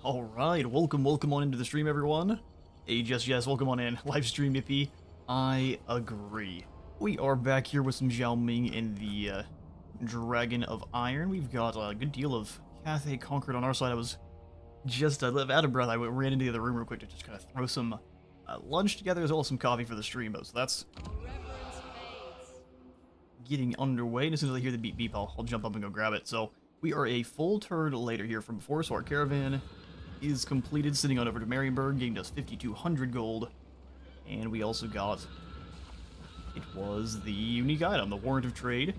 Alright, welcome on into the stream, everyone. Hey, yes, welcome on in. Live stream, Yippee. I agree. We are back here with some Zhao Ming in the Dragon of Iron. We've got a good deal of Cathay conquered on our side. I was just out of breath. I ran into the other room real quick to just kind of throw some lunch together as well as some coffee for the stream, though. So that's getting underway. And as soon as I hear the beep beep, I'll jump up and go grab it. So we are a full turn later here from before, so our caravan is completed, sitting on over to Marienburg, gained us 5,200 gold, and we also got, it was the unique item, the Warrant of Trade,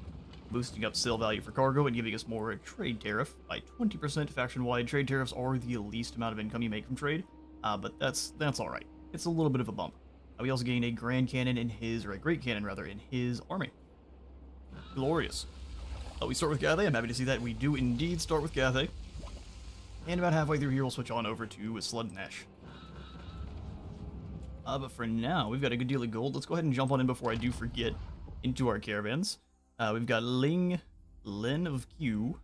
boosting up sale value for cargo and giving us more trade tariff by 20% faction-wide. Trade tariffs are the least amount of income you make from trade, but that's alright. It's a little bit of a bump. We also gained a Grand Cannon in his, or a Great Cannon rather, in his army. Glorious. We start with Cathay. I'm happy to see that we do indeed start with Cathay. And about halfway through here, we'll switch on over to Slaanesh. But for now, we've got a good deal of gold. Let's go ahead and jump on in before I do forget into our caravans. We've got Lin of Q.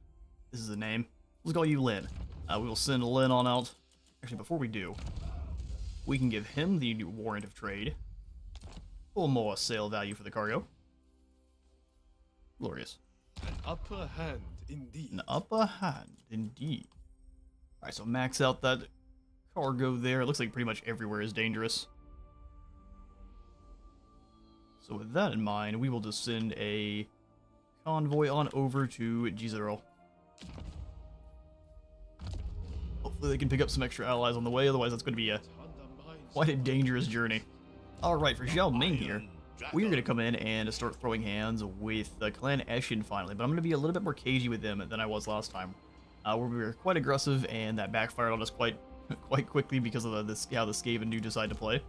This is the name. Let's call you Lin. We will send Lin on out. Actually, before we do, we can give him the new Warrant of Trade. Full more sale value for the cargo. Glorious. An upper hand, indeed. An upper hand, indeed. Alright, so max out that cargo there. It looks like pretty much everywhere is dangerous. So with that in mind, we will just send a convoy on over to Gizero. Hopefully they can pick up some extra allies on the way, otherwise that's going to be quite a dangerous journey. Alright, for Zhao Ming here, we are going to come in and start throwing hands with Clan Eshin finally, but I'm going to be a little bit more cagey with them than I was last time. Where we were quite aggressive, and that backfired on us quite quickly because of how the Skaven do decide to play.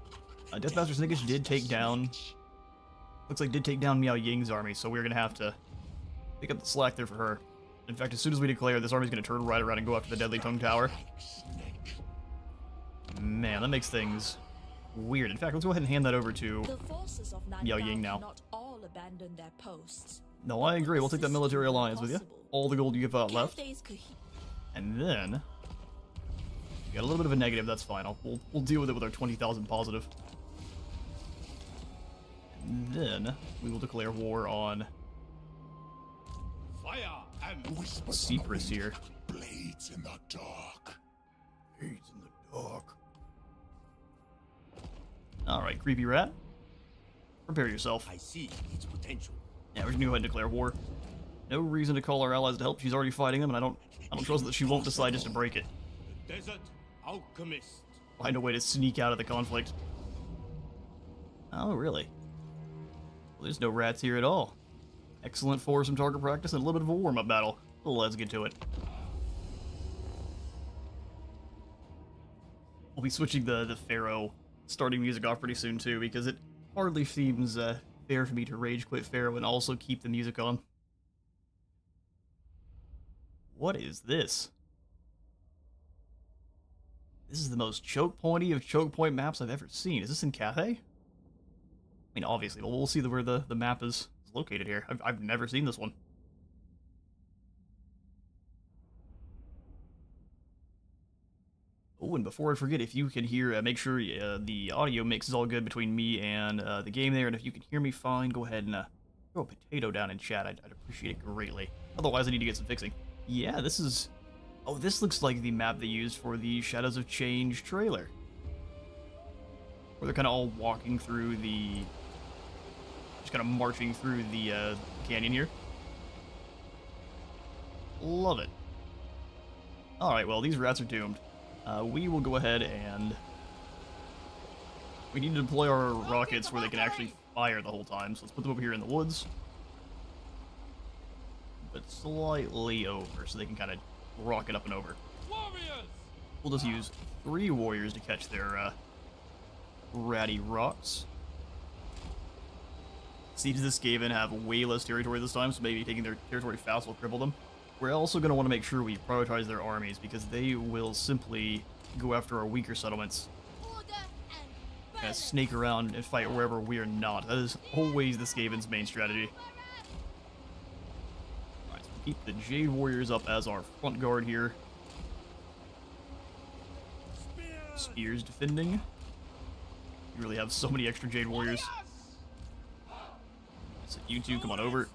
Deathmaster Snickish did take down, looks like did take down Miao Ying's army, so we're going to have to pick up the slack there for her. In fact, as soon as we declare, this army's going to turn right around and go after the Deadly Tongue Tower. Man, that makes things weird. In fact, let's go ahead and hand that over to Miao Ying now. Not all abandon their posts. No, I agree. We'll take that military alliance with you. All the gold you give out left. And then, we got a little bit of a negative, that's fine. We'll deal with it with our 20,000 positive. And then, we will declare war on Fire and Cyprus here. Blades in the dark. Blades in the dark. Alright, creepy rat. Prepare yourself. I see its potential. Yeah, we're gonna go ahead and declare war. No reason to call our allies to help. She's already fighting them, and I don't trust that she won't decide just to break it. The desert alchemist. Find a way to sneak out of the conflict. Oh, really? Well, there's no rats here at all. Excellent for some target practice and a little bit of a warm-up battle. Well, let's get to it. We'll be switching the Pharaoh starting music off pretty soon, too, because it hardly seems fair for me to rage quit Pharaoh and also keep the music on. What is this? This is the most choke pointy of choke point maps I've ever seen. Is this in Cathay? I mean, obviously, but we'll see where the map is located here. I've never seen this one. Oh, and before I forget, if you can hear, make sure the audio mix is all good between me and the game there, and if you can hear me fine, go ahead and throw a potato down in chat. I'd appreciate it greatly. Otherwise, I need to get some fixing. Yeah, this is... Oh, this looks like the map they used for the Shadows of Change trailer. Where they're kind of all walking through the... Just kind of marching through the canyon here. Love it. Alright, well, these rats are doomed. We will go ahead and... We need to deploy our rockets where they can actually fire the whole time. So let's put them over here in the woods. But slightly over, so they can kind of rocket up and over. Warriors! We'll just use 3 warriors to catch their ratty rocks. Siege of the Skaven have way less territory this time, so maybe taking their territory fast will cripple them. We're also going to want to make sure we prioritize their armies, because they will simply go after our weaker settlements. Kind of snake around and fight wherever we are not. That is always the Skaven's main strategy. Alright, so keep the Jade Warriors up as our front guard here. Spears defending. You really have so many extra Jade Warriors. So you two, come on over.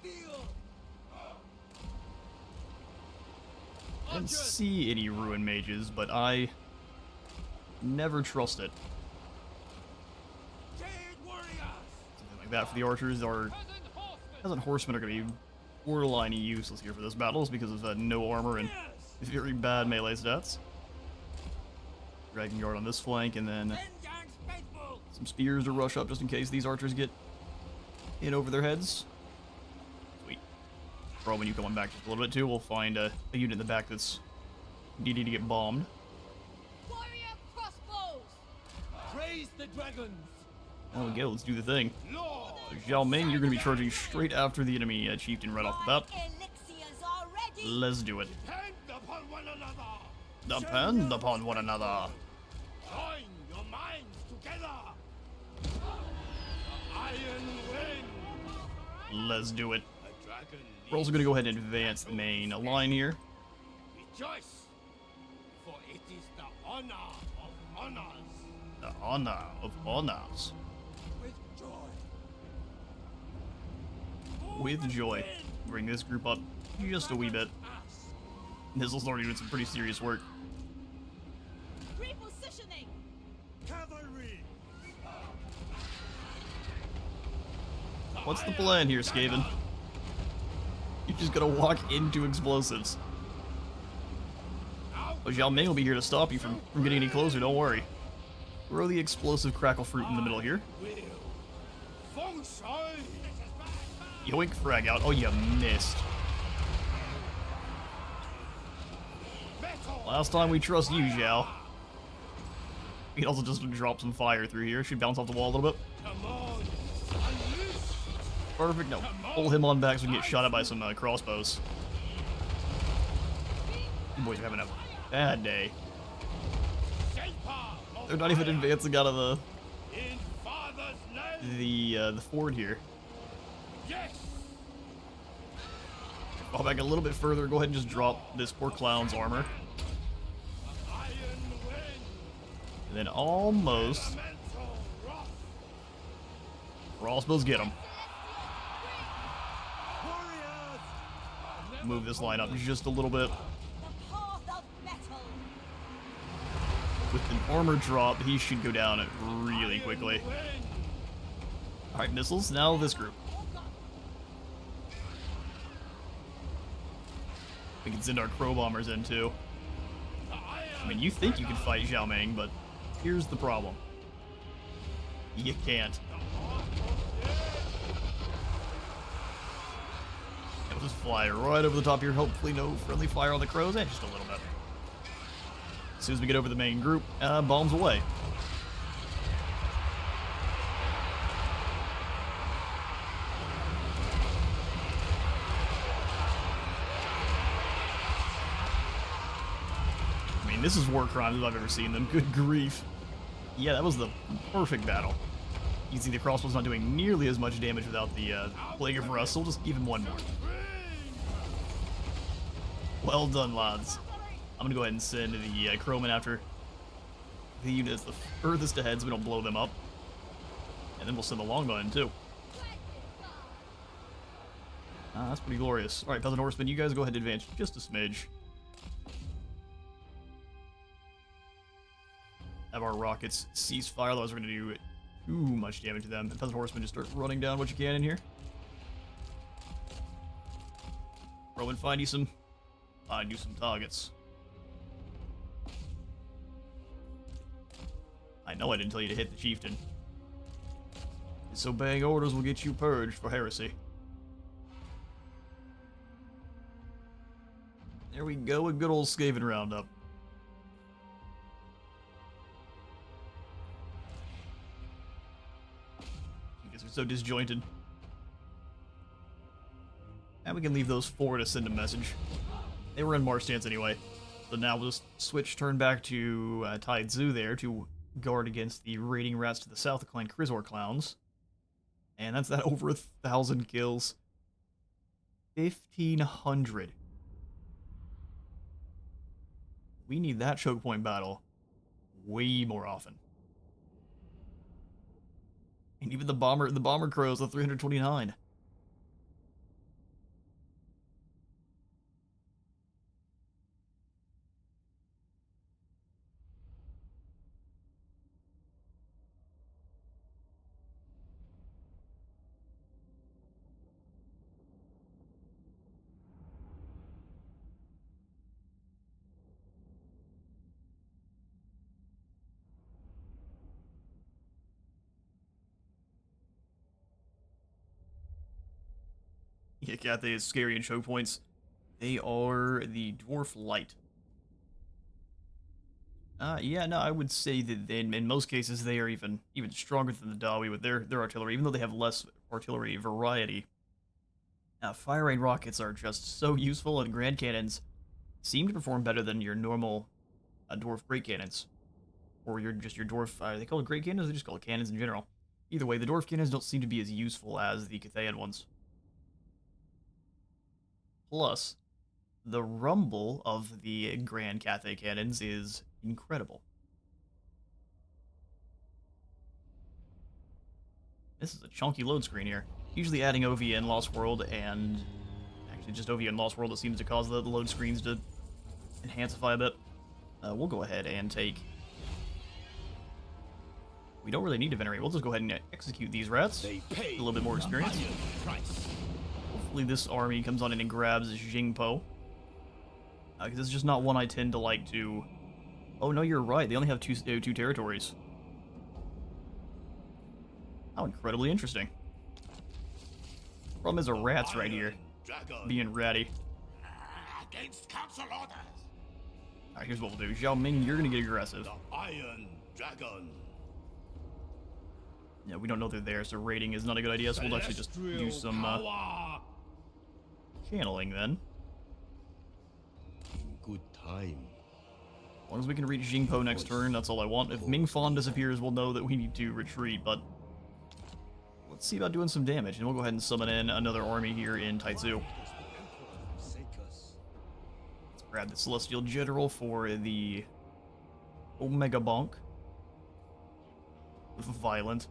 I didn't see any Ruin Mages, but I never trust it. Something like that for the archers. Our Peasant Horsemen are going to be borderline useless here for this battles because of no armor and very bad melee stats. Dragon Guard on this flank, and then some spears to rush up just in case these archers get in over their heads. Sweet. Or when you come on back just a little bit too, we'll find a unit in the back that's needing to get bombed. Warrior crossbows! Praise the dragons! There we go, let's do the thing. Zhao Ming, you're going to be charging straight after the enemy chieftain right off the bat. Elixirs are ready. Let's do it. Depend upon one another! Depend upon one another. Join your minds together! The Iron Wind! Let's do it. The dragon We're also going to go ahead and advance the main line here. rejoice! For it is the honor of honors! The honor of honors. With joy! With joy. Bring this group up just a wee bit. Nizzle's already doing some pretty serious work. Repositioning! Cavalry! What's the plan here, Skaven? You're just gonna walk into explosives. Oh, Zhao Ming will be here to stop you from getting any closer, don't worry. Throw the explosive crackle fruit in the middle here. Feng Shui! Yoink, frag out. Oh, you missed. Last time we trust you, Zhao. We can also just drop some fire through here. Should bounce off the wall a little bit. Come on! Unleash! Perfect. No, pull him on back so we can get shot at by some crossbows. You boys are having a bad day. They're not even advancing out of In Father's name! the ford here. Yes! Fall back a little bit further. Go ahead and just drop this poor clown's armor. Iron Wind! And then almost Elemental Wrath! crossbows get him. Warriors! Move this line up just a little bit. The path of metal. With an armor drop, he should go down really quickly. Wind! Alright, missiles. Now this group. We can send our crow bombers in too. I mean, you think you can fight Zhao Ming, but here's the problem. You can't. It'll just fly right over the top here. Hopefully no friendly fire on the crows, and just a little bit. As soon as we get over the main group, bombs away. I mean, this is war crimes if I've ever seen them. Good grief. Yeah, that was the perfect battle. You can see the crossbow's not doing nearly as much damage without the Plague of Rust, so we'll just give him one more. Well done, lads. I'm gonna go ahead and send the crowmen after the unit that's the furthest ahead so we don't blow them up. And then we'll send the longbow in too. That's pretty glorious. Alright, Peasant Horsemen, you guys go ahead and advance just a smidge. Have our rockets cease fire, otherwise we're going to do too much damage to them. And Peasant Horsemen, just start running down what you can in here. Roman, find you some targets. I know I didn't tell you to hit the chieftain. Disobeying orders will get you purged for heresy. There we go, a good old Skaven roundup. You guys are so disjointed. And we can leave those four to send a message. They were in march stance anyway. So now we'll just switch turn back to Tide Zoo there to guard against the raiding rats to the south, the Clan Krizor clowns. And that's that over 1,000 kills. 1,500. We need that choke point battle way more often. And even the bomber crows at 329. Yeah, Cathay is scary in choke points. They are the Dwarf Light. Yeah, no, I would say that in most cases they are even stronger than the Dawi with their artillery, even though they have less artillery variety. Fire rain rockets are just so useful, and grand cannons seem to perform better than your normal dwarf great cannons, or your dwarf. Are they called great cannons? Or they just called cannons in general. Either way, the dwarf cannons don't seem to be as useful as the Cathayan ones. Plus, the rumble of the Grand Cathay cannons is incredible. This is a chunky load screen here. Usually adding OVN Lost World and actually just OVN Lost World that seems to cause the load screens to enhancify a bit. We'll go ahead and take... We don't really need to venerate. We'll just go ahead and execute these rats. A little bit more experience. Hopefully this army comes on in and grabs Jingpo. Because it's just not one I tend to like to... Oh, no, you're right. They only have two territories. How incredibly interesting. Problem is a rat's right here. Being ratty. Against council orders. Alright, here's what we'll do. Zhao Ming, you're gonna get aggressive. The Iron Dragon. Yeah, we don't know they're there, so raiding is not a good idea, so we'll actually just do some channeling then. In good time. As long as we can reach Jingpo next turn, that's all I want. If Ming Fan disappears, we'll know that we need to retreat, but let's see about doing some damage, and we'll go ahead and summon in another army here in Taizu. Let's grab the Celestial General for the Omega Bonk. Violent.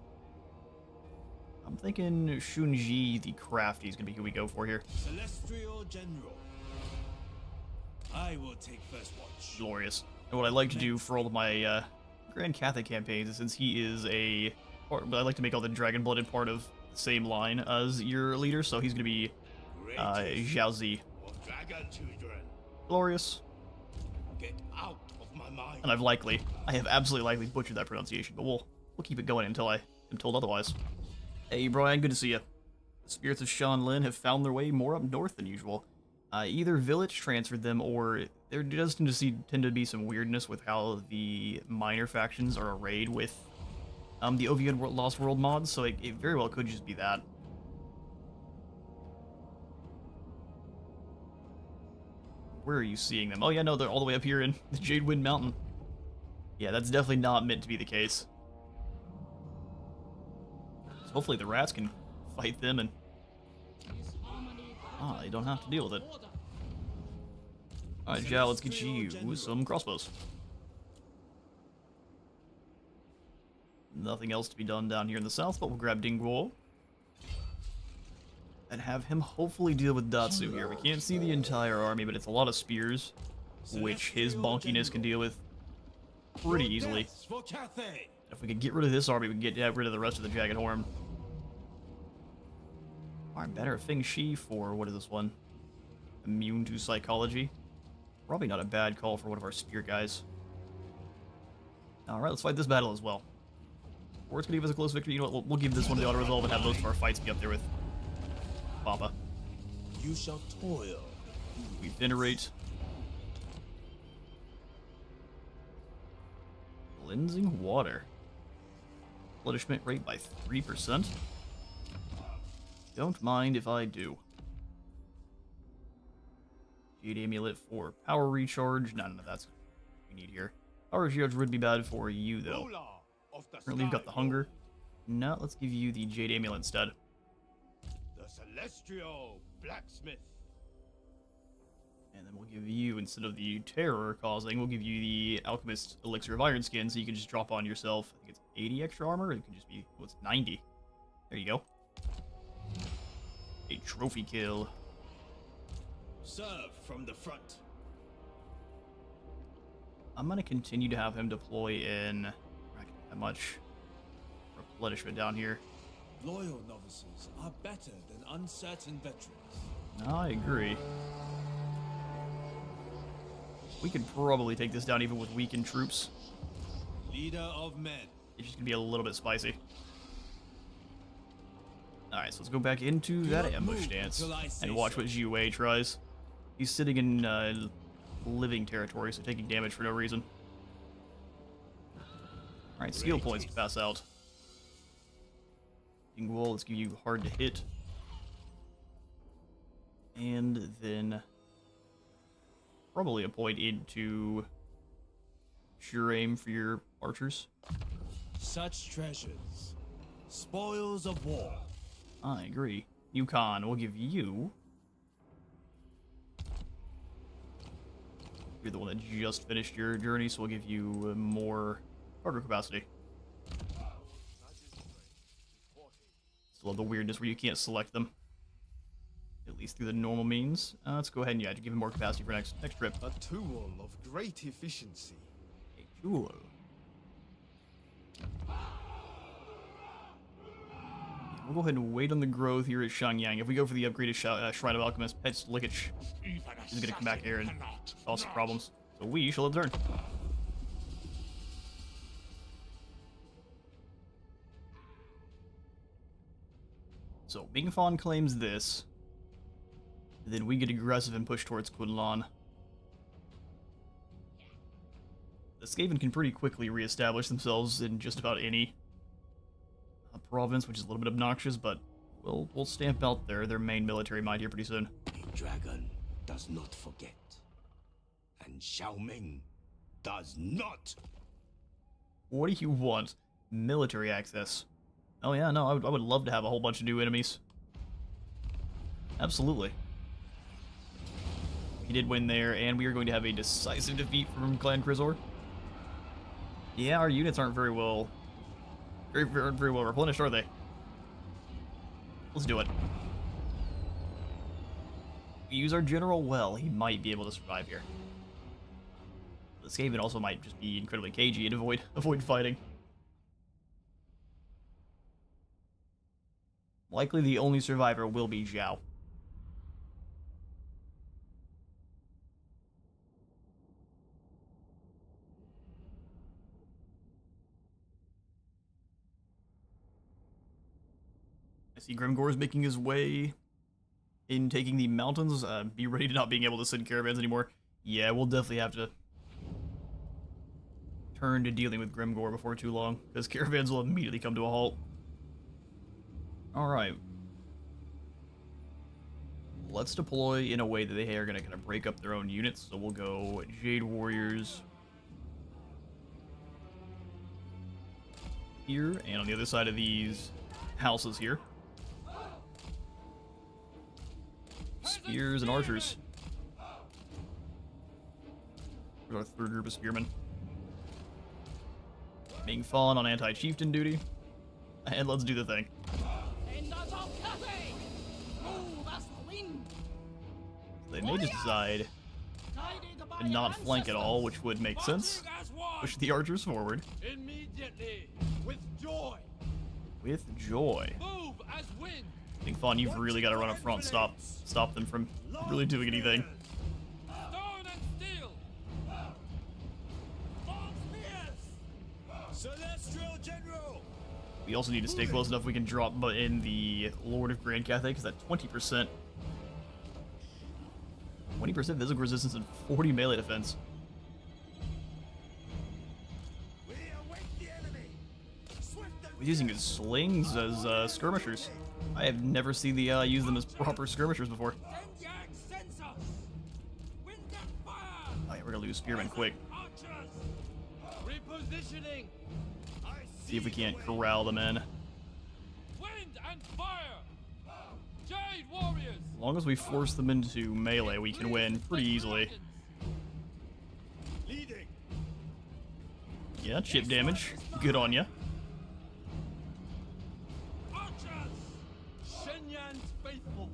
I'm thinking Shunji the Crafty is going to be who we go for here. Celestial General. I will take first watch. Glorious. And what I like to do for all of my Grand Cathay campaigns is, since he is I like to make all the dragon-blooded part of the same line as your leader, so he's going to be Zhaozi. Dragon children. Glorious. Get out of my mind. And I have absolutely likely butchered that pronunciation, but we'll keep it going until I am told otherwise. Hey Brian, good to see you. The spirits of Shan Lin have found their way more up north than usual. Either Village transferred them, or there does tend to be some weirdness with how the minor factions are arrayed with the OVN Lost World mods, so it very well could just be that. Where are you seeing them? Oh yeah, no, they're all the way up here in the Jade Wind Mountain. Yeah, that's definitely not meant to be the case. So hopefully the rats can fight them and... they don't have to deal with it. Alright, Zhao, let's get you some crossbows. Nothing else to be done down here in the south, but we'll grab Dingguo. And have him hopefully deal with Datsu here. We can't see the entire army, but it's a lot of spears, which his bonkiness can deal with pretty easily. If we could get rid of this army, we can get rid of the rest of the Jagged Horn. Alright, better Feng Shi for, what is this one? Immune to Psychology. Probably not a bad call for one of our spear guys. Alright, let's fight this battle as well. Or it's going to give us a close victory. You know what, we'll give this one the auto-resolve and have most of our fights be up there with Papa. You shall toil. We venerate. Cleansing water. Replenishment rate by 3%. Don't mind if I do. Jade Amulet for power recharge. None of that's what we need here. Power recharge would be bad for you, though. Currently, we've got the hunger. No, let's give you the Jade Amulet instead. The Celestial Blacksmith. And then we'll give you, instead of the terror causing, we'll give you the Alchemist Elixir of Iron Skin, so you can just drop on yourself, I think it's 80 extra armor, it can just be, what's 90. There you go. A trophy kill. Serve from the front. I'm going to continue to have him deploy in, not that much replenishment down here. Loyal novices are better than uncertain veterans. I agree. We could probably take this down even with weakened troops. Leader of men. It's just going to be a little bit spicy. Alright, so let's go back into that ambush stance and watch what Zhao Ming tries. He's sitting in living territory, so taking damage for no reason. Alright, skill points to pass out. Wall, let's give you hard to hit. And then probably a point into sure aim for your archers. Such treasures. Spoils of war. I agree. Yukon, we'll give you... You're the one that just finished your journey, so we'll give you more cargo capacity. Still have the weirdness where you can't select them. At least through the normal means. Let's go ahead and give him more capacity for next trip. A tool of great efficiency. A tool. We'll go ahead and wait on the growth here at Shangyang. If we go for the upgraded Shrine of Alchemist, Pets Lickage is going to come back here and cause some problems. So we shall return. So Mingfan claims this. Then we get aggressive and push towards Kunlan. The Skaven can pretty quickly reestablish themselves in just about any province, which is a little bit obnoxious, but we'll stamp out their main military might here pretty soon. A dragon does not forget. And Zhao Ming does not. What do you want? Military access. Oh yeah, no, I would love to have a whole bunch of new enemies. Absolutely. We did win there, and we are going to have a decisive defeat from Clan Krizor. Yeah, our units aren't very well replenished, are they? Let's do it. We use our general well, he might be able to survive here. The Skaven also might just be incredibly cagey and avoid fighting. Likely the only survivor will be Zhao. I see Grimgor is making his way in taking the mountains. Be ready to not being able to send caravans anymore. Yeah, we'll definitely have to turn to dealing with Grimgor before too long, because caravans will immediately come to a halt. Alright. Let's deploy in a way that they are going to kind of break up their own units. So we'll go Jade Warriors here, and on the other side of these houses here, Spears and Archers. Here's our third group of Spearmen. Being fallen on anti-chieftain duty. And let's do the thing. They may just decide to not flank at all, which would make sense. Push the archers forward. Immediately, with joy. With joy. Move as wind. I think, Fawn, you've really got to run up front and stop them from really doing anything. Stone and steel. Celestial General. We also need to stay close enough we can drop in the Lord of Grand Cathay, because that 20%. 20% physical resistance and 40 melee defense. We're using his slings as skirmishers. I have never seen the use them as proper skirmishers before. Oh yeah, we're gonna lose spearmen quick. Repositioning. See if we can't corral them in. Wind and fire. Jade warriors. As long as we force them into melee, we can win pretty easily. Leading. Yeah, chip damage. Good on ya. Shenyan's faithful.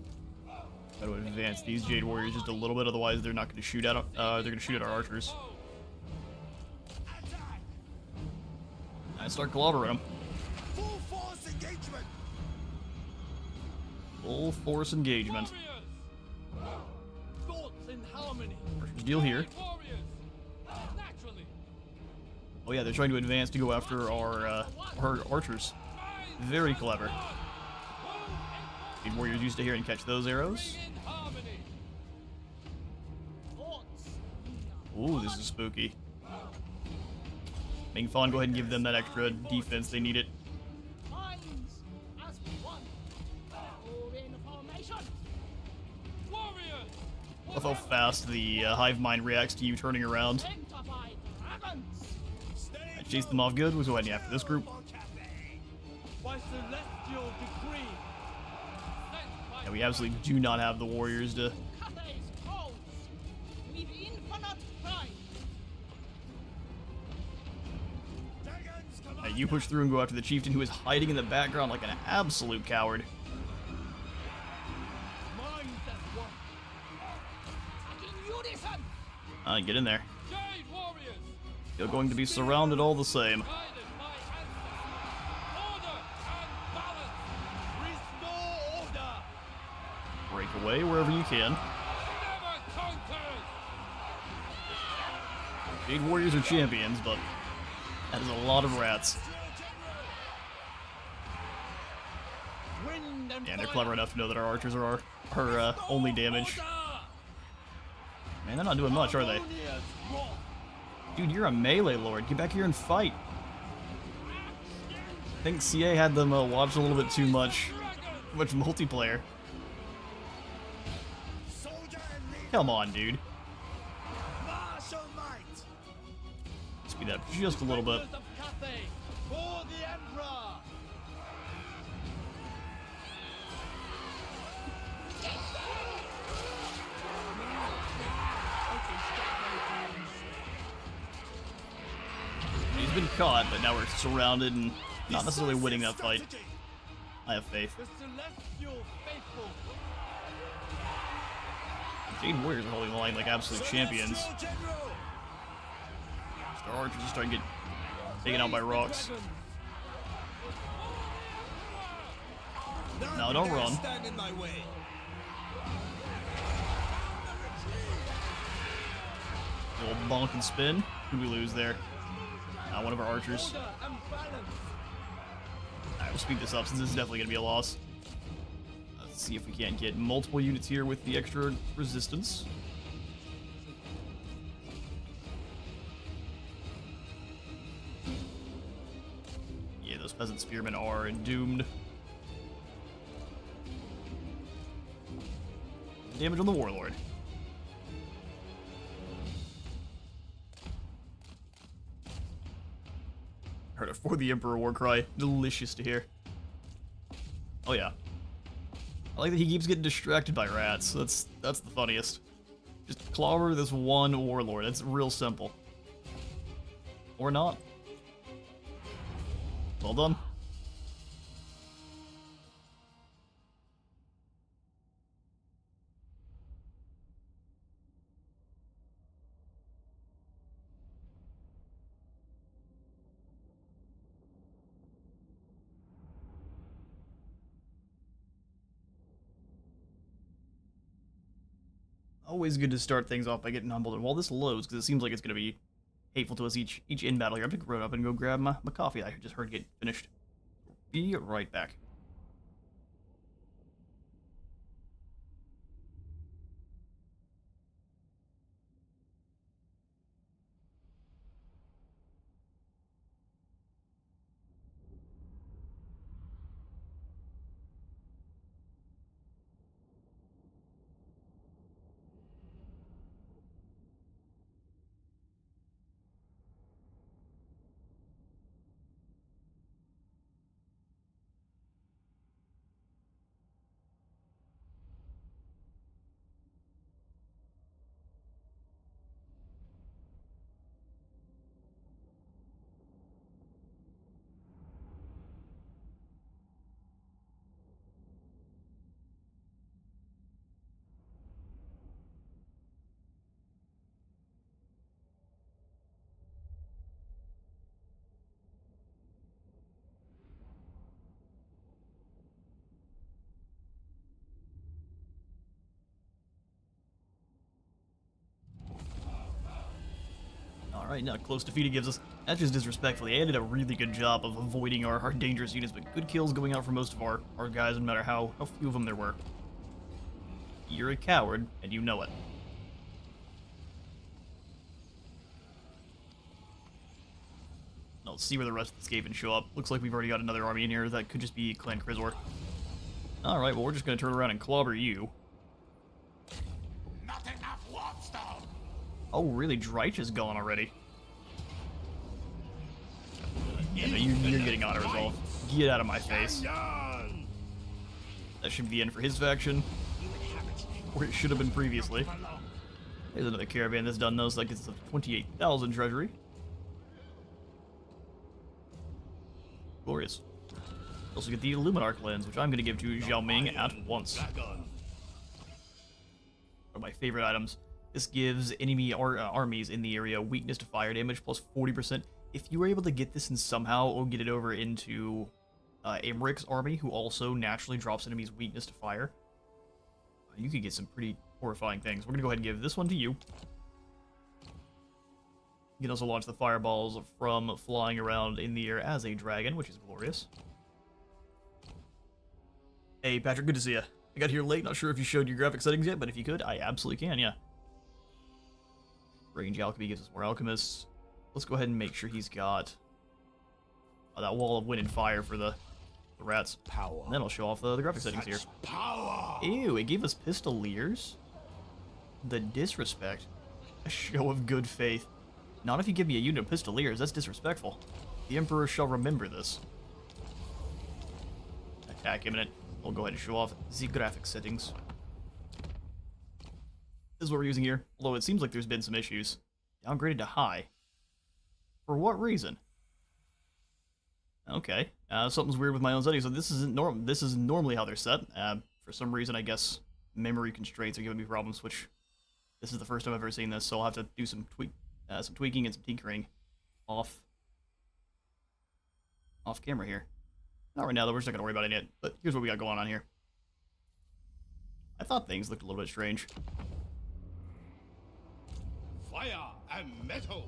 Got to advance these Jade Warriors just a little bit, otherwise they're not going to shoot at. They're going to shoot at our archers. I start clobbering them. Full force engagement. Full force engagement. Thoughts in harmony. Archers deal here. Warriors. Naturally. Oh yeah, they're trying to advance to go after our archers. Very clever. Jade Warriors used to hear and catch those arrows. In harmony. Ooh, this is spooky. Ming Fan, go ahead and give them that extra defense. They need it. Minds as one. All in formation. Warriors. Love how fast the hive mind reacts to you turning around. Identify dragons. I chased them off good. We'll go ahead and after this group. By celestial decree. Yeah, we absolutely do not have the warriors to. Cathay's calls. With infinite pride. You push through and go after the chieftain who is hiding in the background like an absolute coward. Minds as one. In unison. Get in there. Jade warriors. You're going to be surrounded all the same. Guided by ancestors. Order and balance. Restore order. Break away wherever you can. Never conquers. Jade warriors are champions, but that is a lot of rats. Wind and Yeah, they're fire. clever enough to know that our archers are our only damage. Man, they're not doing much, are they? Harmonious wrath. Dude, you're a melee lord. Get back here and fight. I think CA had them watch a little bit too much multiplayer. Come on, dude. Martial might. Speed up just a little bit. Defenders of Cathay for the Emperor. He's been caught, but now we're surrounded and not necessarily winning that fight. I have faith. The celestial faithful. Jade Warriors are holding the line like absolute champions. Our archers just start to get taken out by rocks. No, don't run. Stand in my way. The old bonk and spin. Who do we lose there? One of our archers. Order and balance. Alright, we'll speed this up since this is definitely going to be a loss. Let's see if we can't get multiple units here with the extra resistance. Yeah, those peasant spearmen are doomed. Damage on the warlord. Heard it for the Emperor war cry. Delicious to hear. Oh yeah. I like that he keeps getting distracted by rats. That's the funniest. Just clobber this one warlord. That's real simple. Or not. Well done. Always good to start things off by getting humbled. And while this loads, because it seems like it's going to be hateful to us each in battle here, I'm going to run up and go grab my coffee that I just heard get finished. Be right back. Alright, now close defeat gives us. That's just disrespectful. They did a really good job of avoiding our dangerous units, but good kills going out for most of our guys, no matter how few of them there were. You're a coward, and you know it. Now, let's see where the rest of the Skaven show up. Looks like we've already got another army in here. That could just be Clan Krizor. Alright, well, we're just going to turn around and clobber you. Not enough Wardstone! Oh, really? Dreich is gone already. Yeah, no, you're getting auto-resolve. Get out of my face. That should be the end for his faction. Or it should have been previously. There's another caravan that's done those. That gets us 28,000 treasury. Glorious. Also get the Illuminarch lens, which I'm going to give to Zhao Ming at once. One of my favorite items. This gives enemy armies in the area weakness to fire damage plus 40%. If you were able to get this and somehow get it over into Amaric's army, who also naturally drops enemies weakness to fire, you could get some pretty horrifying things. We're going to go ahead and give this one to you. You can also launch the fireballs from flying around in the air as a dragon, which is glorious. Hey, Patrick, good to see you. I got here late, not sure if you showed your graphic settings yet, but if you could, I absolutely can, yeah. Range Alchemy gives us more Alchemists. Let's go ahead and make sure he's got that wall of wind and fire for the rats. Power. And then I'll show off the graphic settings here. Power. Ew, it gave us Pistoliers? The disrespect. A show of good faith. Not if you give me a unit of Pistoliers, that's disrespectful. The Emperor shall remember this. Attack imminent. We'll go ahead and show off the graphic settings. This is what we're using here, although it seems like there's been some issues. Downgraded to high. For what reason? Okay, something's weird with my own settings. So this isn't normal. This is normally how they're set. For some reason, I guess memory constraints are giving me problems. Which this is the first time I've ever seen this, so I'll have to do some tweaking and some tinkering off camera here. Not right now, though. We're just not gonna worry about it yet. But here's what we got going on here. I thought things looked a little bit strange. Fire and metal.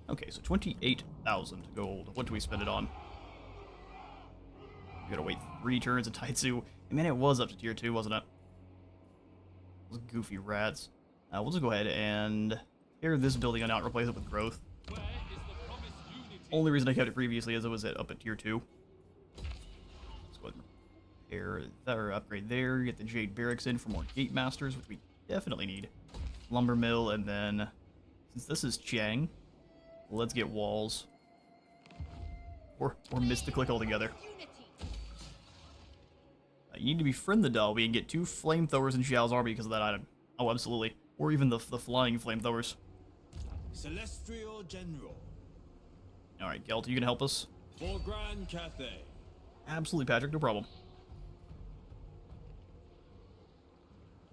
Okay, so 28,000 gold. What do we spend it on? We gotta wait 3 turns of Taitsu. I mean, it was up to tier 2, wasn't it? Those goofy rats. We'll just go ahead and tear this building out and replace it with growth. Where is the promised unity? Only reason I kept it previously is it was up at tier 2. Let's go ahead and repair that or upgrade there. Get the Jade Barracks in for more Gate Masters, which we definitely need. Lumber Mill, and then, since this is Chiang, let's get walls. Or miss the click altogether. You need to befriend the Dalby and get 2 flamethrowers in Xiao's army because of that item. Oh, absolutely. Or even the flying flamethrowers. Celestial General. Alright, Gelt, you can help us? For Grand Cathay. Absolutely, Patrick, no problem.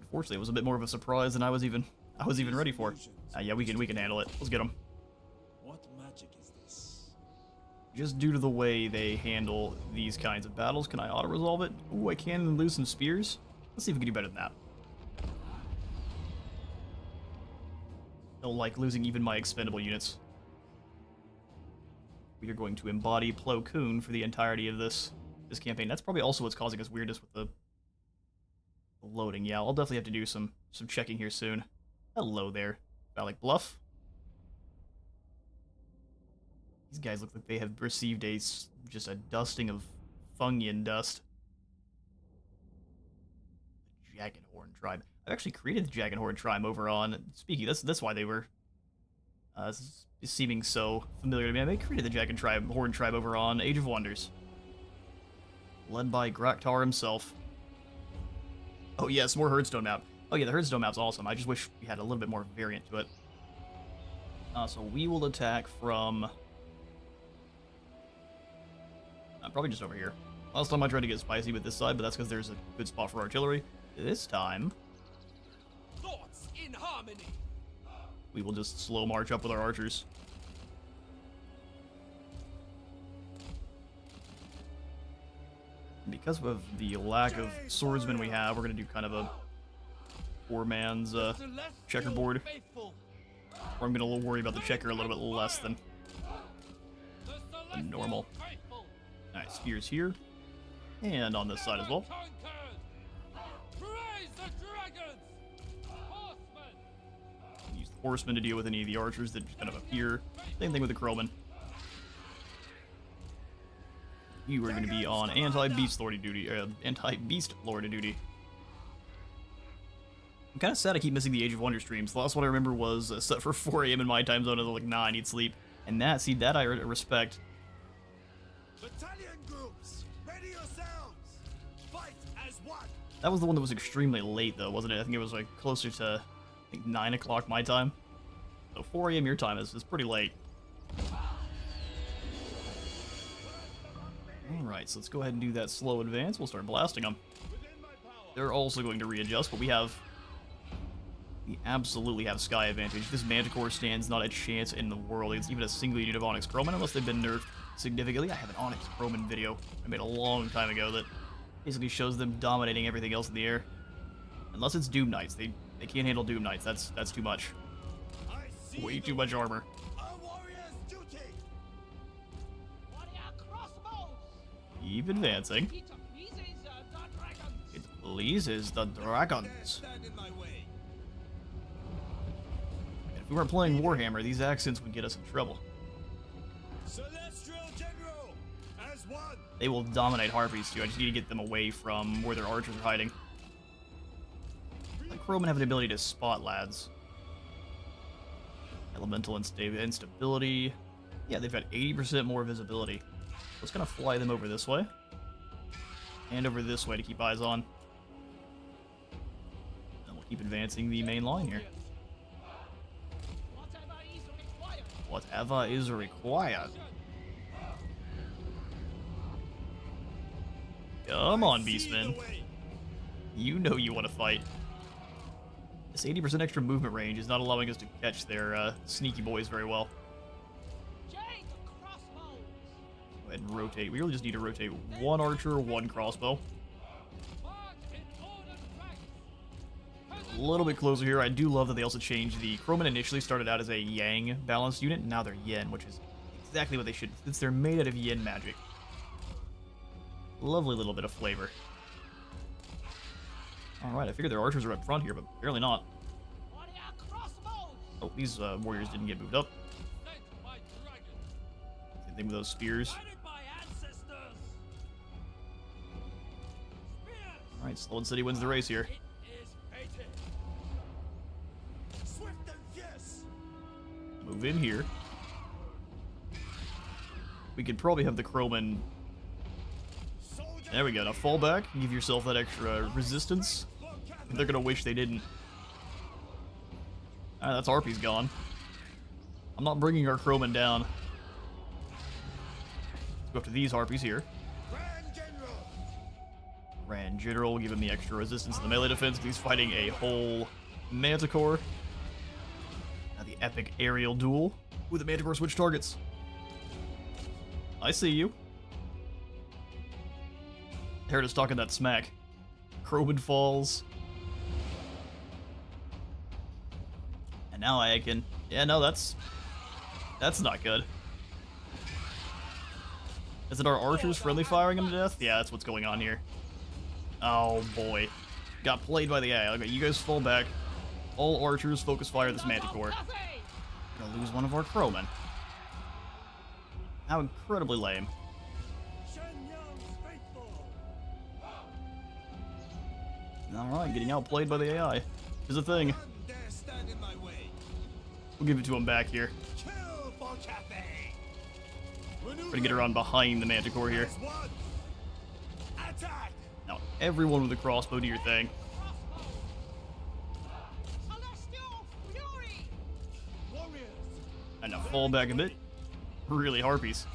Unfortunately, it was a bit more of a surprise than I was even ready for. Yeah, we can handle it. Let's get them. What magic is this? Just due to the way they handle these kinds of battles, can I auto-resolve it? Ooh, I can lose some spears. Let's see if we can do better than that. Don't like losing even my expendable units. We are going to embody Plo Koon for the entirety of this campaign. That's probably also what's causing us weirdness with the loading. Yeah, I'll definitely have to do some checking here soon. Hello there, Phallic Bluff. These guys look like they have received just a dusting of Fungian dust. The Jaggedhorn tribe. I've actually created the Jaggedhorn tribe over on Speaky. That's why they were seeming so familiar to me. I created the Jaggedhorn tribe over on Age of Wonders, led by Graktar himself. Oh yes, more Herdstone map. Oh yeah, the Herdstone map's awesome. I just wish we had a little bit more variant to it. So we will attack from probably just over here. Last time I tried to get spicy with this side, but that's because there's a good spot for artillery. This time, Thoughts in harmony. we will just slow march up with our archers. And because of the lack of swordsmen we have, we're going to do kind of a 4-man's checkerboard. Faithful. Or I'm going to worry about the checker a little bit less than The celestial normal. faithful Alright, spears here. And on this side as well. conquered. Praise the dragons! Horsemen! Use the horsemen to deal with any of the archers that just kind of appear. Same thing with the crowmen. You are going to be on anti-beast lord duty. Anti-beast lord duty. I'm kind of sad I keep missing the Age of Wonder streams. The last one I remember was set for 4 a.m. in my time zone. I was like, nah, I need sleep. And that, see, that I respect. Battalion groups, ready yourselves. Fight as one. That was the one that was extremely late, though, wasn't it? I think it was like closer to, I think, 9 o'clock my time. So 4 a.m. your time is pretty late. Alright, so let's go ahead and do that slow advance. We'll start blasting them. They're also going to readjust, but we absolutely have sky advantage. This Manticore stands not a chance in the world against even a single unit of Onyx Crowman, unless they've been nerfed significantly. I have an Onyx Crowman video I made a long time ago that basically shows them dominating everything else in the air. Unless it's Doom Knights. They can't handle Doom Knights. That's too much. Way too much armor. A warrior's duty. Warrior crossbows! Keep advancing. It pleases the dragons! It pleases the dragons. Stand in my way. If we weren't playing Warhammer, these accents would get us in trouble. Celestial General, as one. They will dominate Harpies too. I just need to get them away from where their archers are hiding. Like Crowmen have an ability to spot lads. Elemental instability. Yeah, they've got 80% more visibility. Let's kind of fly them over this way. And over this way to keep eyes on. And we'll keep advancing the main line here. Whatever is required! Whatever is required. Come on, Beastmen. You know you want to fight. This 80% extra movement range is not allowing us to catch their sneaky boys very well. Jade crossbows! Go ahead and rotate. We really just need to rotate one archer, one crossbow. March in ordered ranks. A little bit closer here. I do love that they also changed the Crowmen initially started out as a Yang balanced unit, and now they're Yin, which is exactly what they should, since they're made out of Yin magic. Lovely little bit of flavor. Alright, I figured their archers are up front here, but apparently not. Warrior crossbows! Oh, these warriors didn't get moved up. Sent by dragons. Same thing with those spears. Guided by ancestors. Spears. Alright, Sloan City wins the race here. It is fated. Swift and fierce. Move in here. We could probably have the Crowmen. Soldier. There we go. Now fall back. Give yourself that extra resistance. They're gonna wish they didn't. Alright, that's Harpy's gone. I'm not bringing our Crowmen down. Let's go after these Harpies here. Grand General. Grand General will give him the extra resistance in the melee defense because he's fighting a whole Manticore. Now the epic aerial duel. Ooh, the Manticore switch targets. I see you. Heard us talking that smack. Crowman falls. And now I can... Yeah, no, that's not good. Is it our archers friendly firing him to death? Yeah, that's what's going on here. Oh, boy. Got played by the AI. Okay, you guys fall back. All archers focus fire this Manticore. Cathay! Gonna lose one of our Crowmen. How incredibly lame. Shenyang's faithful. Alright, getting outplayed by the AI is a thing. None dare stand in my way. We'll give it to him back here. Kill for Cathay. We're gonna get around behind the Manticore here. As one. Attack. Now, everyone with a crossbow, do your thing. Crossbows! Celestial fury! Warriors. And now fall back a bit. Really, Harpies.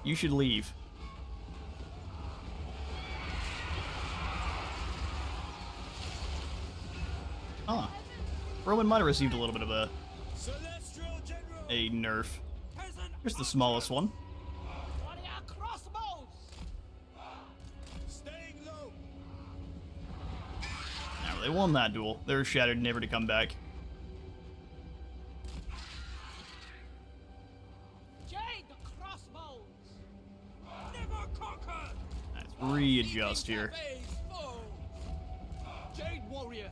You should leave. Huh. Roman might have received a little bit of Celestial General. a nerf. Peasant. Here's the smallest one. Warrior crossbows! Staying low. Now, they won that duel. They're shattered, never to come back. readjust here. Cathay's foe. Jade warriors.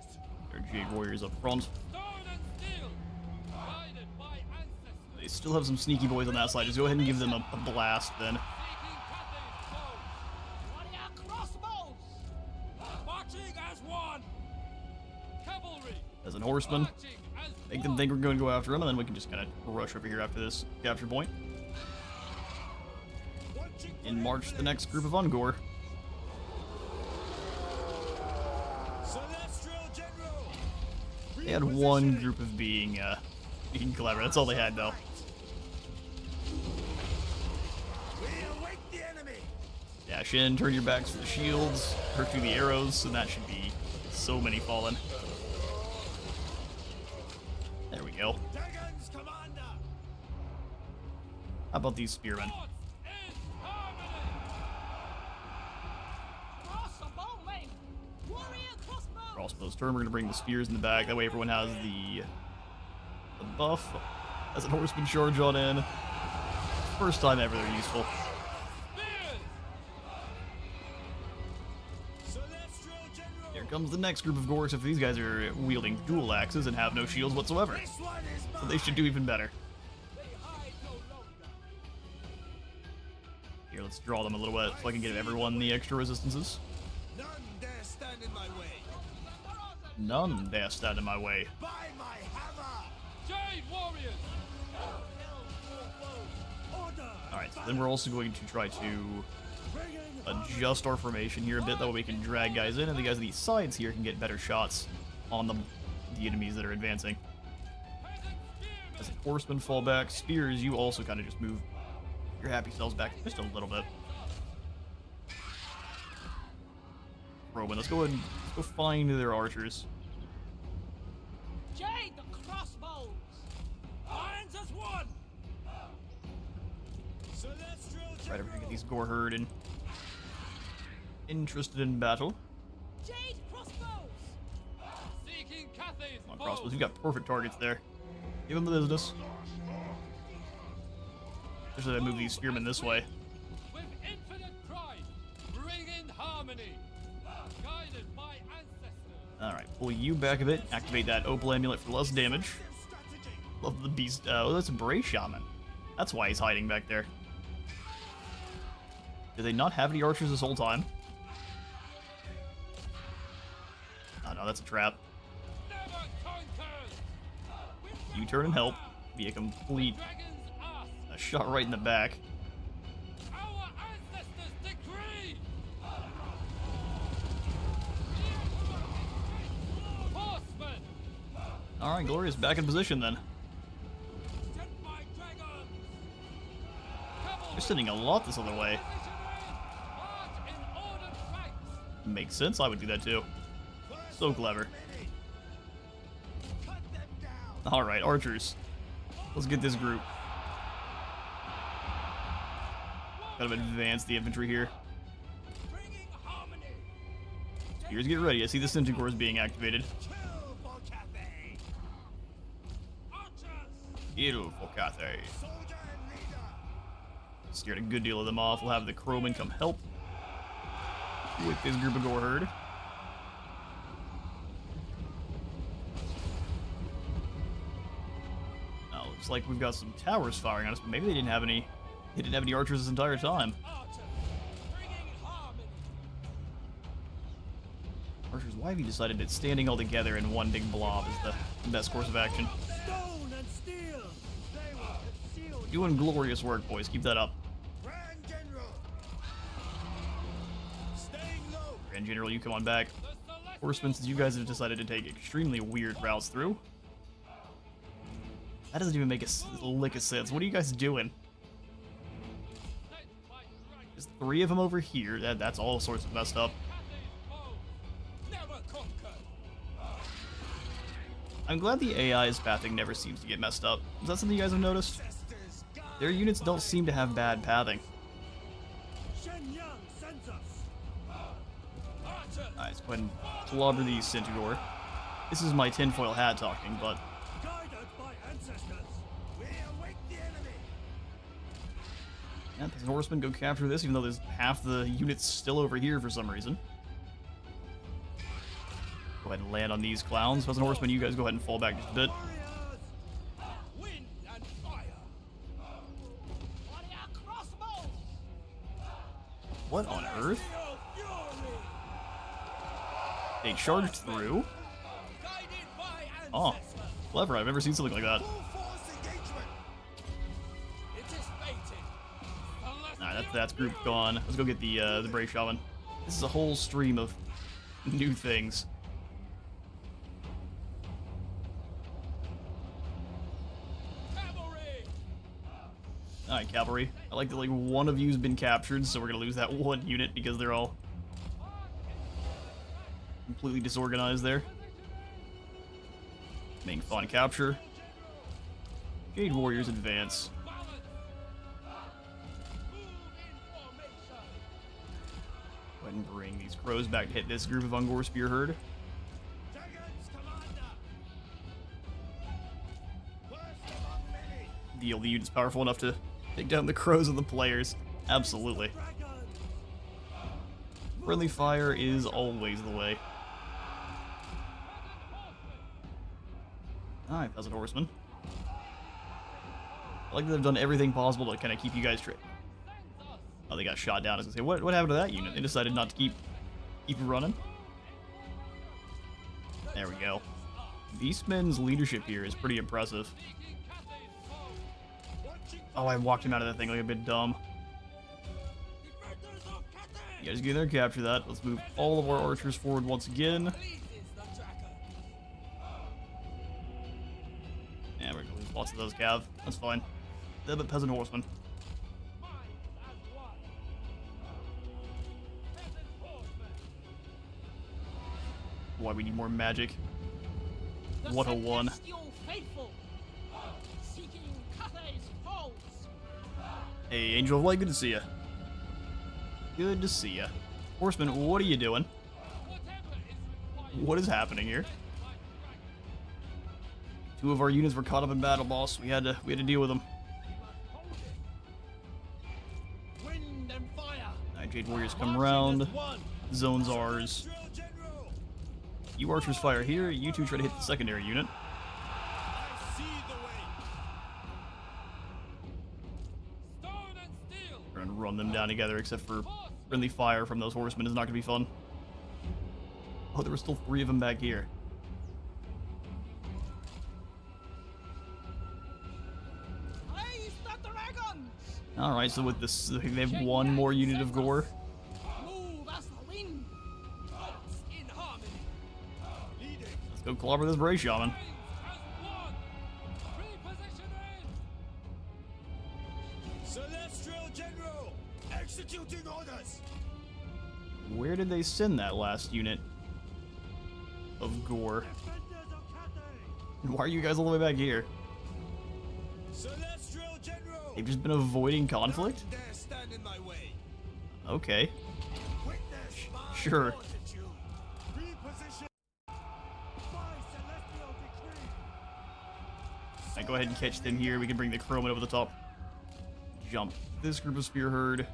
There are Jade Warriors up front. Stone and steel. Guided by ancestors. They still have some sneaky boys on that side. Just go ahead and give them a blast then. Seeking Cathay's foe. Warrior crossbows! Marching as one. Cavalry. As an horseman, Marching as make them one. think we're going to go after them, and then we can just kind of rush over here after this capture point. In march the next group of Ungor. Celestial General. They had one group of being clever. That's all they had, though. We await the enemy. Dash in, turn your backs for the shields, hurt through the arrows, and that should be so many fallen. There we go. Dragons Commander. How about these spearmen? Swords in harmony. Crossbow lane! Warrior crossbows! Crossbows turn, we're going to bring the spears in the back. That way everyone has the buff. As a horseman charge on in. First time ever they're useful. Spears. Celestial General. Here comes the next group of Gorks if these guys are wielding dual axes and have no shields whatsoever. This one is So mine. they should do even better. They hide no longer. Here, let's draw them a little bit so I can give everyone the extra resistances. None dare stand in my way. None dare stand in my way. By my hammer. Jade warriors. Order. Alright, so then we're also going to try to adjust our formation here a bit, that way we can drag guys in, and the guys on these sides here can get better shots on the enemies that are advancing. As a horseman fall back, spears, you also kind of just move your happy selves back just a little bit. Roman, let's go ahead and go find their archers. Jade the crossbows! Hands as one. Celestial Right over here, General. get these gore herd and interested in battle. Jade crossbows! Seeking Cathay's Come on, foe. crossbows, you've got perfect targets there. Give them the business. Just that I move these spearmen this way. With infinite pride, bring in harmony. Guided by ancestors. Alright, pull you back a bit. Activate that Opal Amulet for less damage. Strategy. Love the beast. Oh, that's a Bray Shaman. That's why he's hiding back there. Did they not have any archers this whole time? Oh no, that's a trap. Never conquered. You turn and help. Be a complete Dragon's ass. shot right in the back. Our ancestors decree. Horsemen. Alright, Glorious, back in position then. Sent by dragons. Cavalry. They're sending a lot this other way. March in ordered ranks. Makes sense, I would do that too. So clever. Many. Cut them down. Alright, archers. Let's get this group. Kind of advance the infantry here. Bringing harmony. Spears, get ready. I see the Centaur is being activated. Kill for Cathay. Archers. Kill for Cathay. Soldier and leader. Scared a good deal of them off. We'll have the Crowmen come help with this group of gore herd. Now looks like we've got some towers firing on us, but maybe they didn't have any. They didn't have any archers this entire time. Archers. Bringing harmony. Archers, why have you decided that standing all together in one big blob is the best course of action? Stone and steel. They will conceal Doing glorious work, boys. Keep that up. Grand General. Staying low. Grand General, you come on back. The celestial Horsemen, since you guys have decided to take extremely weird routes through. That doesn't even make a lick of sense. What are you guys doing? sent by dragons. There's 3 of them over here. That's all sorts of messed up. Cathay's foe. Never conquered. I'm glad the AI's pathing never seems to get messed up. Is that something you guys have noticed? Ancestors guide Their units don't seem to have bad pathing. Shenyang sends us. Archers. Alright, let's go ahead and clobber these Centaur. This is my tinfoil hat talking, but Guided by ancestors. We await the enemy. Yeah, the horsemen go capture this, even though there's half the units still over here for some reason. Go ahead and land on these clowns. Peasant horsemen, you guys go ahead and fall back just a bit. Wind and fire. Warrior crossbow! What on earth? Celestial fury. They charged through. Guided by Oh, ancestors. clever. I've never seen something like that. Full force engagement. It is fated. Alright, that's group gone. Let's go get the Brave Shaman. This is a whole stream of new things. Cavalry. Alright, cavalry. I like that like one of you's been captured, so we're gonna lose that one unit because they're all completely disorganized there. Making fun capture. Jade Warriors advance. Balance. Move in formation. Go ahead and bring these crows back to hit this group of Ungor Spear Herd. Dragons commander. First among many. The only unit's powerful enough to take down the crows of the players. Absolutely. Friendly fire is always the way. Alright, Peasant Horsemen. I like that they've done everything possible to kind of keep you guys straight. Oh, they got shot down. I was gonna say, what happened to that unit? They decided not to keep running. There we go. Beastman's leadership here is pretty impressive. Seeking Cathay's foe. Oh, I walked him out of that thing like a bit dumb. Defenders of Cathay. You guys get there, capture that. Let's move all of our archers forward once again. Pleases the tracker. Yeah, we're gonna lose lots of those cav. That's fine. They're but Peasant Horsemen. Minds as one. Peasant horsemen. Why we need more magic. The What a one. Celestial faithful! Seeking Cathay's foes! Hey, Angel of Light, good to see ya. Good to see ya. Horseman, what are you doing? Whatever is required. What is happening here? By dragon. Two of our units were caught up in battle, boss. We had to deal with them. Wind and fire. Alright, Jade Warriors come around. Zone's ours. You archers fire here. You two try to hit the secondary unit. I see the way. Stone and steel. We're gonna run them down together, except for friendly fire from those horsemen is not gonna be fun. Oh, there were still 3 of them back here. Raise the dragons! Alright, so with this, they have one more unit of gore. Move as the wind! Thoughts in harmony. Leading. Let's go clobber this Brave Shaman. Minds as one. Repositioning. Celestial General, executing orders. Where did they send that last unit of gore? Defenders of Cathay! And why are you guys all the way back here? Celestial General, They've just been avoiding conflict? dare stand in my way. Okay. Witness my Sure. fortitude. Reposition! By celestial decree! Alright, go ahead and catch them here. We can bring the Crowman over the top. Jump this group of Spear Herd.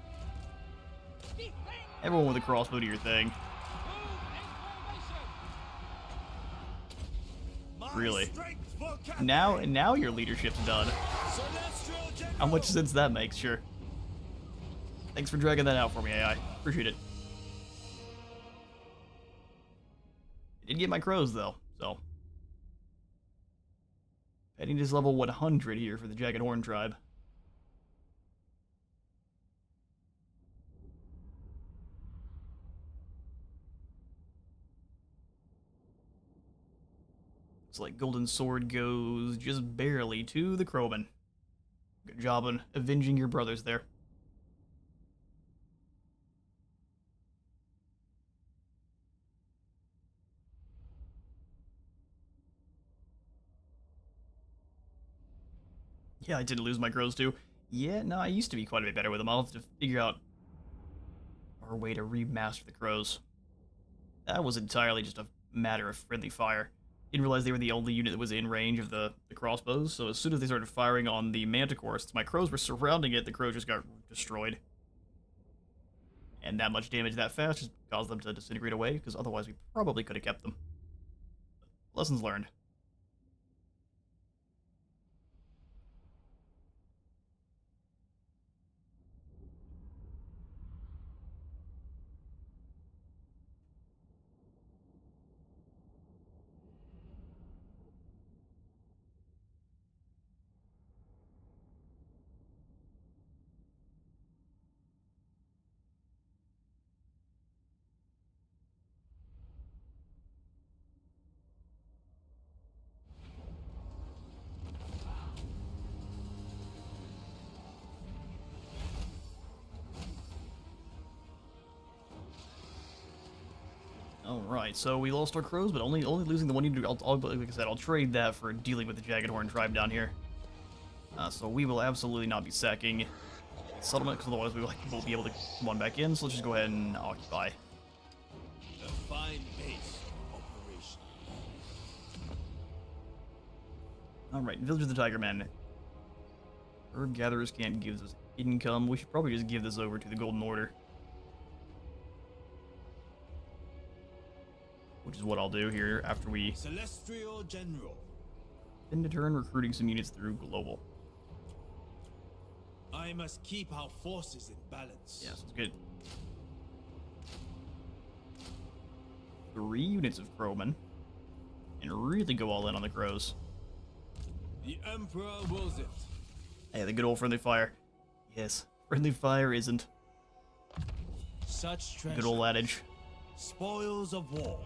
Defend! Everyone with a crossbow, do your thing. Move in formation. My Really? strength for Cathay. Now your leadership's done. Celestial General. How much sense that makes, sure. Thanks for dragging that out for me, AI. Appreciate it. I did get my crows, though, so. Petting is level 100 here for the Jagged Horn tribe. Looks like Golden Sword goes just barely to the Crowman. Good job on avenging your brothers there. Yeah, I did lose my crows too. Yeah, no, I used to be quite a bit better with them. I'll have to figure out our way to remaster the crows. That was entirely just a matter of friendly fire. Didn't realize they were the only unit that was in range of the crossbows, so as soon as they started firing on the Manticore, since my crows were surrounding it, the crows just got destroyed. And that much damage that fast just caused them to disintegrate away, because otherwise we probably could have kept them. Lessons learned. Alright, so we lost our crows, but only losing the one unit. Like I said, I'll trade that for dealing with the Jagged Horn tribe down here. So we will absolutely not be sacking settlement, because otherwise we won't be able to come on back in, so let's just go ahead and occupy. A fine base operation. Alright, Village of the Tiger Men. Herb Gatherers can't give us income. We should probably just give this over to the Golden Order. Which is what I'll do here after we Celestial General. spend a turn recruiting some units through Global. I must keep our forces in balance. Yeah, sounds good. 3 units of Crowmen. And really go all in on the crows. The Emperor wills it. Hey, the good old friendly fire. Yes, friendly fire isn't. Such treasure. Good old adage. Spoils of war.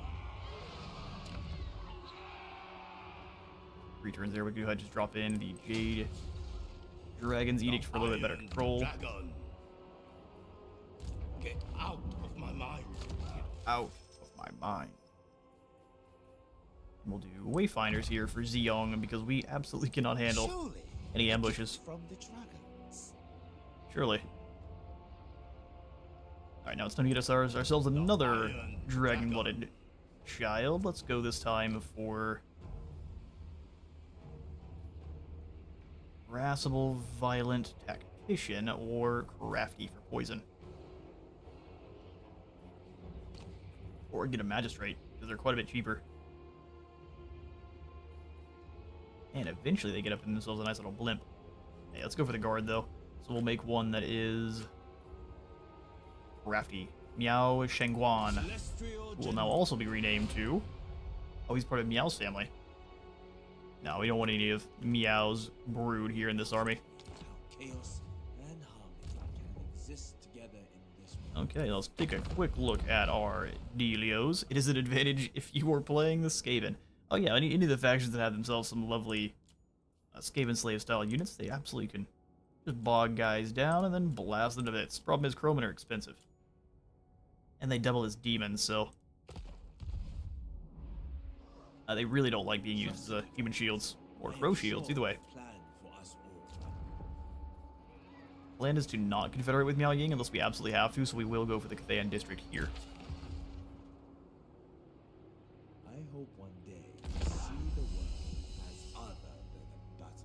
3 turns there, we can go ahead and just drop in the Jade Dragon's Edict for a little bit better Iron control. Dragon. Get out of my mind. Out of my mind. We'll do Wayfinders here for Zeong because we absolutely cannot handle Surely any ambushes. from the dragons. Surely. Alright, now it's time to get us ourselves another dragon-blooded child. Let's go this time for Irascible, Violent, Tactician, or Crafty for poison. Or get a Magistrate, because they're quite a bit cheaper. And eventually they get up in themselves a nice little blimp. Hey, let's go for the guard, though. So we'll make one that is Crafty. Miao Shengguan, Celestial who will now also be renamed to... Oh, he's part of Miao's family. No, we don't want any of Miao's brood here in this army. How chaos and harmony can exist together in this world. Okay, let's take a quick look at our dealios. It is an advantage if you are playing the Skaven. Oh yeah, any of the factions that have themselves some lovely Skaven slave style units, they absolutely can just bog guys down and then blast them to bits. Problem is, Cromen are expensive. And they double as demons, so they really don't like being used as human shields or crow shields, either way. Plan for us all. Plan is to not confederate with Miao Ying unless we absolutely have to, so we will go for the Cathay district here. I hope one day you see the world as other than a battlefield.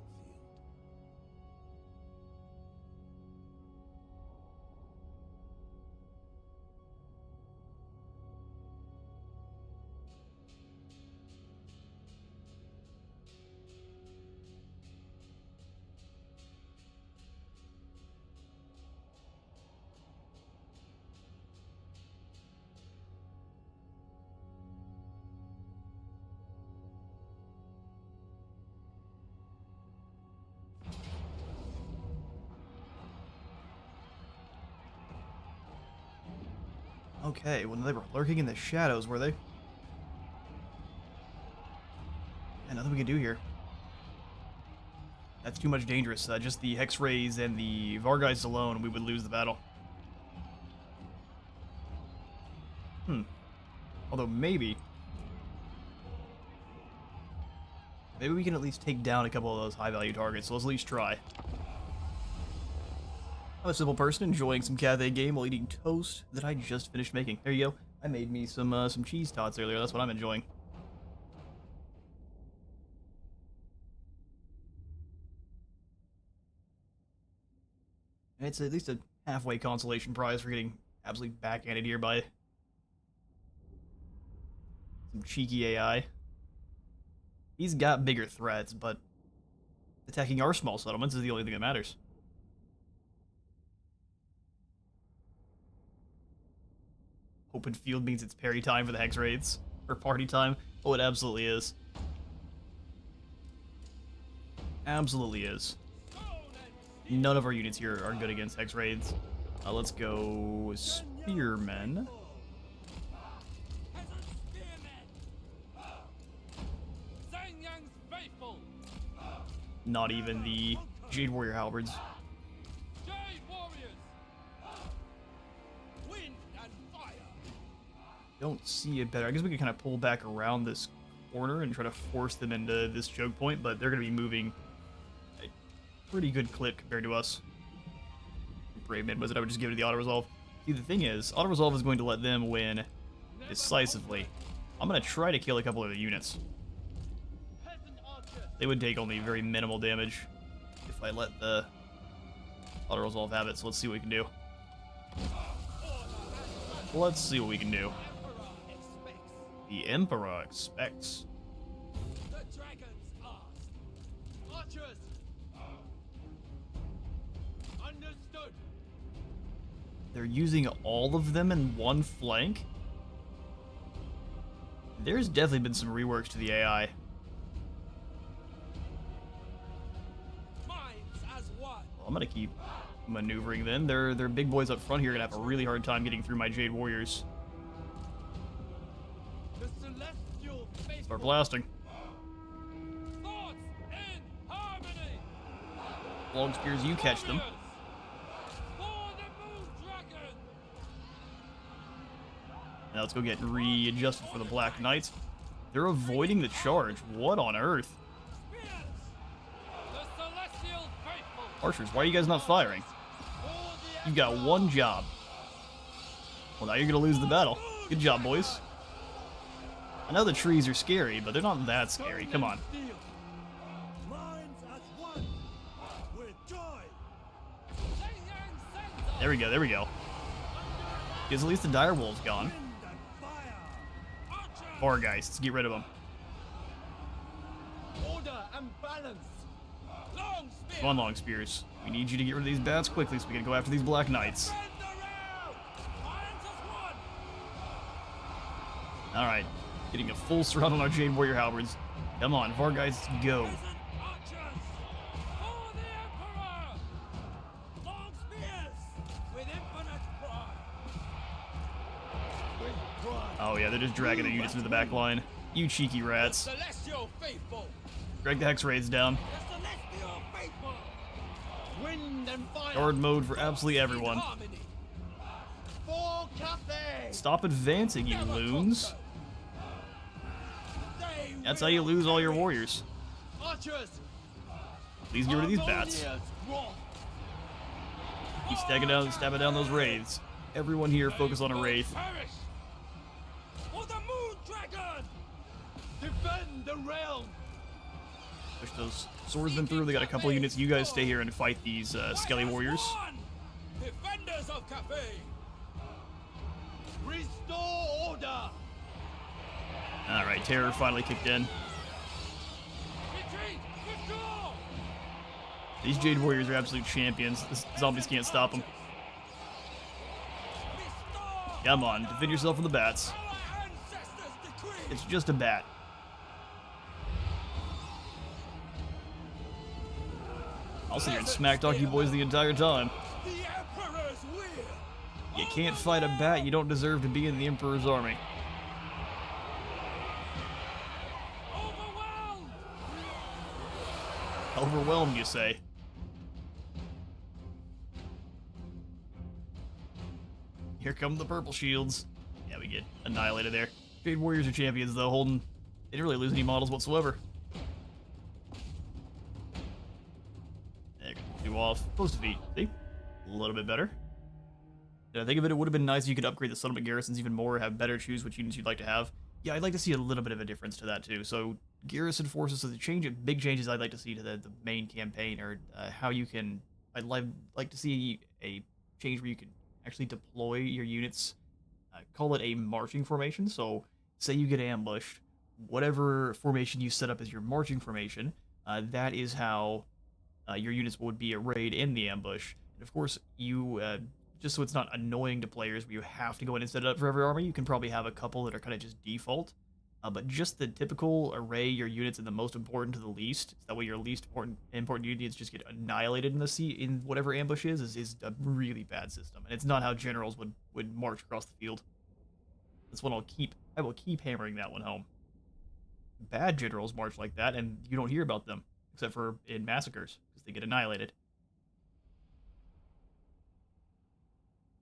Okay, well, they were lurking in the shadows, were they? And nothing we can do here. That's too much dangerous. Just the Hex Rays and the Vargheists alone, we would lose the battle. Although maybe we can at least take down a couple of those high-value targets, so let's at least try. I'm a simple person enjoying some Cathay game while eating toast that I just finished making. There you go. I made me some cheese tots earlier. That's what I'm enjoying. It's at least a halfway consolation prize for getting absolutely backhanded here by some cheeky AI. He's got bigger threats, but attacking our small settlements is the only thing that matters. Open field means it's parry time for the Hex raids. Or party time. Oh, it absolutely is. Absolutely is. None of our units here are good against Hex raids. Let's go Spearmen. Not even the Jade Warrior Halberds. Don't see it better. I guess we can kind of pull back around this corner and try to force them into this choke point, but they're going to be moving a pretty good clip compared to us. Brave mid was it? I would just give it to the auto-resolve. See, the thing is, auto-resolve is going to let them win decisively. I'm going to try to kill a couple of the units. They would take only very minimal damage if I let the auto-resolve have it, so let's see what we can do. Let's see what we can do. The Emperor expects. The dragons ask. Archers! Understood. They're using all of them in one flank? There's definitely been some reworks to the AI. Minds as one. Well, I'm gonna keep maneuvering then. Their big boys up front here are gonna have a really hard time getting through my Jade Warriors. The celestial faithful. Start blasting. Thoughts in harmony. Long spears, you catch them. For the moon dragon. Now let's go get readjusted for the Black Knights. They're avoiding the charge. What on earth? Spears. The celestial faithful. Archers, why are you guys not firing? For the You've got one job. Well, now you're gonna lose the battle. Good job, boys. I know the trees are scary, but they're not that scary. Come on. Steel. Minds as one. With joy. There we go, there we go. Because at least the dire wolf's gone. Wind and fire. Vargeists, get rid of them. Order and balance. Long spear. Come on, long spears. We need you to get rid of these bats quickly so we can go after these Black Knights. Send around. Minds as one. Alright, getting a full surround on our Jade Warrior Halberds. Come on, Vargeists, go. Peasant archers. For the emperor. Long spears. With infinite pride. With pride. Oh yeah, they're just dragging the units into the back line. You cheeky rats. Celestial faithful. Drag the Hex raids down. The celestial faithful. Wind and fire. Guard mode for absolutely everyone. Harmony. For Cathay. Stop advancing, you loons. That's how you lose all your warriors. Archers. Please get rid of these bats. Keep stabbing down those wraiths. Everyone here focus on a wraith. Perish. For the moon dragon. Defend the realm. Push those swordsmen through. They got a couple of units. You guys stay here and fight these skelly warriors. Defenders of Cathay. Restore order. Alright, terror finally kicked in. Retreat. Withdraw. These Jade Warriors are absolute champions. The zombies can't stop them. Restore. Come on, defend yourself from the bats. Our ancestors' decree. It's just a bat. I'll sit here and smack talk you boys the entire time. The Emperor's will. You can't fight a bat, you don't deserve to be in the Emperor's army. Overwhelmed. Overwhelmed, you say? Here come the purple shields. Yeah, we get annihilated there. Jade Warriors are champions, though, holding... They didn't really lose any models whatsoever. There, two off. Close to feet. See? A little bit better. Did I think of it? It would have been nice if you could upgrade the settlement garrisons even more, have better choose which units you'd like to have. Yeah, I'd like to see a little bit of a difference to that, too. So, garrison forces, so the big changes I'd like to see to the main campaign, or how you can... I'd like to see a change where you can actually deploy your units. Call it a marching formation. So say you get ambushed, whatever formation you set up as your marching formation, that is how your units would be arrayed in the ambush. And of course, you just so it's not annoying to players where you have to go in and set it up for every army, you can probably have a couple that are kind of just default. But just the typical array your units in the most important to the least, so that way your least important units just get annihilated in whatever ambush is a really bad system. And it's not how generals would march across the field. That's what I will keep hammering that one home. Bad generals march like that, and you don't hear about them, except for in massacres, because they get annihilated.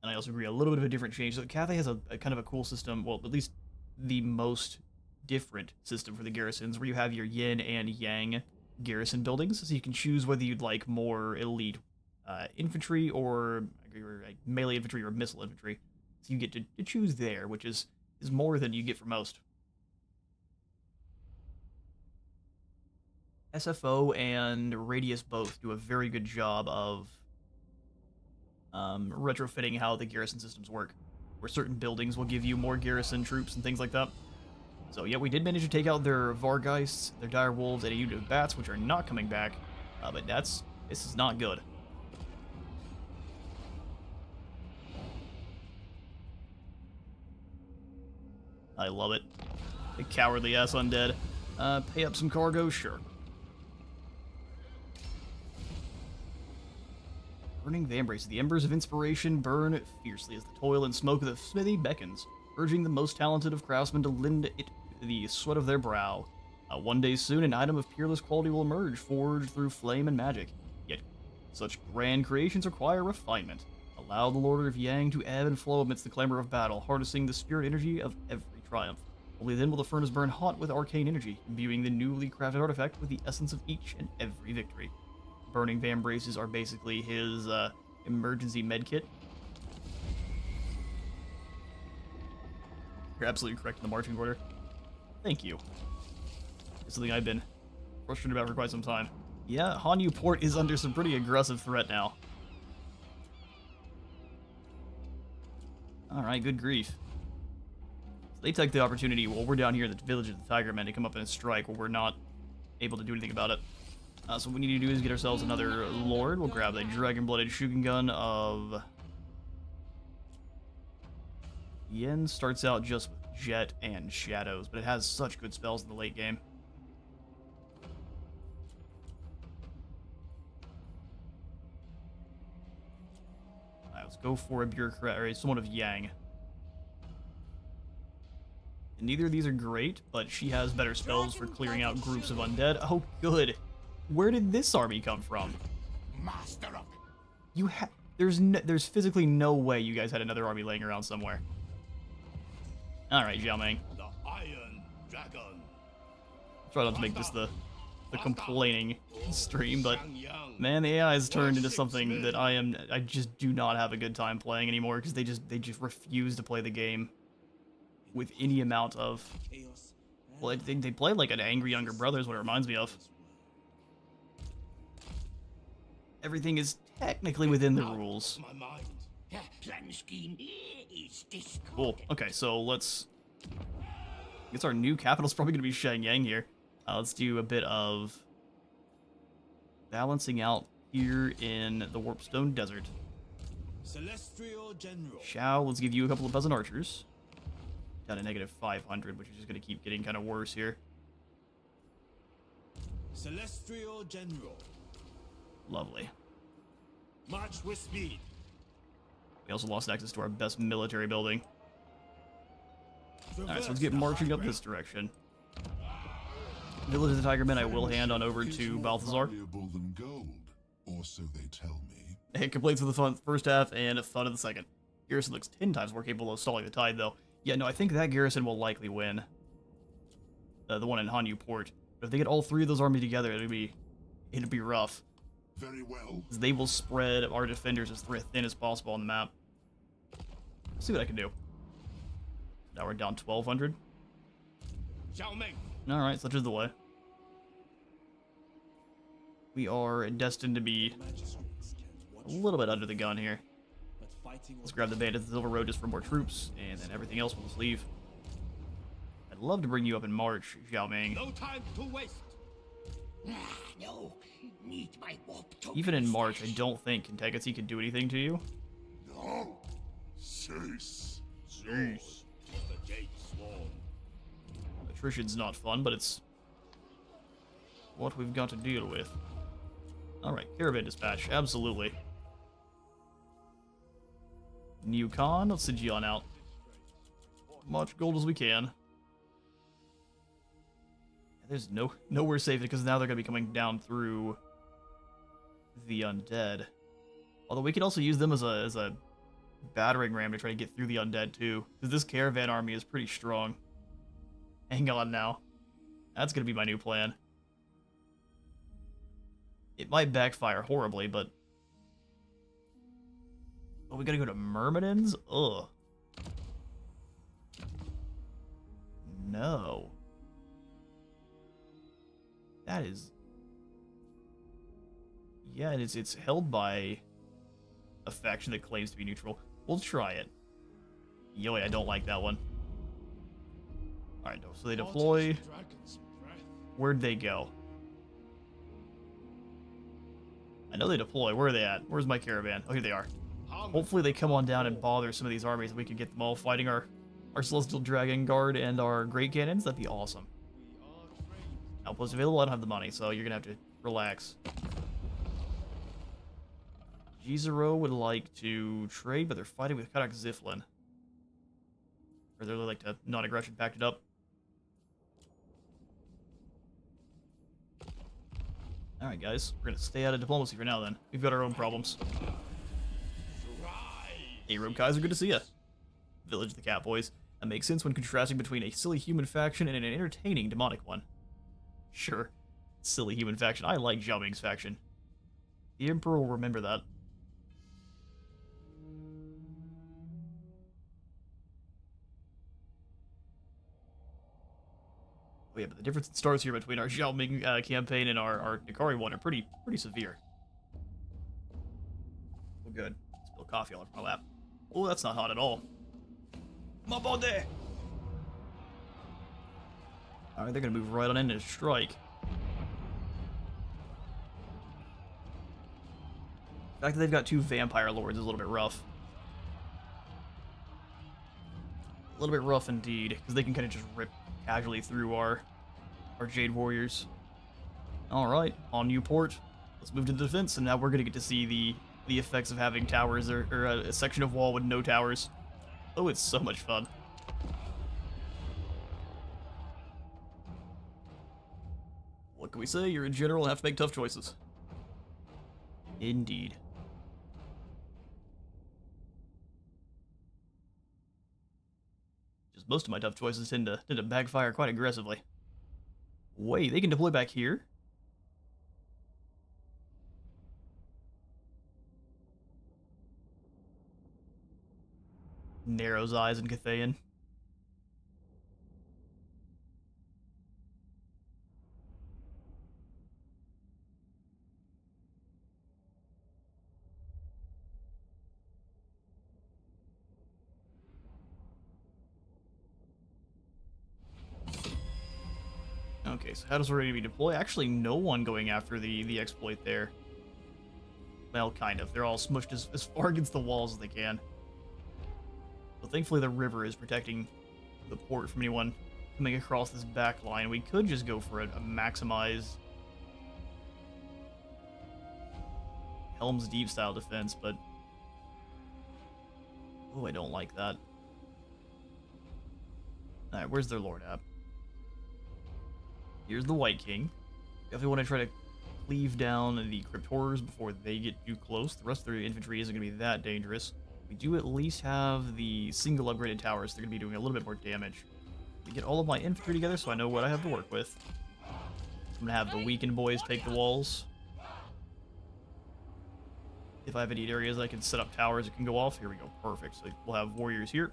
And I also agree, a little bit of a different change. So Cathay has a kind of a cool system, well, at least the most different system for the garrisons, where you have your yin and yang garrison buildings, so you can choose whether you'd like more elite infantry or like melee infantry or missile infantry. So you get to choose there, which is more than you get for most. SFO and Radius both do a very good job of retrofitting how the garrison systems work, where certain buildings will give you more garrison troops and things like that. So yeah, we did manage to take out their Vargeists, their Dire Wolves, and a unit of Bats, which are not coming back, but this is not good. I love it. The cowardly ass undead. Pay up some cargo? Sure. Burning Vambraces. The embers of inspiration burn fiercely as the toil and smoke of the smithy beckons, urging the most talented of craftsmen to lend it the sweat of their brow. One day soon, an item of peerless quality will emerge, forged through flame and magic. Yet, such grand creations require refinement. Allow the Lord of Yang to ebb and flow amidst the clamor of battle, harnessing the spirit energy of every triumph. Only then will the furnace burn hot with arcane energy, imbuing the newly crafted artifact with the essence of each and every victory. Burning Vambraces are basically his emergency medkit. You're absolutely correct in the marching order. Thank you. It's something I've been frustrated about for quite some time. Yeah, Hanyu Port is under some pretty aggressive threat now. Alright, good grief. So they take the opportunity while we're down here at the village of the Tiger Men to come up and strike where we're not able to do anything about it. So what we need to do is get ourselves another Lord. We'll grab the Dragon-Blooded Shooting Gun of... Yen starts out just with Jet and Shadows, but it has such good spells in the late game. Alright, let's go for a Bureaucrat, or someone of Yang. And neither of these are great, but she has better spells for clearing out groups of undead. Oh, good. Where did this army come from? Master of You there's physically no way you guys had another army laying around somewhere. Alright, Zhao Ming. The Iron Dragon. Try not to make this the complaining stream, but man, the AI has turned into something that I just do not have a good time playing anymore, because they just refuse to play the game with any amount of... Well, they play like an angry younger brother is what it reminds me of. Everything is technically within the rules. My mind. Plan scheme is Cool. Okay, so let's... I guess our new capital's probably going to be Shenyang here. Let's do a bit of balancing out here in the Warpstone Desert. Celestial General. Shao, let's give you a couple of peasant archers. Down to negative 500, which is just going to keep getting kind of worse here. Celestial General. Lovely. March with speed. We also lost access to our best military building. Alright, so let's get marching up this direction. Village of the Tiger Men I will hand on over to Balthazar. valuable than gold, or so they tell me. It completes with the first half and a fun of the second. Garrison looks 10 times more capable of stalling the tide, though. Yeah, no, I think that garrison will likely win. The one in Hanyu Port. But if they get all three of those armies together, it'd be rough. Very well. They will spread our defenders as thin as possible on the map. Let's see what I can do. Now we're down 1,200. Zhao Ming. Alright, such is the way. We are destined to be a little bit under the gun here. But fighting Let's grab the bandits, the Silver Road just for more troops, and then everything else we'll just leave. I'd love to bring you up in March, Zhao Ming. No time to waste. No, need my warp token. Even in March, I don't think Kentucky can do anything to you. No. Cease. Yours was the Jade Swarm. Attrition's not fun, but it's what we've got to deal with. Alright, caravan dispatch, absolutely. New con, let's send you on out. Much gold as we can. There's nowhere safe because now they're going to be coming down through the undead. Although we could also use them as a battering ram to try to get through the undead too, because this caravan army is pretty strong. Hang on now. That's going to be my new plan. It might backfire horribly, but... Oh, we gotta go to Myrmidons? Ugh. No. That is... Yeah, it's held by a faction that claims to be neutral. We'll try it. Yo, I don't like that one. Alright, so they deploy... Where'd they go? I know they deploy. Where are they at? Where's my caravan? Oh, here they are. Hopefully they come on down and bother some of these armies and we can get them all fighting our Celestial Dragon Guard and our Great Cannons. That'd be awesome. Outpost available? I don't have the money, so you're gonna have to relax. Jizero would like to trade, but they're fighting with Kadak Ziflin. Or they're like to non-aggression pact it up. Alright guys, we're gonna stay out of diplomacy for now then. We've got our own problems. Hey Rogue Kaiser, good to see ya. Village of the Catboys. That makes sense when contrasting between a silly human faction and an entertaining demonic one. Sure, silly human faction. I like Zhao Ming's faction. The Emperor will remember that. Oh yeah, but the difference in stars here between our Zhao Ming campaign and our Nikari one are pretty severe. Well, good. Spill coffee all over my lap. Oh, that's not hot at all. My body! Alright, they're gonna move right on in and strike. The fact that they've got two vampire lords is a little bit rough. A little bit rough indeed, because they can kind of just rip casually through our Jade Warriors. Alright, on Newport. Let's move to the defense, and now we're gonna get to see the effects of having towers or a section of wall with no towers. Oh, it's so much fun. What can we say? You're a general and have to make tough choices. Indeed. Just most of my tough choices tend to backfire quite aggressively. Wait, they can deploy back here? Narrow's eyes and Cathayan. Okay, so how does already deploy? Actually, no one going after the exploit there. Well, kind of. They're all smushed as far against the walls as they can. But thankfully the river is protecting the port from anyone coming across this back line. We could just go for a maximize Helm's Deep style defense, but oh, I don't like that. Alright, where's their lord at? Here's the White King. Definitely want to try to cleave down the Crypt Horrors before they get too close. The rest of their infantry isn't going to be that dangerous. We do at least have the single upgraded towers. They're going to be doing a little bit more damage. We get all of my infantry together so I know what I have to work with. I'm going to have the weakened boys take the walls. If I have any areas I can set up towers that can go off, here we go. Perfect. So we'll have warriors here.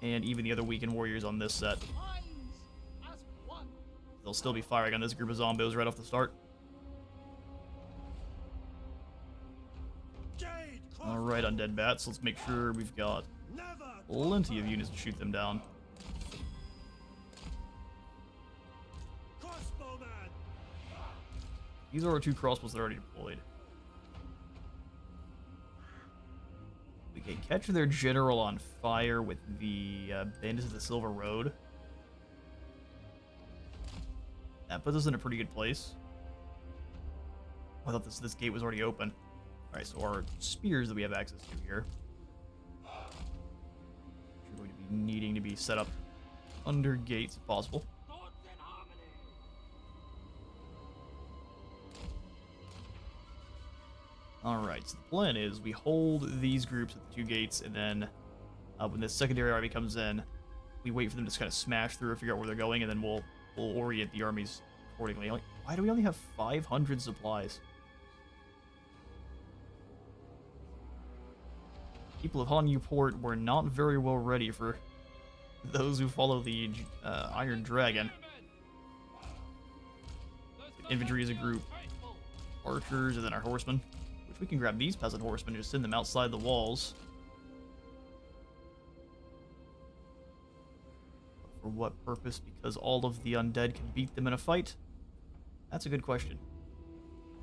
And even the other weakened warriors on this set. They'll still be firing on this group of zombos right off the start. Alright, undead bats, let's make sure we've got Never. plenty of units to shoot them down. Crossbowman. These are our 2 crossbows that are already deployed. We can catch their general on fire with the Bandits of the Silver Road. That puts us in a pretty good place. I thought this gate was already open. Alright, so our spears that we have access to here are going to be needing to be set up under gates if possible. Thoughts in harmony. Alright, so the plan is we hold these groups at the 2 gates, and then when the secondary army comes in, we wait for them to just kind of smash through and figure out where they're going, and then we'll orient the armies accordingly. Like, why do we only have 500 supplies? People of Hanyu Port were not very well ready for those who follow the Iron Dragon. Infantry as a group, archers, and then our horsemen. Which we can grab these peasant horsemen and just send them outside the walls. For what purpose? Because all of the undead can beat them in a fight? That's a good question.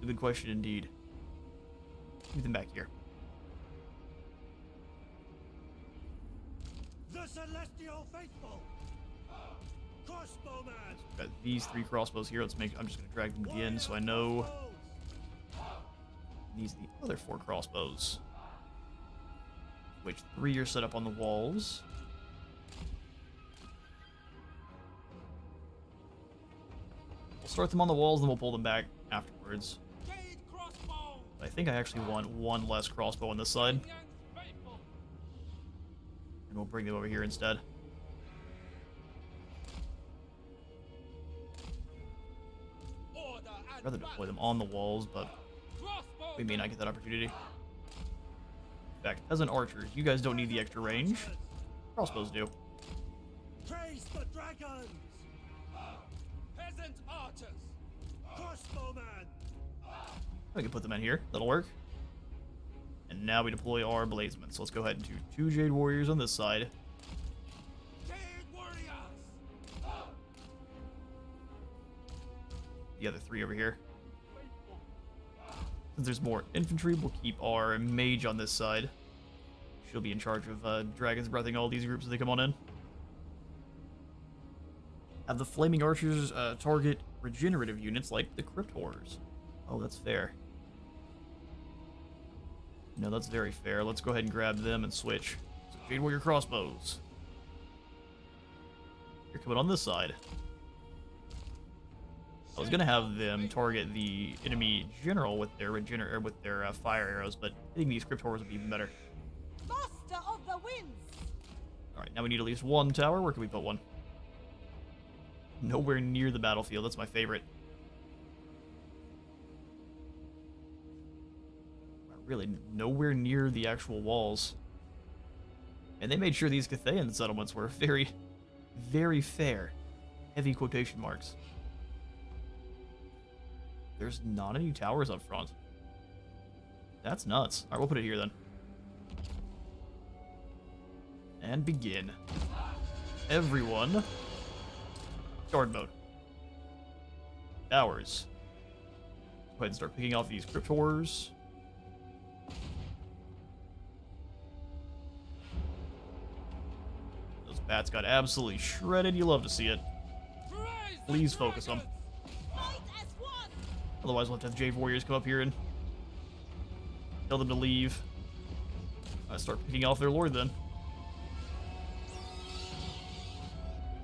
A good question indeed. Leave them back here. The Celestial Faithful. Crossbowman. Got these 3 crossbows here. I'm just gonna drag them to the end so I know these are the other 4 crossbows. Which 3 are set up on the walls. We'll start them on the walls, then we'll pull them back afterwards. Jade crossbow. I think I actually want 1 less crossbow on this side. Young's faithful. And we'll bring them over here instead. Order I'd rather deploy advance. them on the walls, but Crossbow. we may not get that opportunity. In fact, peasant archers, you guys don't need the extra range. Crossbows do. Praise the dragons. Peasant archers. Crossbowman. We can put them in here. That'll work. And now we deploy our blazemen. So let's go ahead and do 2 Jade Warriors on this side. Jade warriors. The other 3 over here. Since there's more infantry, we'll keep our mage on this side. She'll be in charge of Dragon's Breathing all these groups as they come on in. Have the Flaming Archers target regenerative units like the Crypt Horrors. Oh, that's fair. No, that's very fair. Let's go ahead and grab them and switch. So Jade Warrior crossbows. You're coming on this side. I was gonna have them target the enemy general with their fire arrows, but I think these Crypt Horrors would be even better. Master of the winds. All right, now we need at least 1 tower. Where can we put one? Nowhere near the battlefield. That's my favorite. Really, nowhere near the actual walls. And they made sure these Cathayan settlements were very, very fair. Heavy quotation marks. There's not any towers up front. That's nuts. Alright, we'll put it here then. And begin. Everyone. Guard mode. Towers. Go ahead and start picking off these Crypt Horrors. Those bats got absolutely shredded. You love to see it. Praise the Please focus them. dragons. Fight as one. Otherwise, we'll have to have Jade Warriors come up here and tell them to leave. Start picking off their lord then.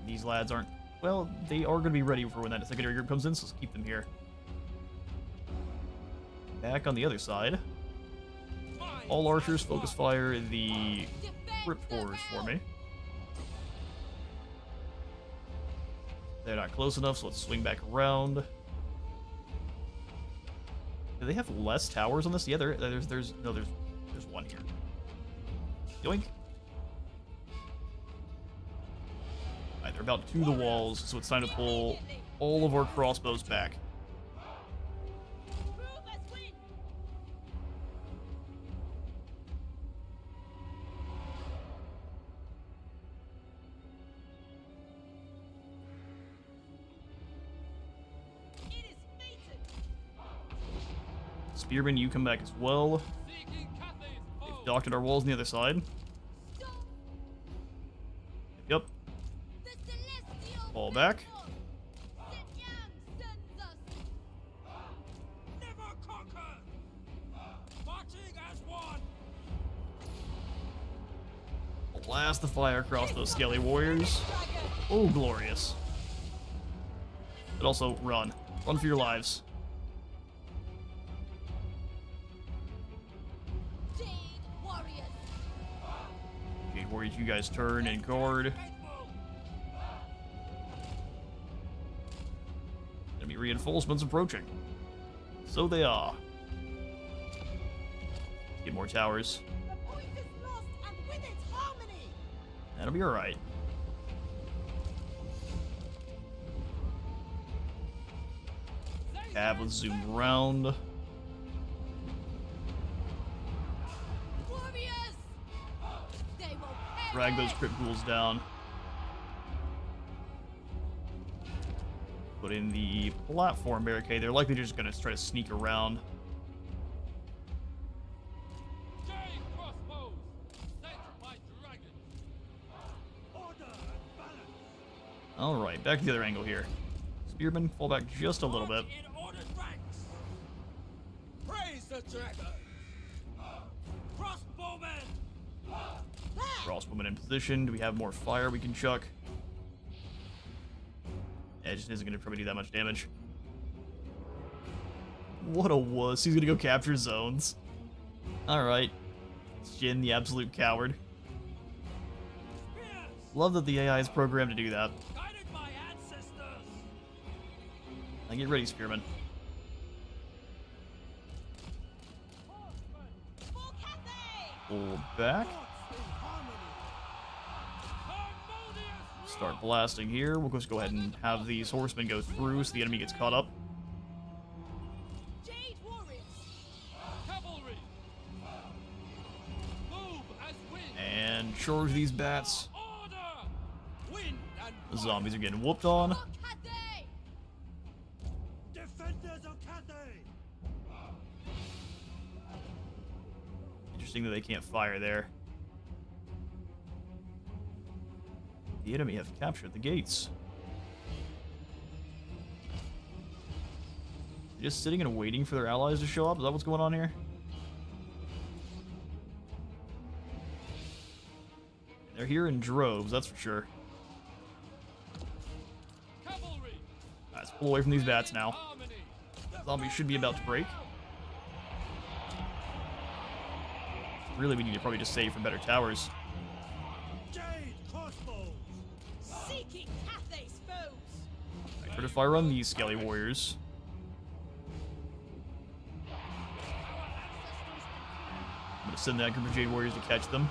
These lads aren't... Well, they are going to be ready for when that secondary group comes in, so let's keep them here. Back on the other side. All archers focus fire the Crypt Horrors for me. They're not close enough, so let's swing back around. Do they have less towers on this? Yeah, there's one here. Yoink. Alright, they're about to the walls, so it's time to pull all of our crossbows back. Prove as wind. Spearman, you come back as well. Seeking Cathay's They've foe. docked at our walls on the other side. Yep. The celestial Fall back. faithful. Xinjiang sends us. Never conquered! Marching as one! Blast the fire across those scaly warriors. Oh, glorious. But also, run. Run for your lives. Jade warriors. Jade warriors, you guys turn and guard. Enemy reinforcements approaching. So they are. Get more towers. The point is lost, and with it harmony. That'll be alright. Cav, let's zoom around. Warriors. They will perish. Drag those crypt ghouls down. Put in the platform barricade. They're likely just going to try to sneak around. Jade crossbows. Sent by dragons. Order and balance! Alright, back to the other angle here. Spearmen, fall back just a little bit. In ordered ranks! Praise the dragon! Crossbowmen! Crossbowmen in position. Do we have more fire we can chuck? It just isn't going to probably do that much damage. What a wuss. He's going to go capture zones. Alright. Jin, the absolute coward. Spears! Love that the AI is programmed to do that. Guided by ancestors! Now get ready, Spearman. For Cathay. Pull back. Thoughts in harmony! Harmonious. Start blasting here. We'll just go ahead and have these horsemen go through so the enemy gets caught up. Jade warriors. Cavalry. Move as wind. And charge these bats. Order. Wind and The zombies are getting whooped on. For Cathay. defenders of Cathay! Interesting that they can't fire there. The enemy have captured the gates. They're just sitting and waiting for their allies to show up? Is that what's going on here? They're here in droves, that's for sure. Cavalry. Let's pull away from these bats now. Harmony. Zombies should be about to break. Really, we need to probably just save for better towers. Jade crossbows! Seeking Cathay's foes. Try to fire on these skelly warriors. I'm gonna send that group of Jade warriors to catch them.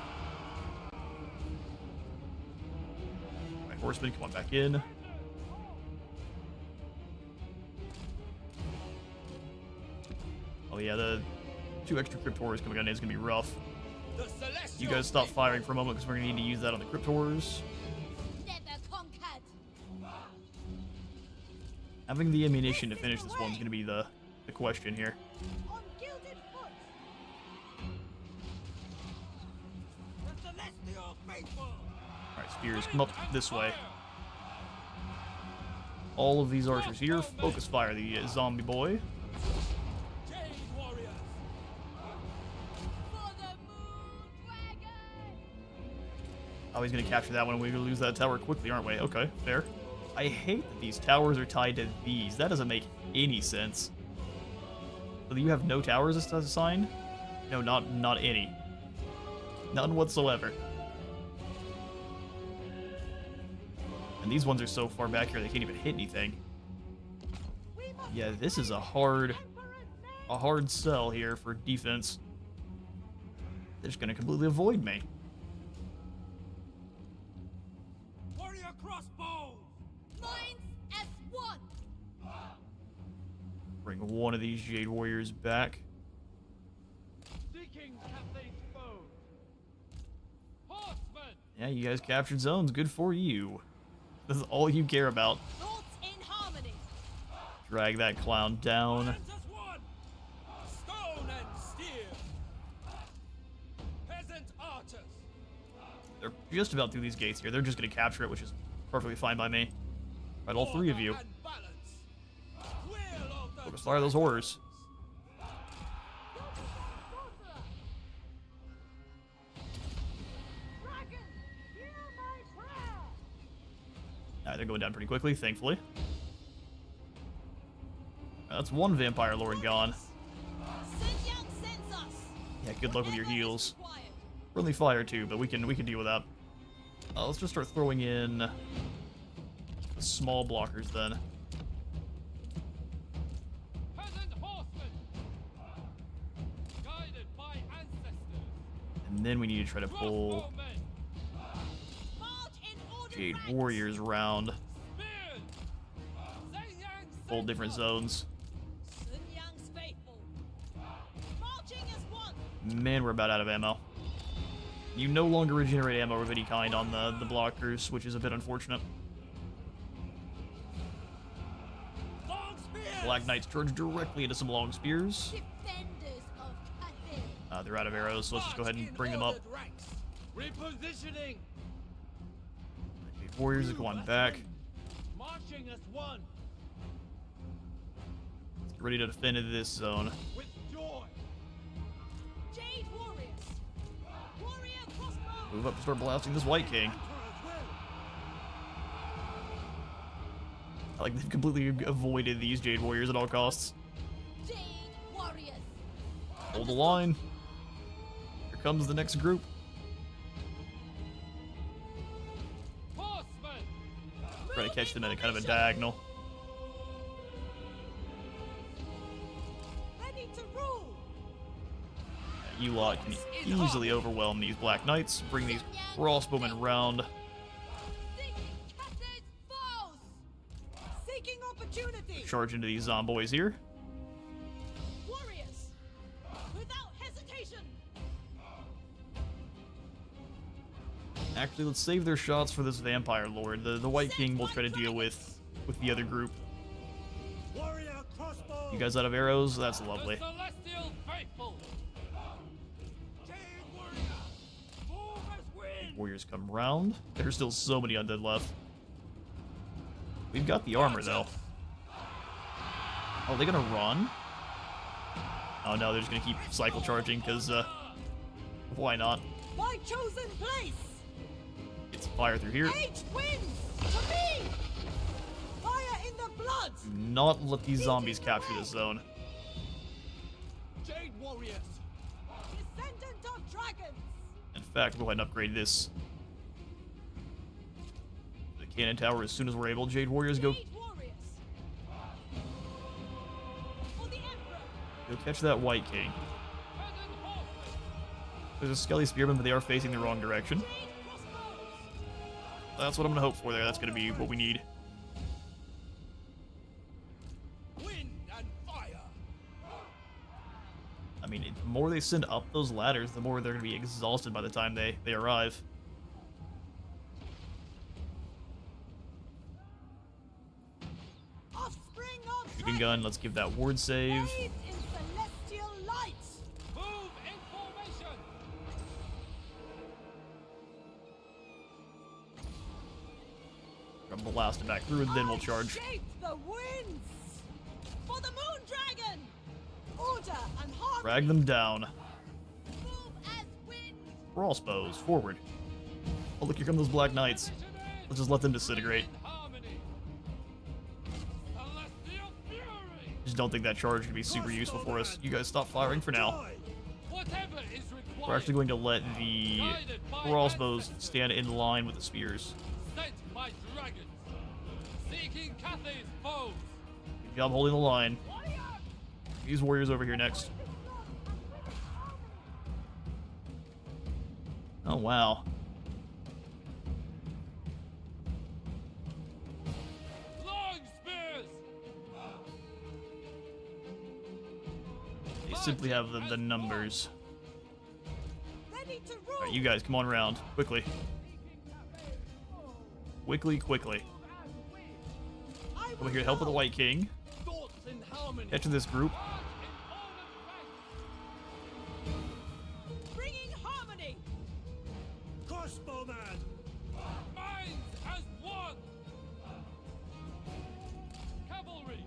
Alright, horsemen, come on back in. Oh yeah, the 2 extra crypt horrors coming on in is gonna be rough. The celestial You guys stop firing for a moment because we're gonna need to use that on the crypt horrors. Never conquered. Having the ammunition to finish this one's gonna be the question here. On gilded foot. The celestial faithful! Alright, spears, come up this way. All of these archers here, focus fire the zombie boy. Jade warriors! For the moon dragon. Oh, he's gonna capture that one. We're gonna lose that tower quickly, aren't we? Okay, fair. I hate that these towers are tied to these. That doesn't make any sense. So you have no towers assigned? No, not any. None whatsoever. And these ones are so far back here they can't even hit anything. We must Yeah, this is a hard Emperor's name. sell here for defense. They're just gonna completely avoid me. Warrior crossbows! Minds as one. Bring one of these Jade Warriors back. Seeking Cathay's foes. Horsemen. Yeah, you guys captured zones. Good for you. This is all you care about. Thoughts in harmony. Drag that clown down. Hands as one! just about through these gates here. They're just going to capture it, which is perfectly fine by me. Right, all three of you. Focus fire those horrors. Dragon, hear my prayer. Alright, they're going down pretty quickly, thankfully. That's one vampire lord gone. Xinjiang sends us. Yeah, good luck with your Whatever is heals. required. Friendly fire too, but we can deal with that. Let's just start throwing in small blockers then. Peasant horsemen, guided by ancestors. And then we need to try to pull Crossbowmen, March in order Jade ranks. Warriors around. spears. Xinjiang Pull sends different us. zones. Sun Yang's faithful. Marching as one. Man, we're about out of ammo. You no longer regenerate ammo of any kind on the blockers, which is a bit unfortunate. Long spears! Black Knights charge directly into some long spears. Defenders of Cathay. They're out of arrows, so let's just go ahead and bring them up. Ranks. Repositioning. Jade Warriors, go on back. Marching as one. Get ready to defend into this zone. With joy. Jade Warriors. Warrior crossbow. Move up and start blasting this White King. Emperor's will. I like they've completely avoided these Jade Warriors at all costs. Jade Warriors. Hold the line. Here comes the next group. Horsemen. Try to catch them in a kind of a diagonal. Ready to rule. You lot can easily overwhelm these Black Knights. Bring these crossbowmen round. Seeking Cathay's foes. Seeking opportunity. Charge into these zomboys here. Warriors. Without hesitation. Actually, let's save their shots for this Vampire Lord. The White King will try to deal with the other group. Warrior crossbow. You guys out of arrows? That's lovely. The celestial faithful. Jade warrior. Move as wind. Warriors come round. There's still so many undead left. We've got the armor, though. Oh, are they gonna run? Oh no, they're just gonna keep cycle charging, because, why not? My chosen place. It's fire through here. Age wins to me. Fire in the blood. Do not let these zombies capture this zone. Jade warriors. Descendant of dragons. In fact, go ahead and upgrade this. The cannon tower as soon as we're able. Jade Warriors, go Jade Warriors. For the Emperor. go catch that White King. Peasant horsemen. There's a Skelly Spearman, but they are facing the wrong direction. Jade crossbows. That's what I'm gonna hope for there. That's gonna be what we need. Wind and fire. I mean, the more they send up those ladders, the more they're gonna be exhausted by the time they arrive. Offspring of Shooting gun, let's give that ward save. bathed in celestial light. Move in formation. I'll blast it back through, and then we'll charge. Shape the winds. For the Moon Dragon. Order and harmony. Drag them down. Move as wind. Crossbows, forward. Oh, look, here come those Black Knights. Let's just let them disintegrate. In harmony. Celestial fury. Just don't think that charge could be super useful for us. You guys stop firing for now. Joy. Whatever is required. We're actually going to let the crossbows stand in line with the spears. Sent by dragons. Seeking Cathay's foes. Good job holding the line. These warriors over here next. Oh, wow. Long spears. They simply have the numbers. Ready to rule. Alright, you guys, come on around. Quickly. Quickly. I Over here to help with the White King. Thoughts in harmony. Catch this group. Bringing harmony. crossbowman! Minds as one! Cavalry!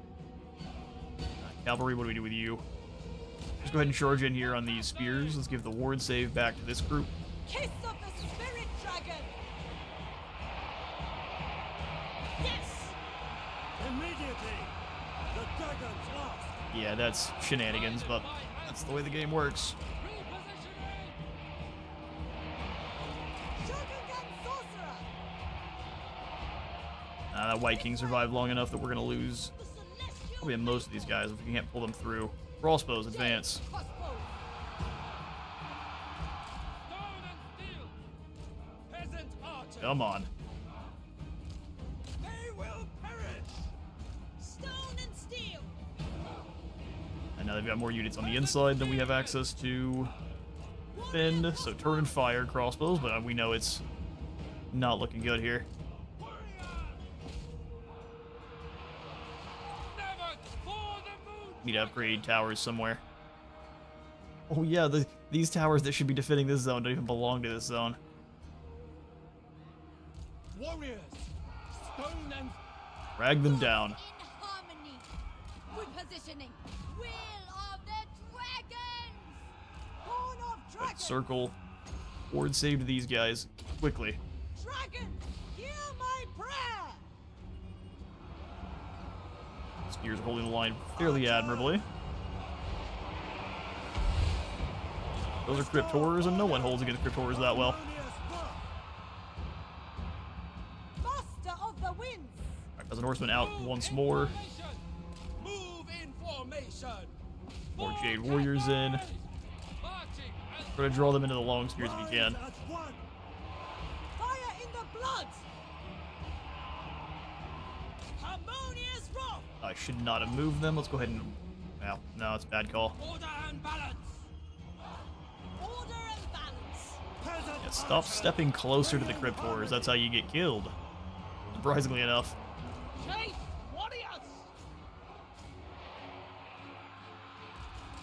Cavalry, what do we do with you? Just go ahead and charge in here on these spears. Let's give the ward save back to this group. Kiss of the Spirit Dragon! Yes! Immediately! The dragon's lost! Yeah, that's shenanigans, but that's the way the game works. Repositioning! Shogun Sorcerer! That White King survived long enough that we're going to lose The Celestial probably most of these guys if we can't pull them through. Crossbows, advance. Crossbow! Stone and steel! Peasant archer! Come on. They will perish! Stone and steel! And now they've got more units on the inside than we have access to defend. So turn and fire crossbows, but we know it's not looking good here. Never for the moon! Need to upgrade towers somewhere. Oh yeah, these towers that should be defending this zone don't even belong to this zone. Warriors! Stone and Drag them down. In harmony! Repositioning! Will of the Dragons! Horn of Right, Dragons! circle. Ward save to these guys. Quickly. Dragon! Hear my prayer! Spears are holding the line fairly admirably. Those are Crypt Horrors, and no one holds against Crypt Horrors that well. Master of the Winds! Alright, Peasant Horseman out once more. move in formation! More Jade Warriors in. Marching and Try to draw them into the long spears if you can. At one! Fire in the blood! Harmonious wrath! I should not have moved them. Let's go ahead and... Well, no, it's a bad call. order and balance! Order and balance! Peasant Yeah, stop stepping closer to the Crypt Horrors. That's how you get killed. Surprisingly enough. Jade Warriors!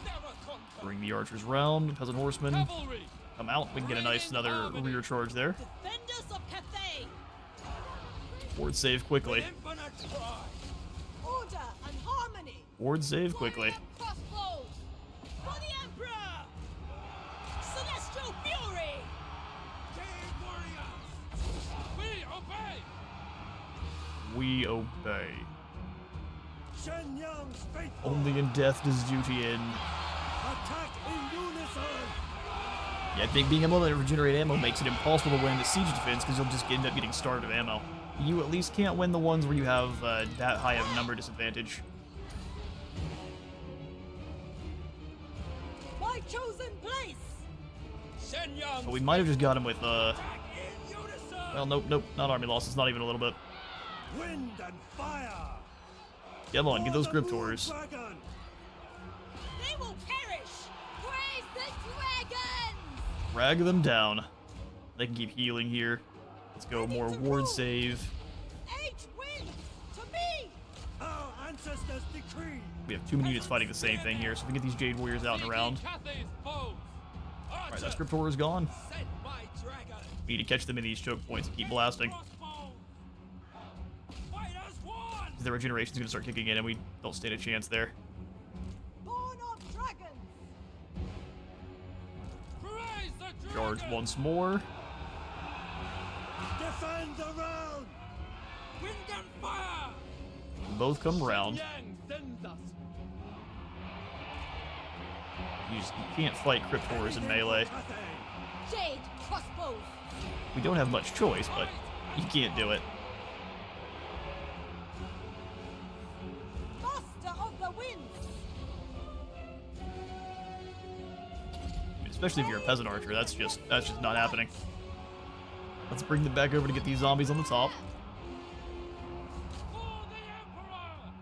Never conquer! Bring the archers round. Peasant Horsemen Cavalry! come out. We can get a nice another rear charge there. Defenders of Cathay! Ward save quickly. Infinite cry! Order and harmony! Ward save quickly. Warrior crossbow! For the Emperor! Celestial Fury! Jade warriors! We obey! We obey. Shen Yang's faithful! Only in death does duty end. Attack in unison! Yeah, I think being able to regenerate ammo makes it impossible to win the siege defense because you'll just end up getting starved of ammo. You at least can't win the ones where you have that high of number disadvantage. My chosen place! Shenyang! But we might have just got him with, Attack in unison! well, nope, not army loss. It's not even a little bit. Wind and fire! Come on, get those For Crypt the Moon Horrors. Dragon! They will perish! Praise the dragons! Drag them down. They can keep healing here. Let's go more ward save. Age wind! To me! Our ancestors decree! We have too many units fighting the same thing here, so if we get these Jade Warriors out and around. Cathay's foes! Alright, that Crypt Horror is gone. Sent by dragon! We need to catch them in these choke points and keep blasting. Crossbow! Fight as one! The regeneration's gonna start kicking in and we don't stand a chance there. Born of dragons! Praise the dragon! Charge once more. Defend the round! Wind and fire! Both come round. Yang sends us! You can't fight Crypt Horrors in melee. Cathay! Jade crossbows! We don't have much choice, but you can't do it. Master of the winds! Especially if you're a peasant archer, that's just not happening. Let's bring them back over to get these zombies on the top. For the Emperor!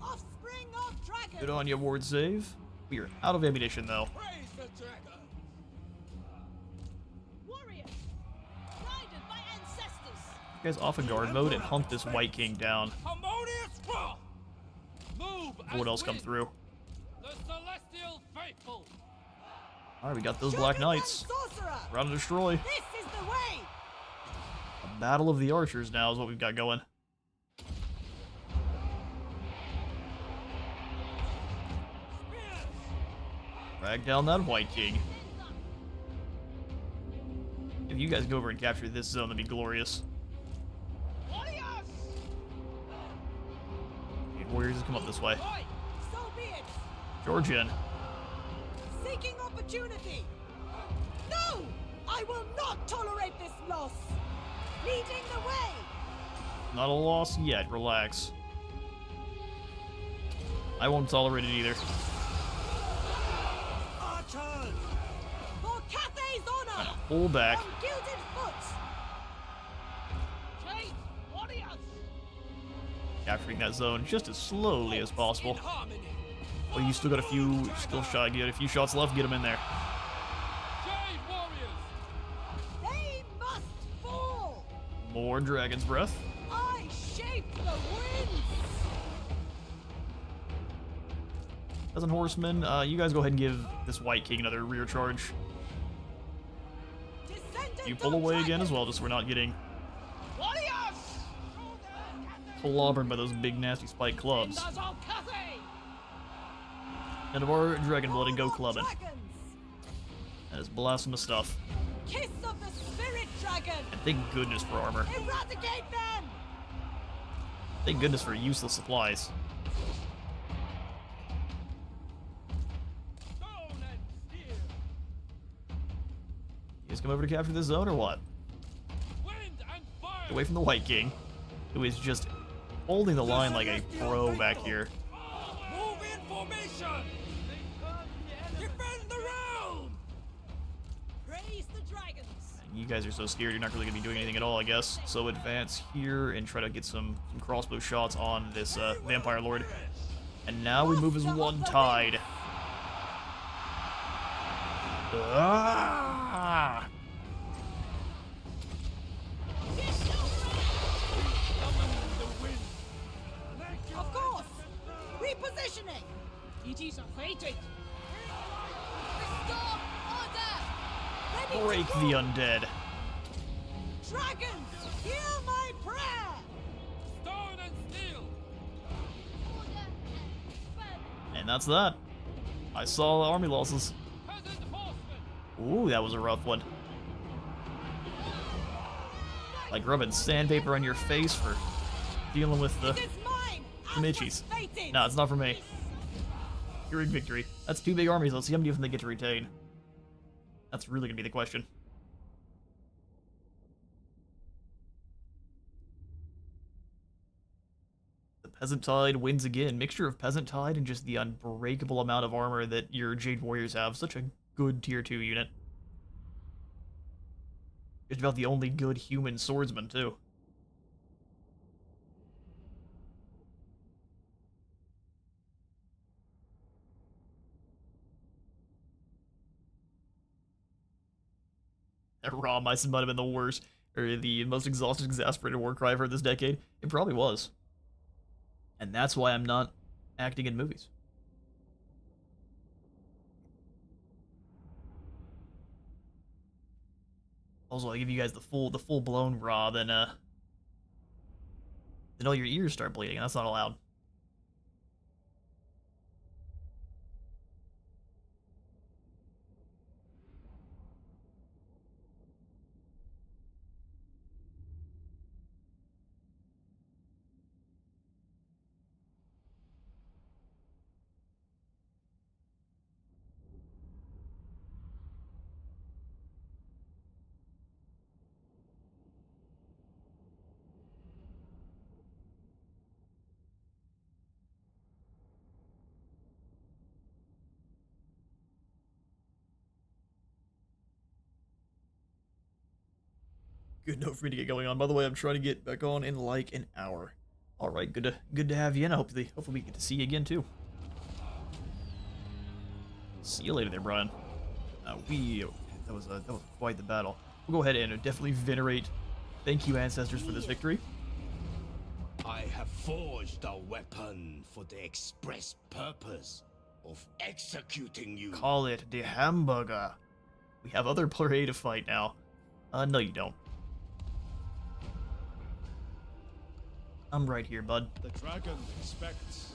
Offspring of dragons! Good on you, ward save. We are out of ammunition though. Praise the dragon! Warriors! Guided by ancestors! You guys off in guard mode and hunt this White King down. Harmonious wrath! Move What as else come wind! through? The celestial faithful! Alright, we got those Black Shooters and Knights. sorcerer. Round to destroy. This is the way. A battle of the archers now is what we've got going. Drag down that White King. If you guys go over and capture this zone, that'd be glorious. Okay, warriors just come up this way. So be it. Georgian. Seeking opportunity. No! I will not tolerate this loss. Leading the way. Not a loss yet, relax. I won't tolerate it either. Archers! For Cathay's honor. Pull back. On gilded foot. Jade, warriors! Capturing that zone just as slowly as possible. In harmony. Well, you still got a few, still shy, you got a few shots left, get them in there. Jade warriors! They must fall. More Dragon's Breath. I shape the winds. Peasant Horsemen, you guys go ahead and give this White King another rear charge. Descendant You pull of away again dragons. as well, just so we're not getting Warriors! clobbered by those big nasty spiked clubs. Windows of Cathay! None of our dragon blood and go Horde of clubbing. dragons. That is blasphemous stuff. Kiss of the spirit dragon. And thank goodness for armor. Eradicate them. Thank goodness for useless supplies. Stone and steel! You guys come over to capture this zone or what? Wind and fire! Away from the White King, who is just holding the line like a pro back here. Move in formation! Defend the round! Praise the dragons. You guys are so scared you're not really going to be doing anything at all, I guess. So advance here and try to get some crossbow shots on this Vampire Lord. And now we move as one tide. Ah! Of course. Repositioning. It is fated! Restore order. Ready Break to the move. undead. Dragons, hear my prayer. Stone and steel! And that's that. I saw the army losses. Peasant horsemen! Ooh, that was a rough one. Like rubbing sandpaper on your face for dealing with the It is mine. as Mitchies. was fated. No, it's not for me. You're in victory. That's two big armies. Let's see how many of them they get to retain. That's really gonna be the question. The Peasant Tide wins again. Mixture of Peasant Tide and just the unbreakable amount of armor that your Jade Warriors have. Such a good tier 2 unit. Just about the only good human swordsman, too. That raw mice might have been the worst, or the most exhausted, exasperated war cry I've heard this decade. It probably was. And that's why I'm not acting in movies. Also, I give you guys the full blown raw, then all your ears start bleeding, and that's not allowed. Good note for me to get going on. By the way, I'm trying to get back on in like an hour. All right, good to have you in. Hopefully we get to see you again too. See you later, there, Brian. That was quite the battle. We'll go ahead and definitely venerate. Thank you, ancestors, for this victory. I have forged a weapon for the express purpose of executing you. Call it the hamburger. We have other prey to fight now. No you don't. I'm right here, bud. The dragon expects.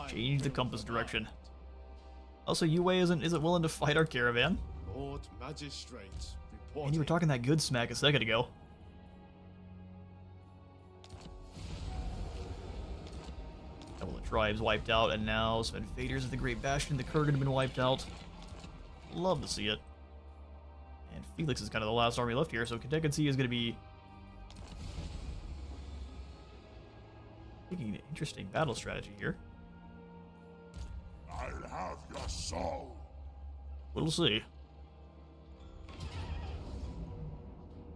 Change the compass direction. Also, Yue isn't willing to fight our caravan. Lord Magistrate reporting. And you were talking that good smack a second ago. Couple of tribes wiped out, and now some invaders of the Great Bastion, the Kurgan, have been wiped out. Love to see it. And Felix is kind of the last army left here, so Cathay is going to be taking an interesting battle strategy here. I'll have your soul. We'll see.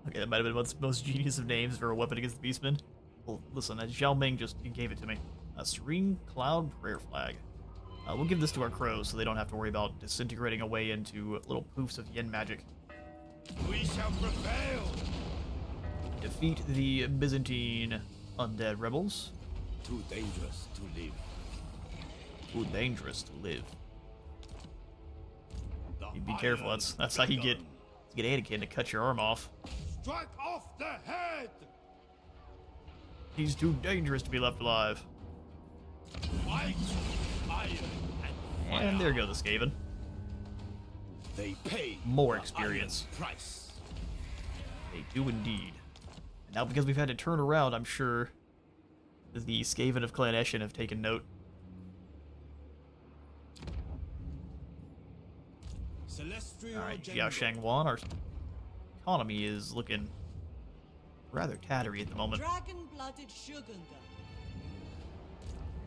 Okay, that might have been what's most genius of names for a weapon against the Beastmen. Well, listen, Zhao Ming just gave it to me. A Serene Cloud Prayer Flag. We'll give this to our crows so they don't have to worry about disintegrating away into little poofs of yin magic. We shall prevail. Defeat the Byzantine undead rebels. Too dangerous to live. Too dangerous to live. The You be careful, Iron that's how you get Dragon. Anakin to cut your arm off. Strike off the head. He's too dangerous to be left alive. Fight iron and fire. And there go the Skaven. They pay More the experience. iron price. They do indeed. And now because we've had to turn around, I'm sure the Skaven of Clan Eshin have taken note. Celestial Alright, General. Jiao Shangwan, our economy is looking rather tattery at the moment. Dragon-blooded Shogunga.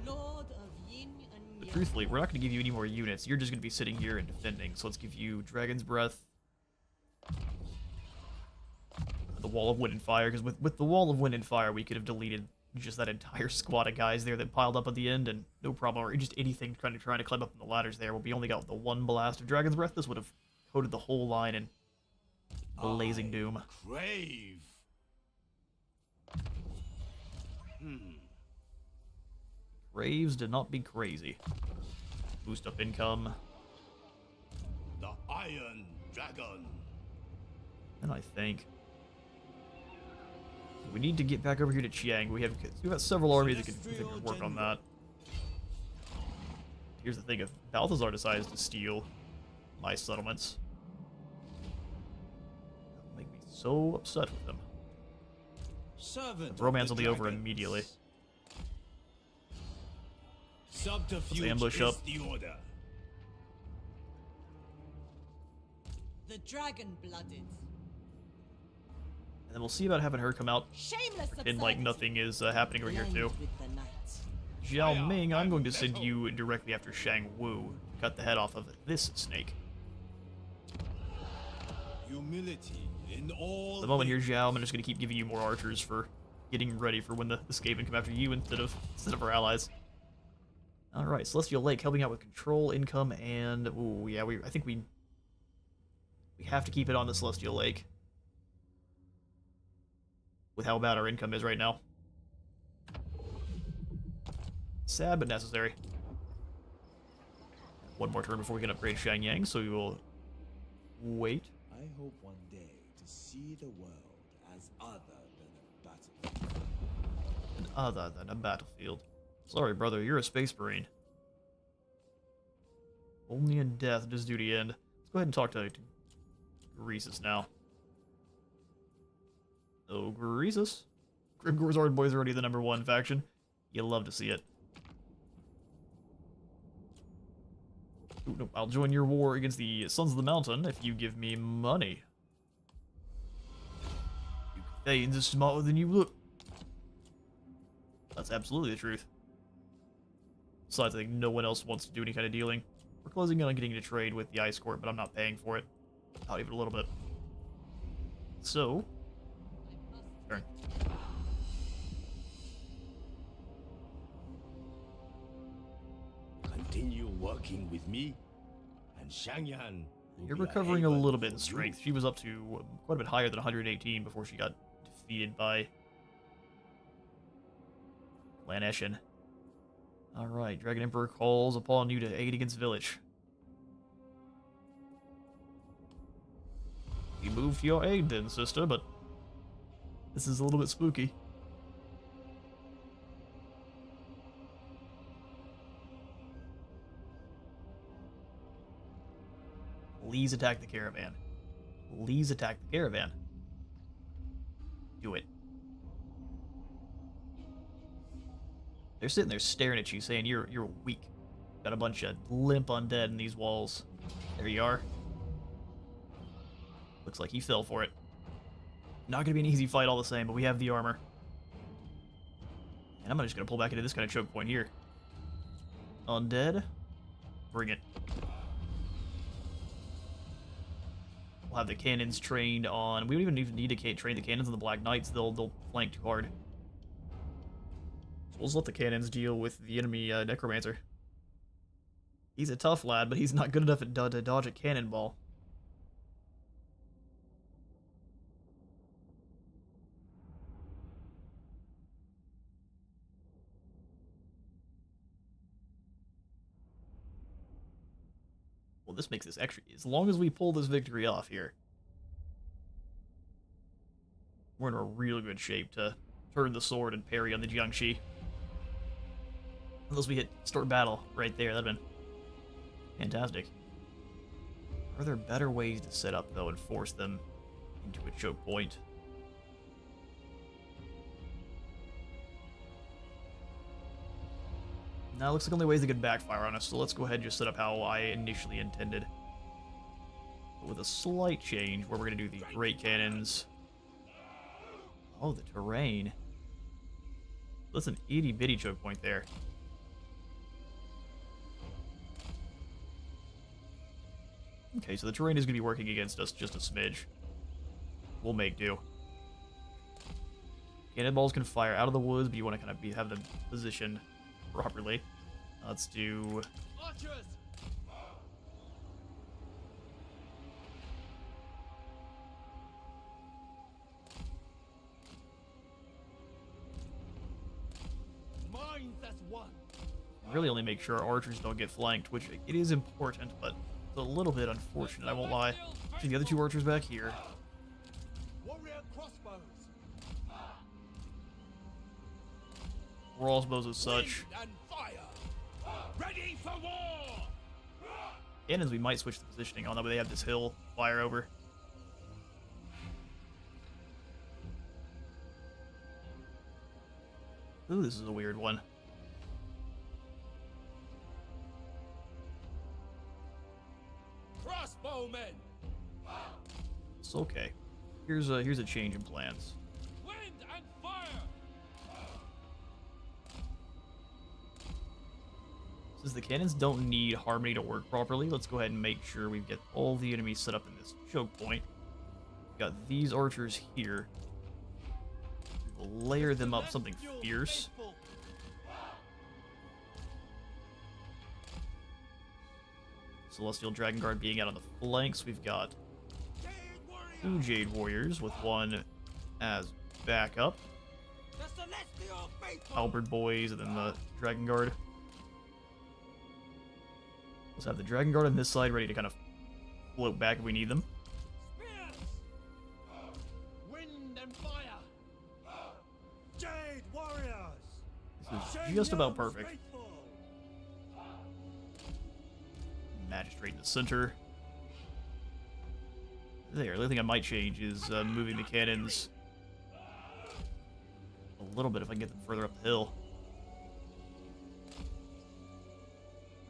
Lord of Yin and But Yang. truthfully, we're not going to give you any more units. You're just going to be sitting here and defending. So let's give you Dragon's Breath, the Wall of Wind and Fire, because with the Wall of Wind and Fire, we could have deleted just that entire squad of guys there that piled up at the end, and no problem, or just anything trying to climb up in the ladders there. Well, we only got the one blast of Dragon's Breath. This would have coated the whole line in blazing doom. Crave. Braves did not be crazy. Boost up income. The Iron Dragon. And I think we need to get back over here to Chiang. We've got several armies that could work on that. Here's the thing: if Balthazar decides to steal my settlements, that'll make me so upset with him. Servant The romance of will the be over dragons. immediately. Subterfuge Let's ambush is up. the order. The dragon-blooded. And then we'll see about having her come out Shameless and like absurdity. nothing is happening over here Blend too. with the night. Zhao Ming, I'm going to send you directly after Shang Wu to cut the head off of this snake. Humility in all. The moment here, Zhao, I'm just going to keep giving you more archers for getting ready for when the Skaven come after you instead of our allies. All right, Celestial Lake helping out with control, income, and ooh, yeah, I think we have to keep it on the Celestial Lake with how bad our income is right now. Sad but necessary. One more turn before we can upgrade Shenyang, so we will wait. I hope one day to see the world as other than a battlefield. And other than a battlefield. Sorry, brother, you're a space marine. Only in death does duty end. Let's go ahead and talk to Greasus now. Oh, Greasus. Grimgor's Ard Boys are already the #1 faction. You'll love to see it. Ooh, no, I'll join your war against the Sons of the Mountain if you give me money. You Cathayans are smarter than you look. That's absolutely the truth. Besides, I think no one else wants to do any kind of dealing. We're closing in on getting into trade with the Ice Court, but I'm not paying for it. Not even a little bit. So, turn. Continue working with me, and Shangyan. will You're be a recovering a haven little bit for in you. strength. She was up to quite a bit higher than 118 before she got defeated by Slaanesh. Alright, Dragon Emperor calls upon you to aid against village. We move to your aid then, sister, but this is a little bit spooky. Please attack the caravan. Please attack the caravan. Do it. They're sitting there staring at you, saying you're weak. Got a bunch of limp undead in these walls. There you are. Looks like he fell for it. Not gonna be an easy fight all the same, but we have the armor. And I'm just gonna pull back into this kind of choke point here. Undead, bring it. We'll have the cannons trained on. We don't even need to train the cannons on the Black Knights. They'll flank too hard. So we'll just let the cannons deal with the enemy necromancer. He's a tough lad, but he's not good enough at to dodge a cannonball. Well, this makes this extra. As long as we pull this victory off here, we're in a really good shape to turn the sword and parry on the Jiangxi. Unless we hit start battle right there, that'd been fantastic. Are there better ways to set up, though, and force them into a choke point? Now it looks like only ways they could backfire on us, so let's go ahead and just set up how I initially intended. But with a slight change, where we're going to do the great cannons. Oh, the terrain. That's an itty-bitty choke point there. Okay, so the terrain is going to be working against us just a smidge. We'll make do. Cannonballs can fire out of the woods, but you want to kind of have them positioned properly. Let's do... Archers! Minds as one. Really only make sure our archers don't get flanked, which it is important, but it's a little bit unfortunate, I won't lie. See the other two archers back here. Warrior crossbows. Crossbows as such. Wind and fire. Ready for war. Cannons, we might switch the positioning on, that way they have this hill fire over. Ooh, this is a weird one. Crossbowmen. It's okay. Here's a change in plans. Wind and fire. Since the cannons don't need harmony to work properly, let's go ahead and make sure we get all the enemies set up in this choke point. We've got these archers here. We'll layer them up something fierce. Celestial Dragon Guard being out on the flanks. We've got two Jade Warriors with one as backup. The celestial faithful. Halberd Boys and then the Dragon Guard. Let's have the Dragon Guard on this side ready to kind of float back if we need them. Spears. Wind and fire. Jade warriors! This is just about perfect. Magistrate in the center. There, the only thing I might change is moving the cannons a little bit if I can get them further up the hill.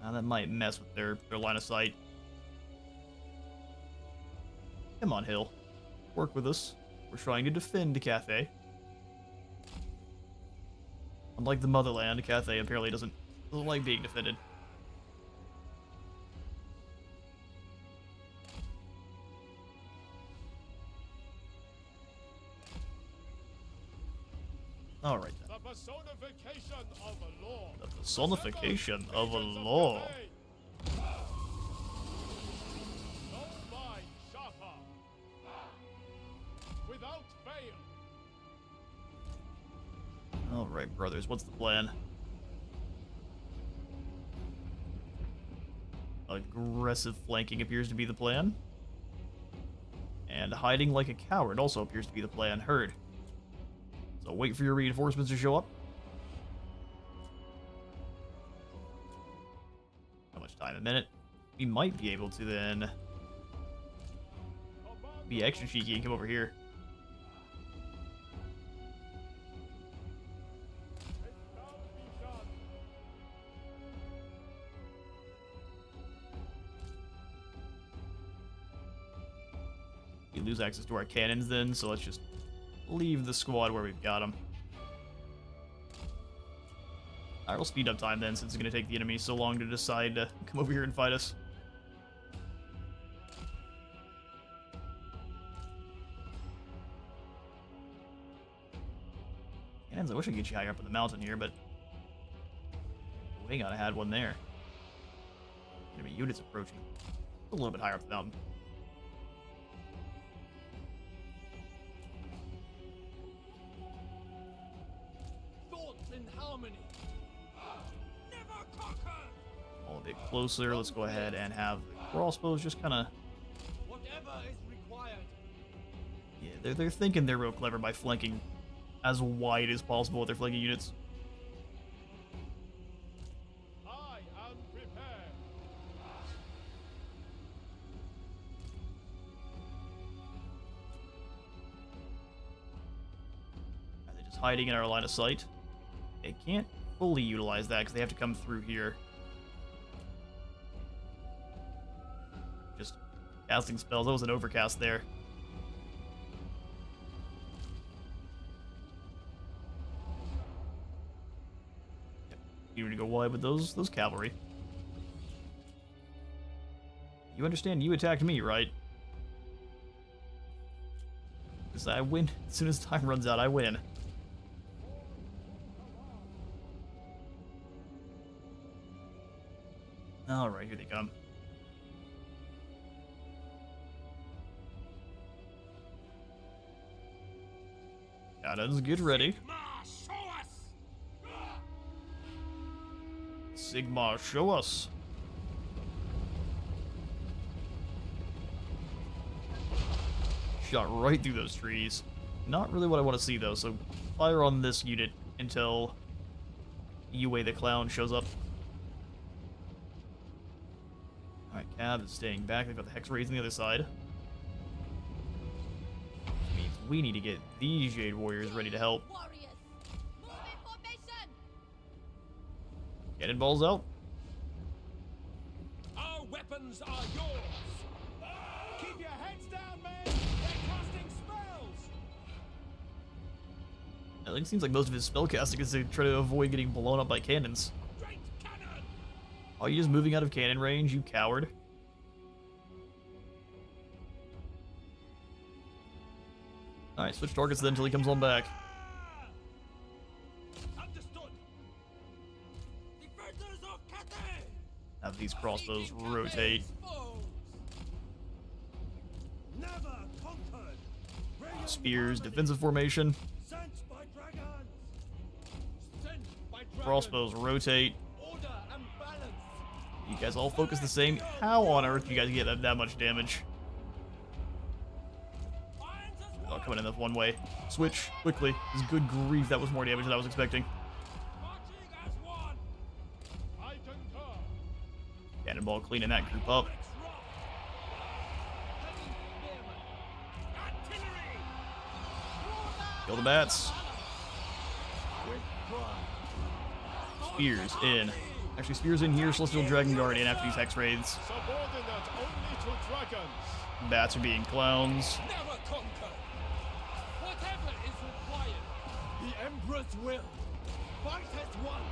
That might mess with their line of sight. Come on, Hill. Work with us. We're trying to defend Cathay. Unlike the motherland, Cathay apparently doesn't like being defended. Alright then. The personification of a law. The personification of a law. No mind sharper. Without fail. Alright, brothers, what's the plan? Aggressive flanking appears to be the plan. And hiding like a coward also appears to be the plan. Heard. So wait for your reinforcements to show up. How much time? A minute. We might be able to then be extra cheeky and come over here. We lose access to our cannons then, so let's just leave the squad where we've got them. Alright, we'll speed up time then, since it's going to take the enemy so long to decide to come over here and fight us. Cannons, I wish I could get you higher up in the mountain here, but... Oh, hang on, I had one there. Enemy units approaching. A little bit higher up the mountain. In harmony. Never conquer. All a bit closer. Let's go ahead and have crossbows just kind of... Whatever is required. Yeah, they're thinking they're real clever by flanking as wide as possible with their flanking units. I am prepared. Are they just hiding in our line of sight? They can't fully utilize that because they have to come through here. Just casting spells. That was an overcast there. You need to go wide with those cavalry. You understand? You attacked me, right? Because I win. As soon as time runs out, I win. Alright, here they come. Cannons, get ready. Sigma, show us. Shot right through those trees. Not really what I want to see, though, so fire on this unit until Yue the Clown shows up. Alright, Cab is staying back. They've got the Hex Raids on the other side. Which means we need to get these Jade Warriors ready to help. Warriors, move in formation. Cannonballs out. Our weapons are yours. Keep your heads down, men! They're casting spells! It seems like most of his spellcasting is to try to avoid getting blown up by cannons. Great cannon. Are you just moving out of cannon range, you coward? Alright, switch targets then until he comes on back. Understood. Defenders of Cathay. Have these crossbows rotate. Never conquered! Bring your Spears, harmony. defensive formation. Sent by dragons! Sent by dragons. Crossbows rotate. Order and balance. You guys all focus the same. How on earth do you guys get that much damage? Minds as Oh, one. coming in that one way. Switch, quickly. Good grief, that was more damage than I was expecting. Marching as one. I concur. Cannonball cleaning that group up. Let's rock. Heavy spearmen. Artillery. Kill the bats. Spears in. Actually, Spears in here. Celestial Dragon Guard in after these Hex Raids. Subordinate only to dragons. Bats are being clowns. Never conquer. Whatever is required. The Emperor's will. Fight as one.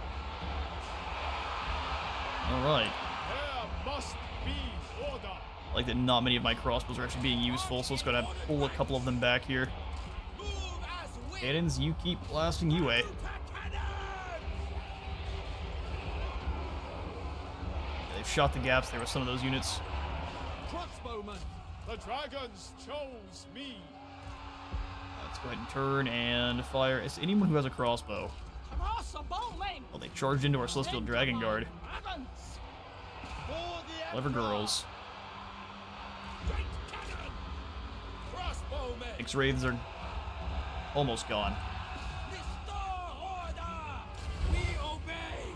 Alright. There must be order. I like that not many of my crossbows are actually being useful, so let's go ahead and pull a couple of them back here. Move as wind. Cannons, you keep blasting Yue. Cannon. They've shot the gaps there with some of those units. Crossbowmen. The dragons chose me. Let's go ahead and turn and fire. Is anyone who has a crossbow? Crossbowmen. Well, they charged into our Celestial Dragon Guard. Dragons. For the Clever girls. Great cannon! Crossbowmen! X-Wraiths are almost gone. Restore order! We obey!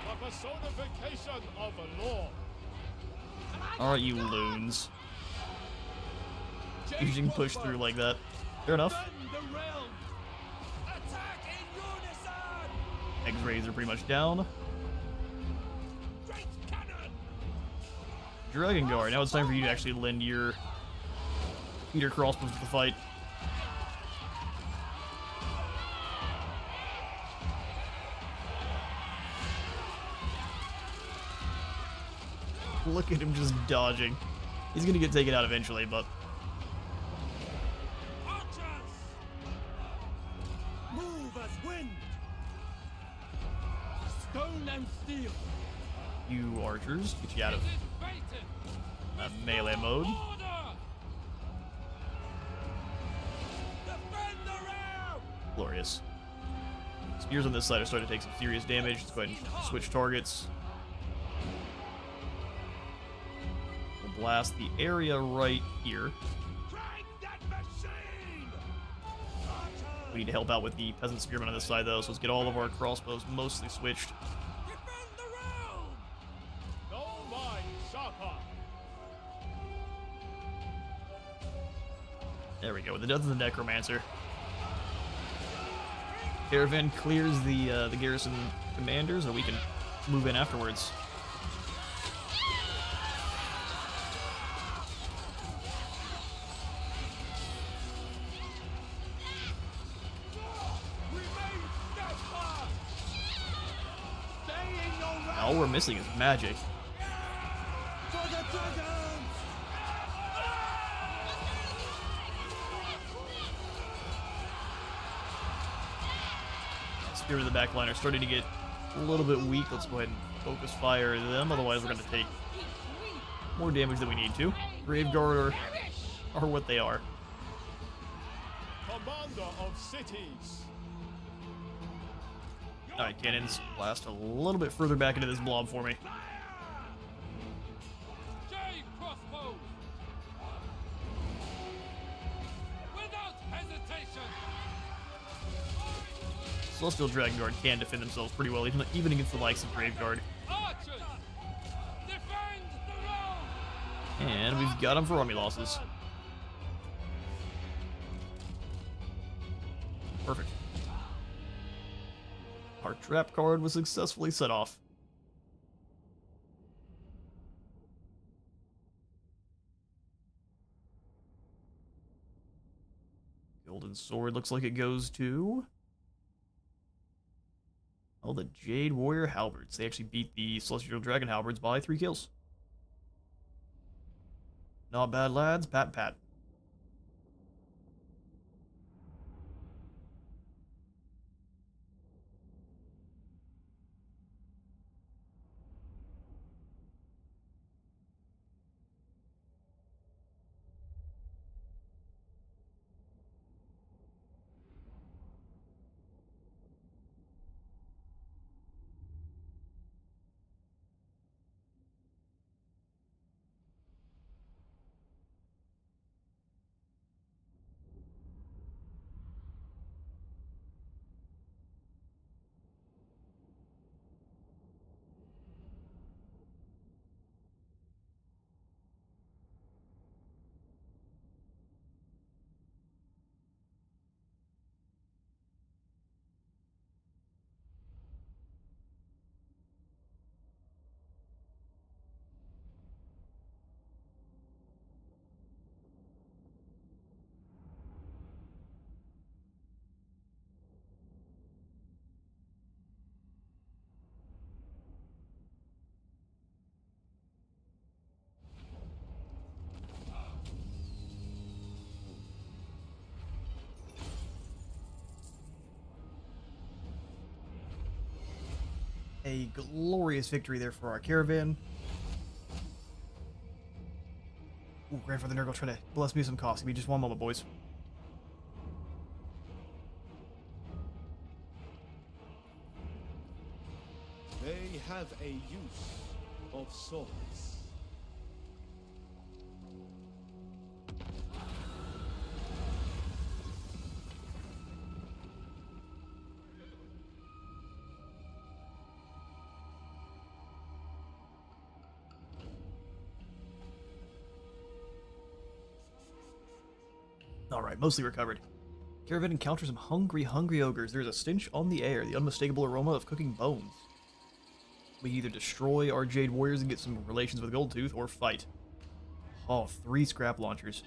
The personification of a law. Alright, you loons. You can push through like that. Fair enough. Defend the realm! Attack in unison! X-Rays are pretty much down. Great cannon! Dragon Guard, now it's time for you to actually lend your Peter crossbows to the fight. Look at him just dodging. He's gonna get taken out eventually, but Archers! Move as wind. Stone and steel! you archers, get you out of It is baited! melee mode. Order! Defend the realm! Glorious. Spears on this side are starting to take some serious damage. Let's go ahead and switch targets. We'll blast the area right here. Crank that machine! We need to help out with the peasant spearmen on this side, though, so let's get all of our crossbows mostly switched. Defend the realm! No mind sharper! There we go, with the death of the necromancer. Caravan clears the garrison commander, so we can move in afterwards. Remain steadfast! Stay in your realm! All we're missing is magic. For the dragons! Spirit of the back line are starting to get a little bit weak. Let's go ahead and focus fire them, otherwise we're going to take more damage than we need to. Graveguard are what they are. Commander of cities! Alright, cannons, blast a little bit further back into this blob for me. J crossbows! Without hesitation! Celestial Dragon Guard can defend themselves pretty well, even against the likes of Graveguard. Archers! Defend the realm! And we've got them for army losses. Perfect. Our trap card was successfully set off. Golden Sword looks like it goes to... oh, the Jade Warrior Halberds. They actually beat the Celestial Dragon Halberds by 3 kills. Not bad, lads. Pat, pat. A glorious victory there for our caravan. Ooh, Grandfather Nurgle trying to bless me with some coffee. Give me just one moment, boys. They have a use of sorts. Alright, mostly recovered. Caravan encounters some hungry ogres. There's a stench on the air, the unmistakable aroma of cooking bones. We either destroy our Jade Warriors and get some relations with Goldtooth, or fight. Oh, 3 scrap launchers.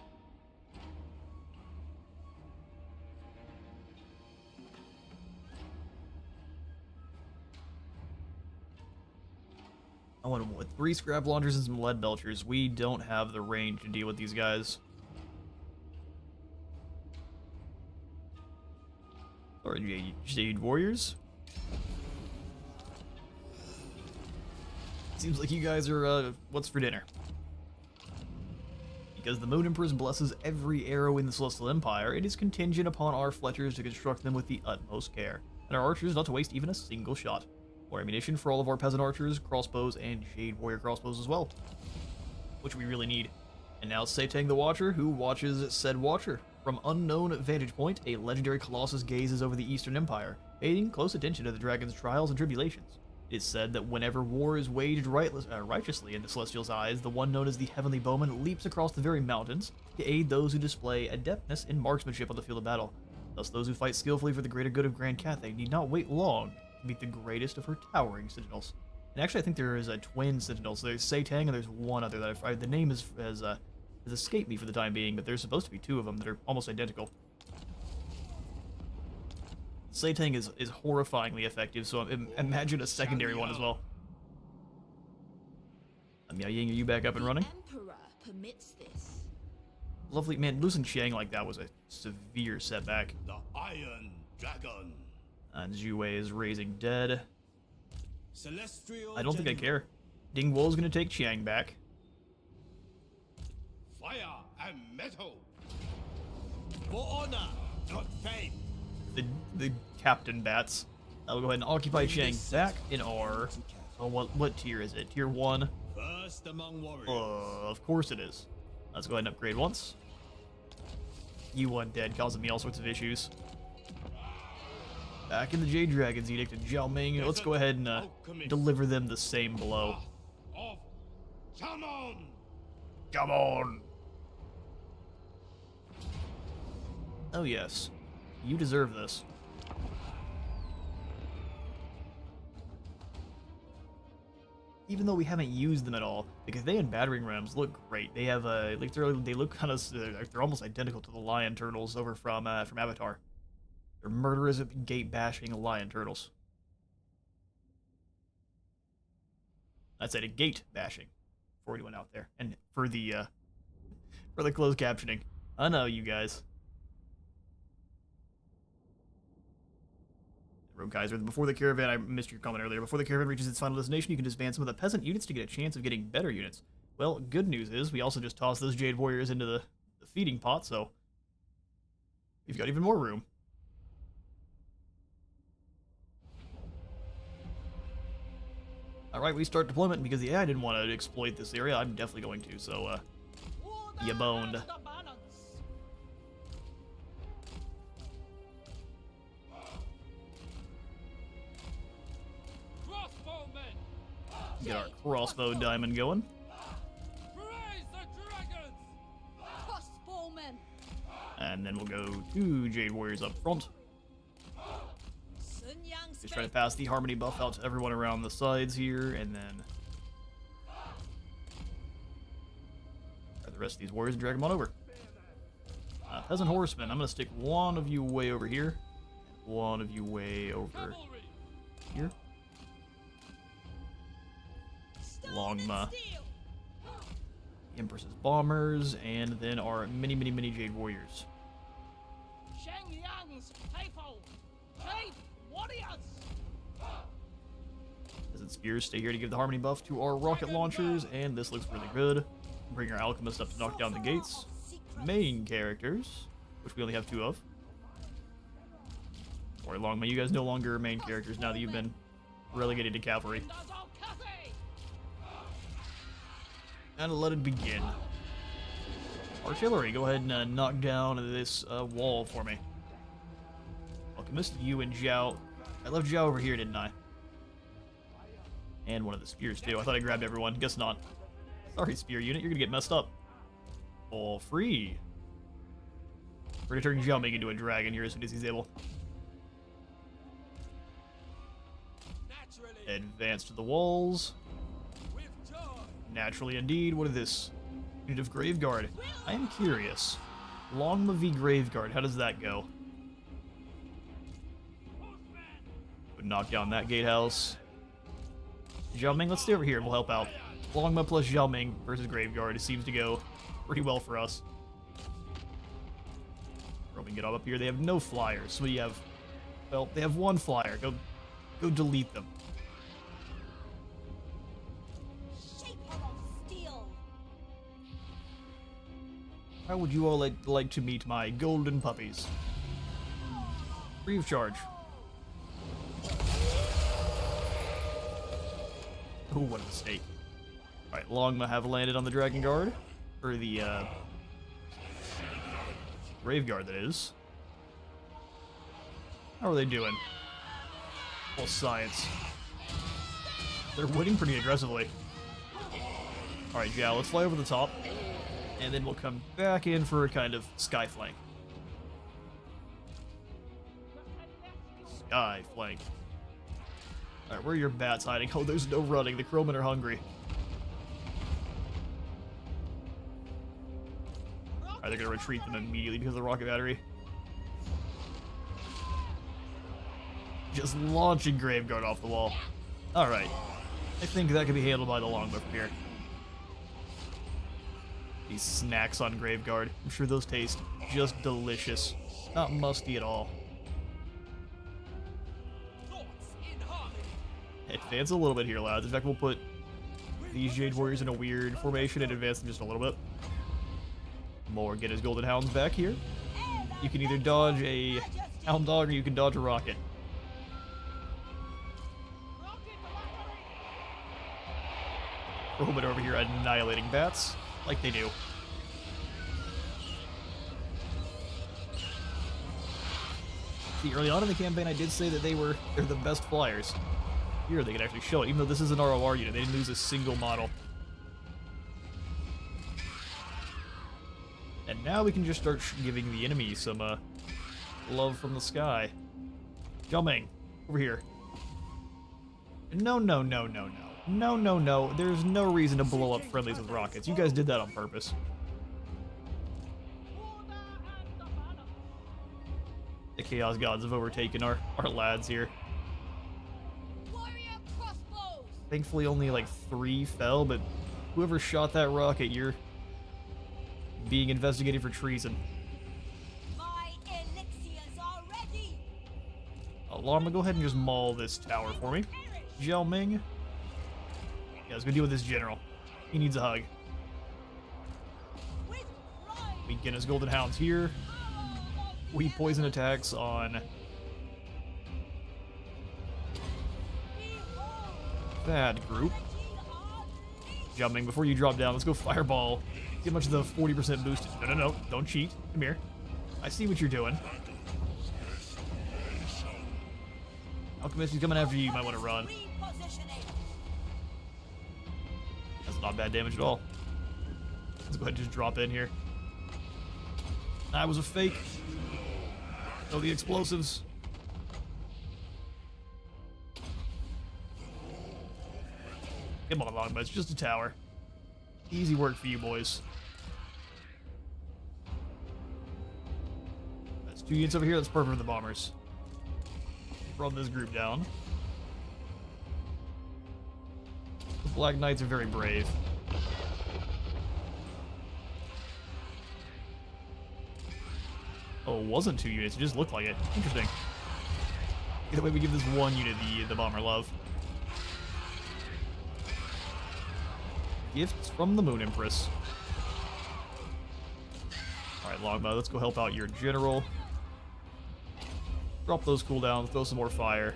I want 3 scrap launchers and some lead belchers. We don't have the range to deal with these guys. Or Jade Warriors. Seems like you guys are, what's for dinner? Because the Moon Empress blesses every arrow in the Celestial Empire, it is contingent upon our Fletchers to construct them with the utmost care, and our archers not to waste even a single shot. More ammunition for all of our peasant archers, crossbows, and Jade Warrior crossbows as well, which we really need. And now Satang the Watcher, who watches said Watcher. From unknown vantage point, a legendary Colossus gazes over the Eastern Empire, paying close attention to the dragon's trials and tribulations. It is said that whenever war is waged righteously in the Celestial's eyes, the one known as the Heavenly Bowman leaps across the very mountains to aid those who display adeptness in marksmanship on the field of battle. Thus, those who fight skillfully for the greater good of Grand Cathay need not wait long to meet the greatest of her towering sentinels. And actually, I think there is a twin sentinel. So there's Satang and there's one other that the name has escaped me for the time being, but there's supposed to be 2 of them that are almost identical. Satang is horrifyingly effective, so imagine a secondary one as well. Miao Ying, are you back up and running? Emperor permits this. Lovely, man, losing Chiang like that was a severe setback. The Iron Dragon. And Zhu Wei is raising dead. Celestial I don't think I General. care. Ding Wo's gonna take Chiang back. Fire and metal. For honor, not fame. The Captain Bats. I'll go ahead and occupy Chiang back in R. Oh, what tier is it? Tier 1? First among warriors. Of course it is. Let's go ahead and upgrade once. You undead, causing me all sorts of issues. Back in the Jade Dragon's Edict and Zhao Ming. Let's go ahead and deliver them the same blow. Of Shaman. Come on! Oh yes. You deserve this. Even though we haven't used them at all, the Cathay and battering rams look great. They have like they look kind of they're almost identical to the lion turtles over from Avatar. They're murderous gate bashing lion turtles. I said a gate bashing before we went out there, and for the closed captioning. I know you guys. Rogue Kaiser, before the caravan, I missed your comment earlier, before the caravan reaches its final destination, you can disband some of the peasant units to get a chance of getting better units. Well, good news is, we also just tossed those Jade Warriors into the feeding pot, so we've got even more room. Alright, we start deployment, because the AI didn't want to exploit this area, I'm definitely going to, so, you boned. Get our crossbow diamond going. Praise the dragons! Crossbowmen. And then we'll go 2 Jade Warriors up front. Sun Yang Just try to pass the harmony buff out to everyone around the sides here, and then the rest of these warriors and drag them on over. Peasant horsemen, I'm going to stick one of you way over here, and one of you way over Cavalry! here. Along the Empress's bombers, and then our many Jade Warriors. Shenyang's people! Jade warriors! Peasant spears stay here to give the harmony buff to our rocket launchers, and this looks really good. Bring our alchemist up to knock down the gates. Main characters, which we only have 2 of. Or Longma, you guys no longer are main characters now that you've been relegated to cavalry. And let it begin. Artillery, go ahead and knock down this wall for me. Alchemist, you and Zhao. I left Zhao over here, didn't I? And one of the spears, too. I thought I grabbed everyone. Guess not. Sorry, spear unit. You're gonna get messed up. All free. We're gonna turn Zhao Ming into a dragon here as soon as he's able. Advance to the walls. Naturally, indeed. What is this? Unit of Graveguard. I am curious. Longma v Graveguard. How does that go? Would knock down that gatehouse. Zhao Ming, let's stay over here and we'll help out. Longma plus Zhao Ming versus Graveguard. It seems to go pretty well for us. We can get up here. They have no flyers. So we have, well, they have one flyer. Go delete them. Shaper of steel. How would you all like to meet my golden puppies? Free of charge. Oh, what a mistake. Alright, Longma have landed on the Dragon Guard. Or the, Grave Guard, that is. How are they doing? Well, science. They're winning pretty aggressively. Alright, Zhao, let's fly over the top. And then we'll come back in for a kind of sky flank. Sky flank. Alright, where are your bats hiding? Oh, there's no running. The crowmen are hungry. Alright, they're gonna retreat them immediately because of the rocket battery. Just launching Graveguard off the wall. Alright. I think that can be handled by the longbow from here. These snacks on Graveguard. I'm sure those taste just delicious. Not musty at all. Advance a little bit here, lads. In fact, we'll put these Jade Warriors in a weird formation and advance them just a little bit. More get his golden hounds back here. You can either dodge a hound dog or you can dodge a rocket. Robot over here annihilating bats like they do. See, early on in the campaign I did say that they're the best flyers. Here they can actually show it, even though this is an ROR unit. They didn't lose a single model. And now we can just start giving the enemy some love from the sky. Zhao Ming, over here. No, no, no, no, no. No, no, no. There's no reason to blow up friendlies with rockets. You guys did that on purpose. The Chaos Gods have overtaken our lads here. Warrior crossbows. Thankfully only like 3 fell, but whoever shot that rocket, you're being investigated for treason. My elixirs are ready. Alarma, go ahead and just maul this tower for me. Zhao Ming. Yeah, let's go deal with this general. He needs a hug. With pride. We get his golden hounds here. We poison attacks on that group. Jumping before you drop down. Let's go fireball. See how much of the 40% boosted. No, no, no. Don't cheat. Come here. I see what you're doing. Alchemist, he's coming after you. You might want to run. That's not bad damage at all. Let's go ahead and just drop in here. That was a fake. Oh, the explosives. Come on, Longbow. It's just a tower. Easy work for you boys. That's 2 units over here. That's perfect for the bombers. Run this group down. The Black Knights are very brave. Oh, it wasn't 2 units. It just looked like it. Interesting. Either way, we give this 1 unit the bomber love. Gifts from the Moon Empress. Alright, Longbow, let's go help out your general. Drop those cooldowns, throw some more fire.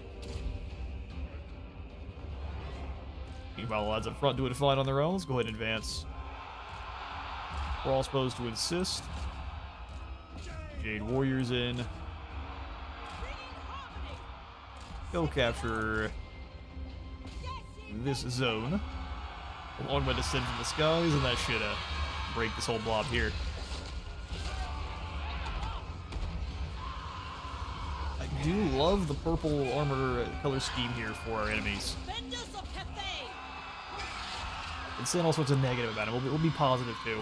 Meanwhile, the lads up front doing fine on their own. Let's go ahead and advance. Crossbows to assist. Jade Warriors in. Go capture this zone. Along with descent from the skies, and that should break this whole blob here. I do love the purple armor color scheme here for our enemies. Defenders of Cathay! It's saying all sorts of negative about it. We'll be positive too.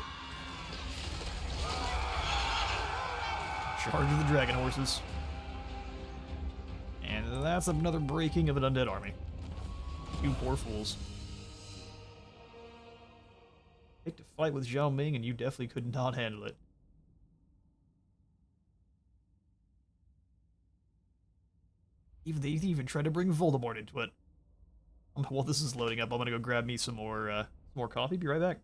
Charge of the dragon horses. And that's another breaking of an undead army. You poor fools. Picked a fight with Zhao Ming and you definitely could not handle it. They even tried to bring Voldemort into it. While this is loading up, I'm gonna go grab me some more coffee. Be right back.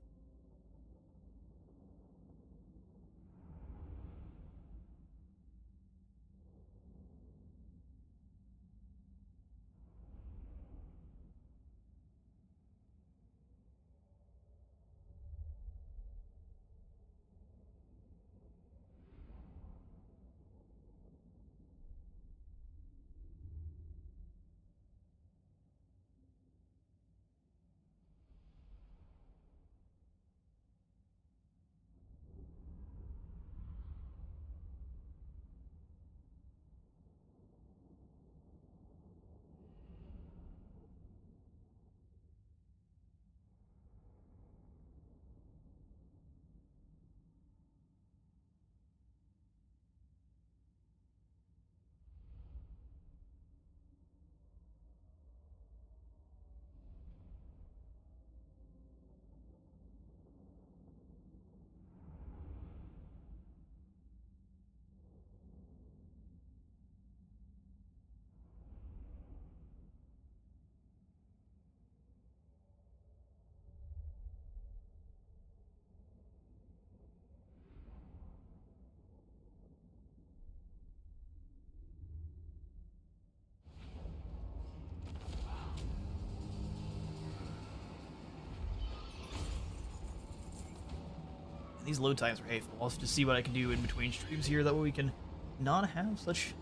These load times are hateful. I'll have to see what I can do in between streams here. That way we can not have such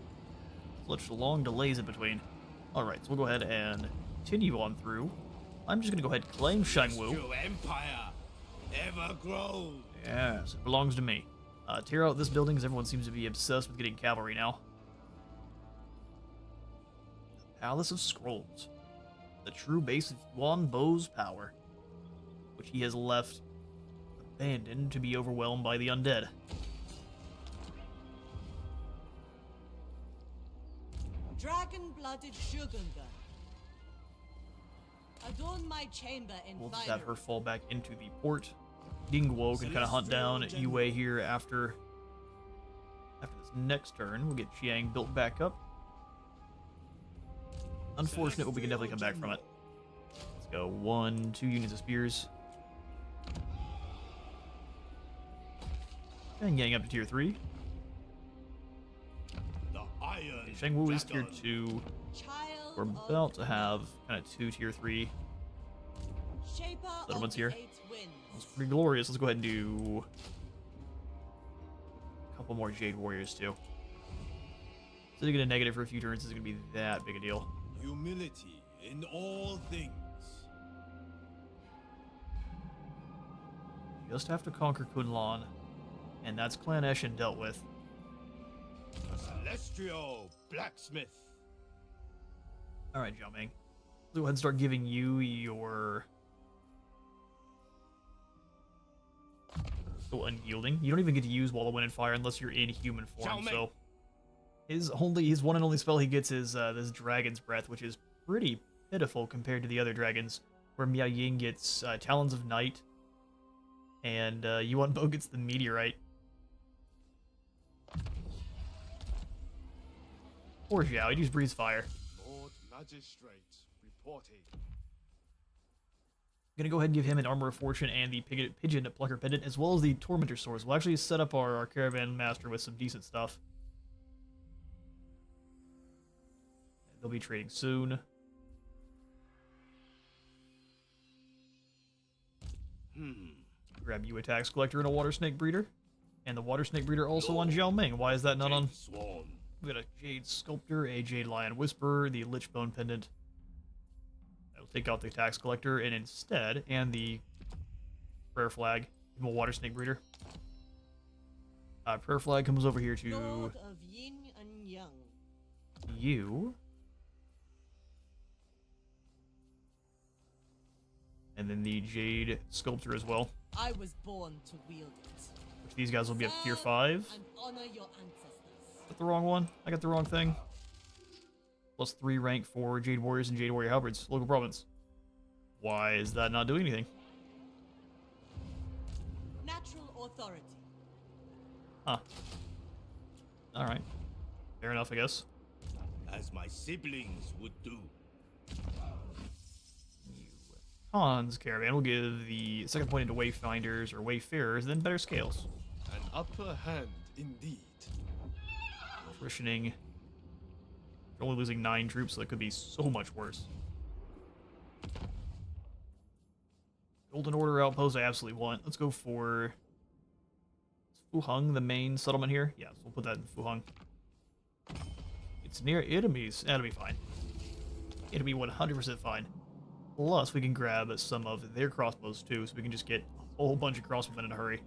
long delays in between. Alright, so we'll go ahead and continue on through. I'm just going to go ahead and claim Shangwu. Your empire ever grows. Yes, it belongs to me. Tear out this building because everyone seems to be obsessed with getting cavalry now. The Palace of Scrolls. The true base of Yuan Bo's power, which he has left abandoned to be overwhelmed by the undead. Dragon-blooded Shogunga. Adorn my chamber in We'll just finery. have her fall back into the port. Dingguo can kind of hunt down Yue here after this next turn. We'll get Chiang built back up. Unfortunate, but we can definitely come back from it. Let's go 1, 2 units of spears. And getting up to tier 3. The iron Shangwu is tier dragon. 2. Child We're of about to have kind of 2 tier 3. Shaper Settlements of here. the Eight Winds. It's pretty glorious. Let's go ahead and do a couple more Jade Warriors too. Sitting at a negative for a few turns isn't going to be that big a deal. Humility in all things. Just have to conquer Kunlun, and that's Slaanesh and dealt with. The celestial blacksmith. Alright, Zhao Ming. Let's go ahead and start giving you your... So unyielding. You don't even get to use Wall of Wind and Fire unless you're in human form, Zhao Ming. so... His one and only spell he gets is this Dragon's Breath, which is pretty pitiful compared to the other dragons, where Mia Ying gets Talons of Night, and Yuan Bo gets the Meteorite. Poor Zhao, he just breathes fire. Lord Magistrate reporting. I'm gonna go ahead and give him an Armor of Fortune and the Pigeon Plucker Pendant, as well as the Tormentor Swords. We'll actually set up our Caravan Master with some decent stuff. They'll be trading soon. Grab you a tax collector and a water snake breeder. And the water snake breeder also on Zhao Ming. Why is that not on? Sworn. We got a jade sculptor, a jade lion whisperer, the lich bone pendant. I'll take out the tax collector and instead, and the prayer flag, give him a water snake breeder. Prayer flag comes over here to Lord of Yin and Yang. you. And then the jade sculptor as well. I was born to wield it. Which these guys will be up tier Serve 5. and honor your ancestors. Got the wrong one. I got the wrong thing. +3 rank for Jade Warriors and Jade Warrior Halberds. Local province. Why is that not doing anything? Natural authority. Huh. Alright. Fair enough, I guess. As my siblings would do. Han's caravan will give the second point into Wayfinders or Wayfarers, then better scales. An upper hand indeed. Attritioning. We're only losing 9 troops, so that could be so much worse. Golden Order outpost I absolutely want. Let's go for... Is Fuheng the main settlement here? Yeah, so we'll put that in Fuheng. It's near enemies. That'll be fine. It'll be 100% fine. Plus, we can grab some of their crossbows too, so we can just get a whole bunch of crossbowmen in a hurry.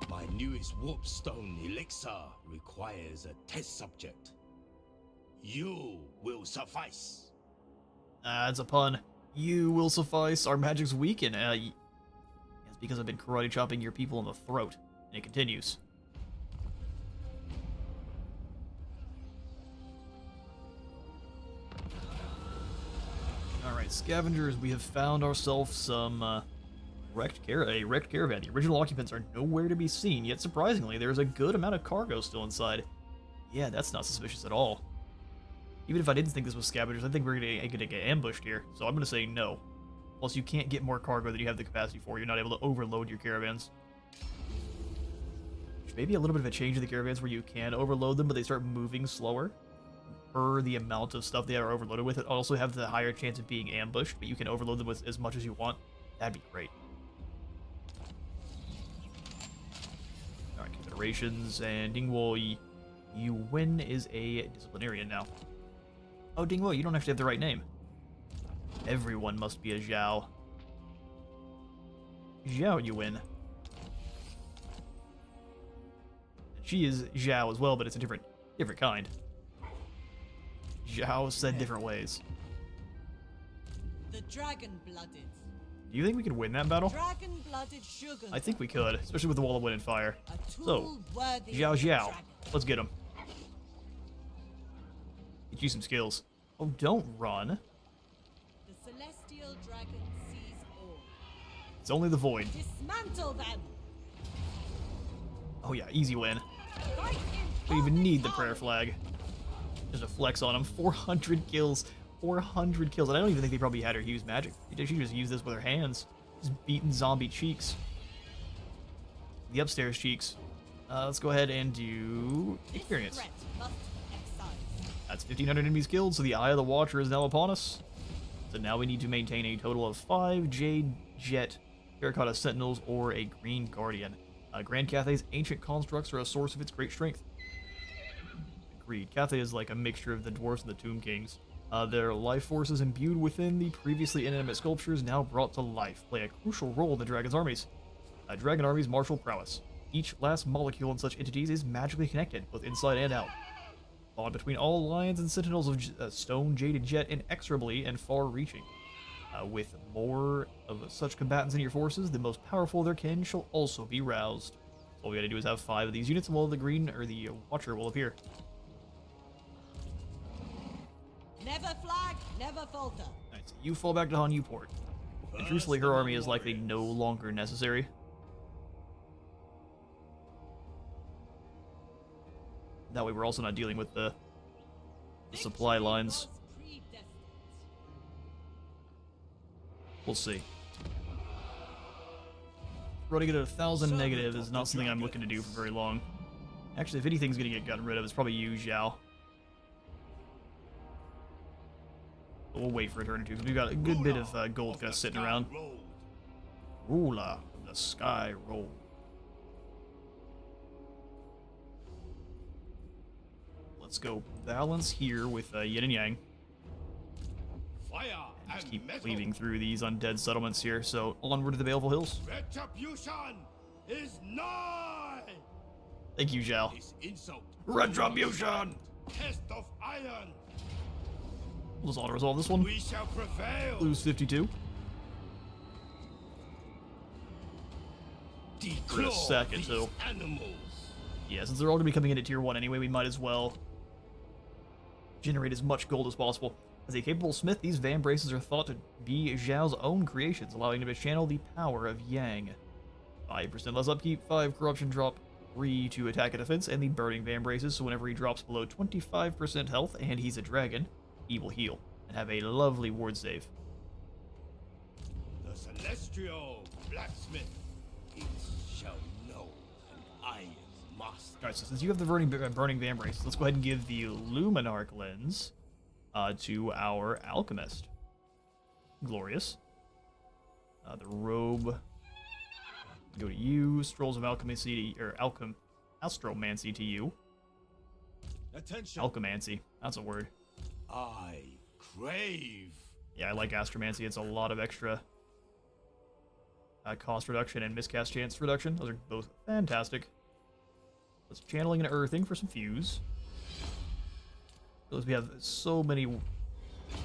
My newest warpstone elixir requires a test subject. You will suffice. It's a pun. You will suffice. Our magic's weakened. It's because I've been karate chopping your people in the throat. And it continues. Alright, scavengers, we have found ourselves some a wrecked caravan. The original occupants are nowhere to be seen, yet surprisingly, there's a good amount of cargo still inside. Yeah, that's not suspicious at all. Even if I didn't think this was scavengers, I think we're gonna get ambushed here, so I'm gonna say no. Plus, you can't get more cargo than you have the capacity for. You're not able to overload your caravans. Maybe a little bit of a change in the caravans where you can overload them, but they start moving slower. Per the amount of stuff they are overloaded with, it also have the higher chance of being ambushed, but you can overload them with as much as you want. That'd be great. Alright, Confederations, and Dingwo, you win is a disciplinarian now. Oh, Dingwo, you don't actually have the right name. Everyone must be a Zhao. Zhao, you win. She is Zhao as well, but it's a different kind. Zhao said different ways. The dragon-blooded. Do you think we could win that battle? Dragon-blooded sugar. I think we could, especially with the Wall of Wind and Fire. A So, tool worthy Zhao of a Zhao, dragon. let's get him. Get you some skills. Oh, don't run. The celestial dragon sees all. It's only the Void. Dismantle them. Oh yeah, easy win. Fight in Don't even need the open prayer arms. flag. Just a flex on him. 400 kills. 400 kills. And I don't even think they probably had her use magic. She just used this with her hands. Just beating zombie cheeks. The upstairs cheeks. Let's go ahead and do experience. Threat must be excised. That's 1,500 enemies killed, so the Eye of the Watcher is now upon us. So now we need to maintain a total of 5 Jade Jet, Terracotta Sentinels, or a Green Guardian. Grand Cathay's ancient constructs are a source of its great strength. Agreed. Cathay is like a mixture of the dwarves and the Tomb Kings. Their life forces imbued within the previously inanimate sculptures now brought to life play a crucial role in the Dragon's armies. Dragon armies' martial prowess. Each last molecule in such entities is magically connected, both inside and out. Bond between all lions and sentinels of stone jaded jet inexorably and far-reaching. With more of such combatants in your forces, the most powerful of their kin shall also be roused. All we gotta do is have 5 of these units, and well, the green or the Watcher will appear. Never flag, never falter. Alright, so you fall back to Han Newport. And truthfully, her army is likely no longer necessary. That way we're also not dealing with the supply lines. Was predestined. We'll see. Running it at 1,000 negative is not something I'm looking to do for very long. Actually, if anything's gonna get gotten rid of, it's probably you, Zhao. But we'll wait for a turn or two, because we've got a good bit of gold kind of sitting around. Ruler of the Sky Road. Let's go balance here with Yin and Yang. Fire Just and keep metal. weaving through these undead settlements here, so onward to the Baleful Hills. Retribution is nigh. Thank you, Zhao. This insult. Retribution! Test of iron. We'll just auto-resolve this one. We shall prevail. Lose 52. For a Declaw second, these too. animals. Yeah, since they're all going to be coming in at tier 1 anyway, we might as well generate as much gold as possible. As a capable smith, these van braces are thought to be Zhao's own creations, allowing him to channel the power of Yang. 5% less upkeep, 5 corruption drop, 3 to attack and defense, and the burning van braces, so whenever he drops below 25% health and he's a dragon, he will heal and have a lovely ward save. The celestial blacksmith. It shall know an iron master. Alright, so since you have the burning van braces, let's go ahead and give the Luminarch lens to our alchemist. Glorious. The robe. Go to you. Strolls of Alchemy or Astromancy to you. Attention. Alchemancy. That's a word. I crave. Yeah, I like Astromancy. It's a lot of extra cost reduction and miscast chance reduction. Those are both fantastic. Let's channeling and earthing for some fuse. Because we have so many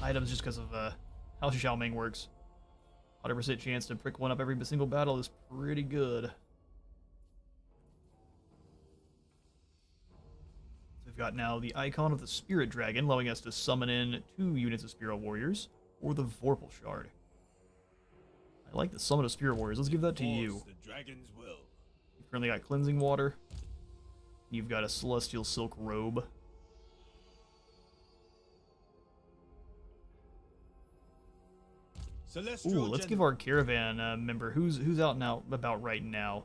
items just because of how Zhao Ming works. 100% chance to prick one up every single battle is pretty good. So we've got now the icon of the Spirit Dragon, allowing us to summon in 2 units of Spirit Warriors, or the Vorpal Shard. I like the summon of Spirit Warriors. Let's give that to you. The dragon's will. You've currently got Cleansing Water. You've got a Celestial Silk Robe. Celestial Ooh, let's give our caravan member who's out and out about right now.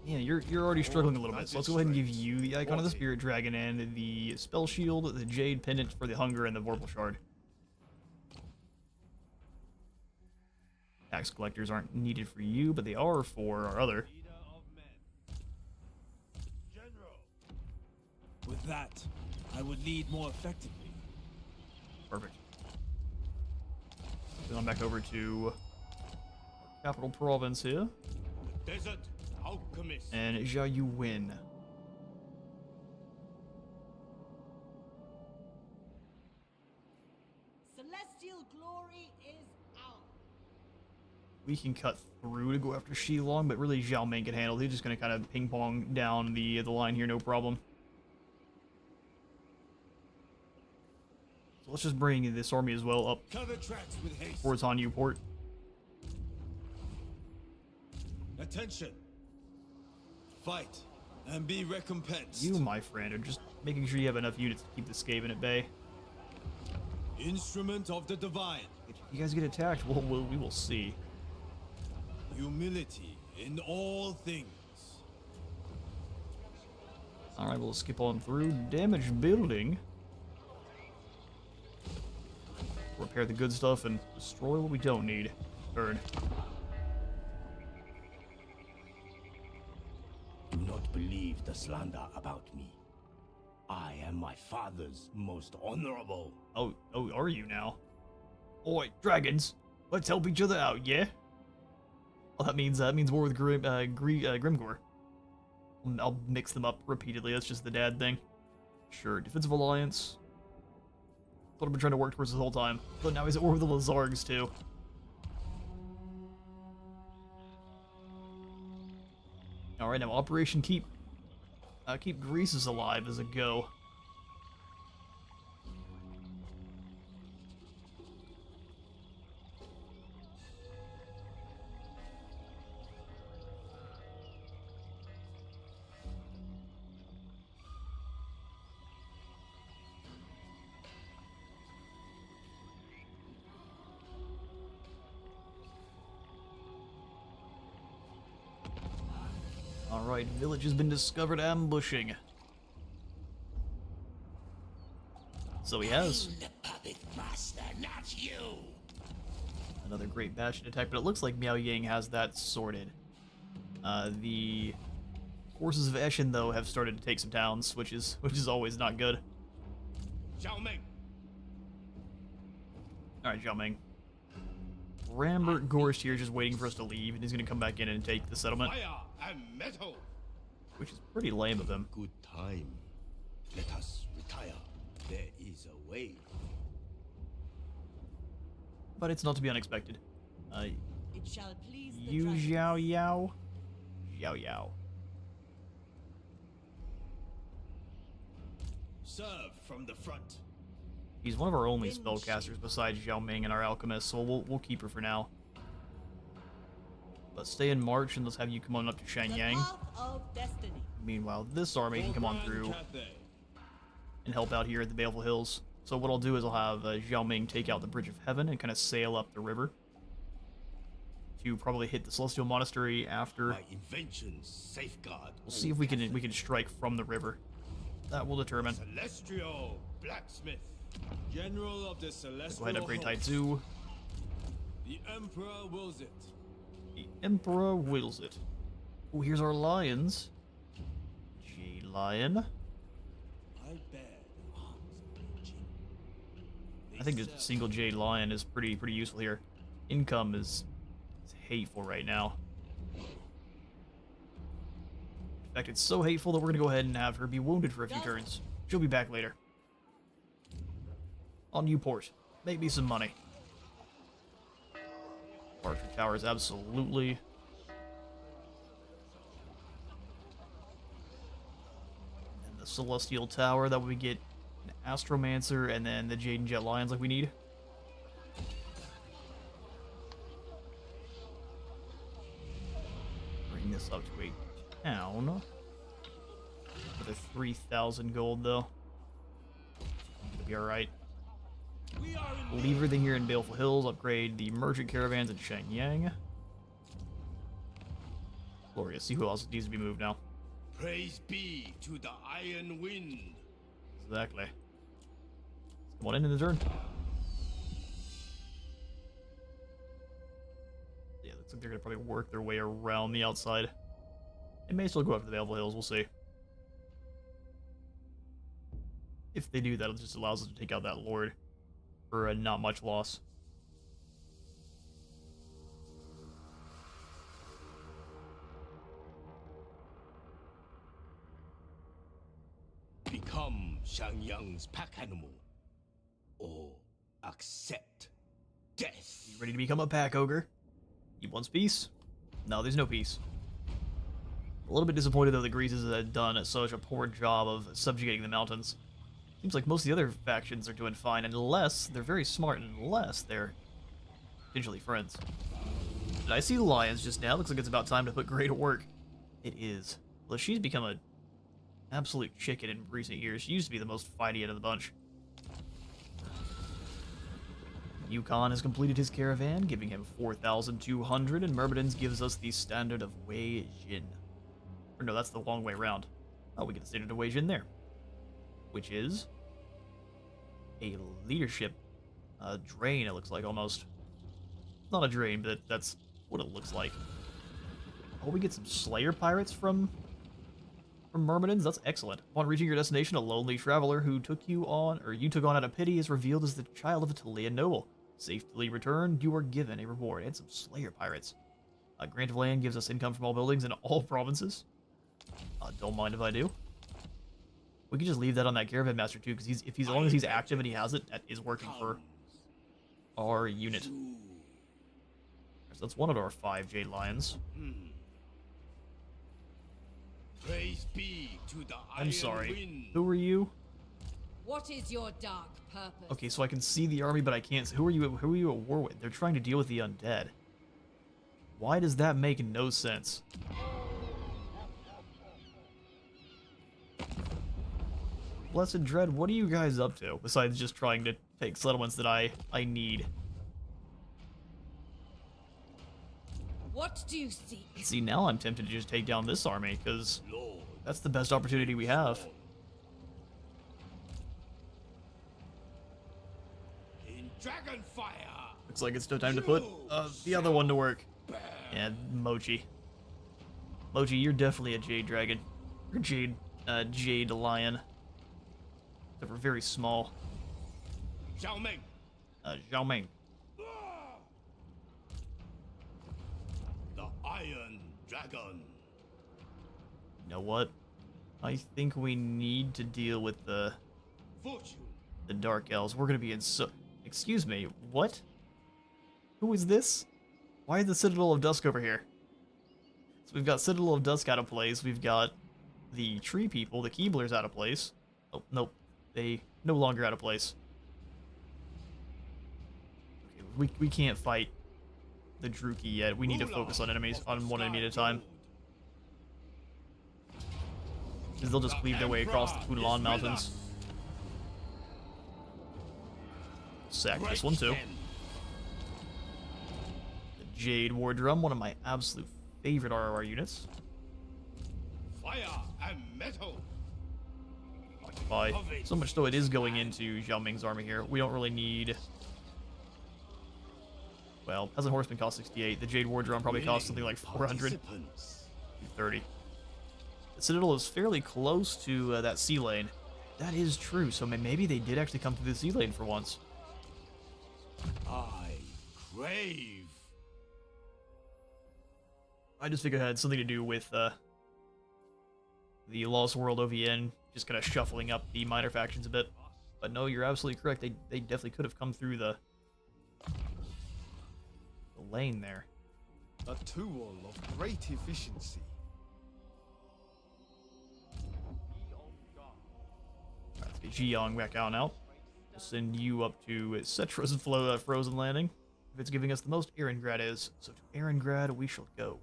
Yeah, you're already struggling a little bit, so let's go ahead and give you the icon of the Spirit Dragon and the Spell Shield, the Jade Pendant for the Hunger, and the Vorpal Shard. Tax collectors aren't needed for you, but they are for our other. With that, I would lead more effectively. Perfect. Going back over to our capital province here. The desert alchemist. And Zhao, you win. Celestial glory is out. We can cut through to go after Shilong, but really Zhao Ming can handle it. He's just going to kind of ping-pong down the line here, no problem. So let's just bring this army as well up Cover tracks with haste. towards Han Newport. Attention. Fight and be recompensed. You, my friend, are just making sure you have enough units to keep the Skaven at bay. Instrument of the divine. If you guys get attacked, we will see. Humility in all things. Alright, we'll skip on through. Damage building. Repair the good stuff and destroy what we don't need. Turn. Do not believe the slander about me. I am my father's most honorable. Oh, are you now? Oi, dragons! Let's help each other out, yeah? Well, that means war with Grimgor. I'll mix them up repeatedly. That's just the dad thing. Sure, defensive alliance. What I've been trying to work towards this whole time. But now he's at war with the Lazargs too. All right, now Operation Keep Keep Greases alive as a go. Alright, village has been discovered ambushing. So he has. I'm the puppet master, not you. Another great bastion attack, but it looks like Miao Yang has that sorted. The forces of Eshin, though, have started to take some towns, which is always not good. Zhao Ming. Alright, Zhao Ming. Rambert Gorst here is just waiting for us to leave, and he's going to come back in and take the settlement, Fire and metal. which is pretty lame of him. Good time. Let us retire. There is a way. But it's not to be unexpected. It shall please the Yu dragons. Xiao Yao? Xiao Yao. Serve from the front. He's one of our only spellcasters besides Zhao Ming and our alchemist, so we'll keep her for now. But stay in March and let's have you come on up to The Shanyang. path of destiny. Meanwhile, this army can come on through Cathay. and help out here at the Baleful Hills. So what I'll do is I'll have Zhao Ming take out the Bridge of Heaven and kind of sail up the river to probably hit the Celestial Monastery after. My inventions safeguard. We'll see if we can strike from the river. That will determine. Celestial blacksmith. General of the Celestial Go ahead, upgrade Host. Taizu. The Emperor wills it. The Emperor wills it. Oh, here's our lions. Jade Lion. I bear the arms of preaching. I think just a single Jade Lion is pretty useful here. Income is hateful right now. In fact, it's so hateful that we're gonna go ahead and have her be wounded for a few turns. She'll be back later. On Newport. Make me some money. Archer Towers, absolutely. And the Celestial Tower, that way we get an Astromancer and then the Jade and Jet Lions like we need. Bring this up to a town. Another 3,000 gold, though. It'll be alright. We are in Leave everything here in Baleful Hills, upgrade the merchant caravans in Shenyang. Glorious. See who else needs to be moved now. Praise be to the iron wind. Exactly. Come on in the turn. Yeah, looks like they're gonna probably work their way around the outside. They may still go after the Baleful Hills, we'll see. If they do, that just allows us to take out that Lord for not much loss. Become Xiangyang's pack animal. Or accept death. You ready to become a pack ogre? He wants peace? No, there's no peace. A little bit disappointed though the Greases had done such a poor job of subjugating the mountains. Seems like most of the other factions are doing fine, unless they're very smart, unless they're potentially friends. Did I see lions just now? Looks like it's about time to put Grey to work. It is. Well, she's become an absolute chicken in recent years. She used to be the most fighty out of the bunch. Yukon has completed his caravan, giving him 4,200, and Myrmidons gives us the standard of Wei Jin. Or no, that's the long way around. Oh, we get the standard of Wei Jin there. Which is a leadership drain, it looks like, almost. Not a drain, but that's what it looks like. Oh, we get some Slayer pirates from Myrmidons. That's excellent. Upon reaching your destination, a lonely traveler who took you on out of pity is revealed as the child of a Talian noble. Safely returned, you are given a reward and some Slayer pirates. A grant of land gives us income from all buildings in all provinces. Don't mind if I do. We can just leave that on that caravan master too, because as long as he's active and he has it, that is working for our unit. So that's one of our 5 Jade Lions. Praise Praise be to the I'm Iron sorry. Wind. Who are you? What is your dark purpose? Okay, so I can see the army, but I can't see. Who are you? Who are you at war with? They're trying to deal with the undead. Why does that make no sense? Blessed Dread, what are you guys up to? Besides just trying to take settlements that I need. What do you seek? See, now I'm tempted to just take down this army, because Lord, that's the best opportunity we have. in Dragonfire. Looks like it's no time to put the other one to work. Yeah, Mochi. Mochi, you're definitely a Jade Dragon. Or Jade Lion. Except we're very small. Zhao Ming. Zhao Ming. The Iron Dragon. You know what? I think we need to deal with the Fortune. Dark Elves. We're gonna be in so... Excuse me, what? Who is this? Why is the Citadel of Dusk over here? So we've got Citadel of Dusk out of place. We've got the Tree People, the Keeblers out of place. Oh, nope. They no longer out of place. Okay, we can't fight the Druki yet. We need to focus on enemies, on one enemy at a time. Because they'll just cleave their way across the Kudalan Mountains. Sack this one too. The Jade War Drum, one of my absolute favorite ROR units. Fire and metal. Occupy. So much so it is going into Zhao Ming's army here. We don't really need... Well, Peasant Horseman costs 68. The Jade War Drum probably costs something like 400. 30. The Citadel is fairly close to that sea lane. That is true, so maybe they did actually come through the sea lane for once. I crave. I just figured it had something to do with the Lost World OVN just kind of shuffling up the minor factions a bit. But no, you're absolutely correct. They definitely could have come through the lane there. A tool of great efficiency. Let's get Jiang back out now. We'll send you up to Cetra's Frozen Landing. If it's giving us the most, Erengrad is. So to Erengrad we shall go.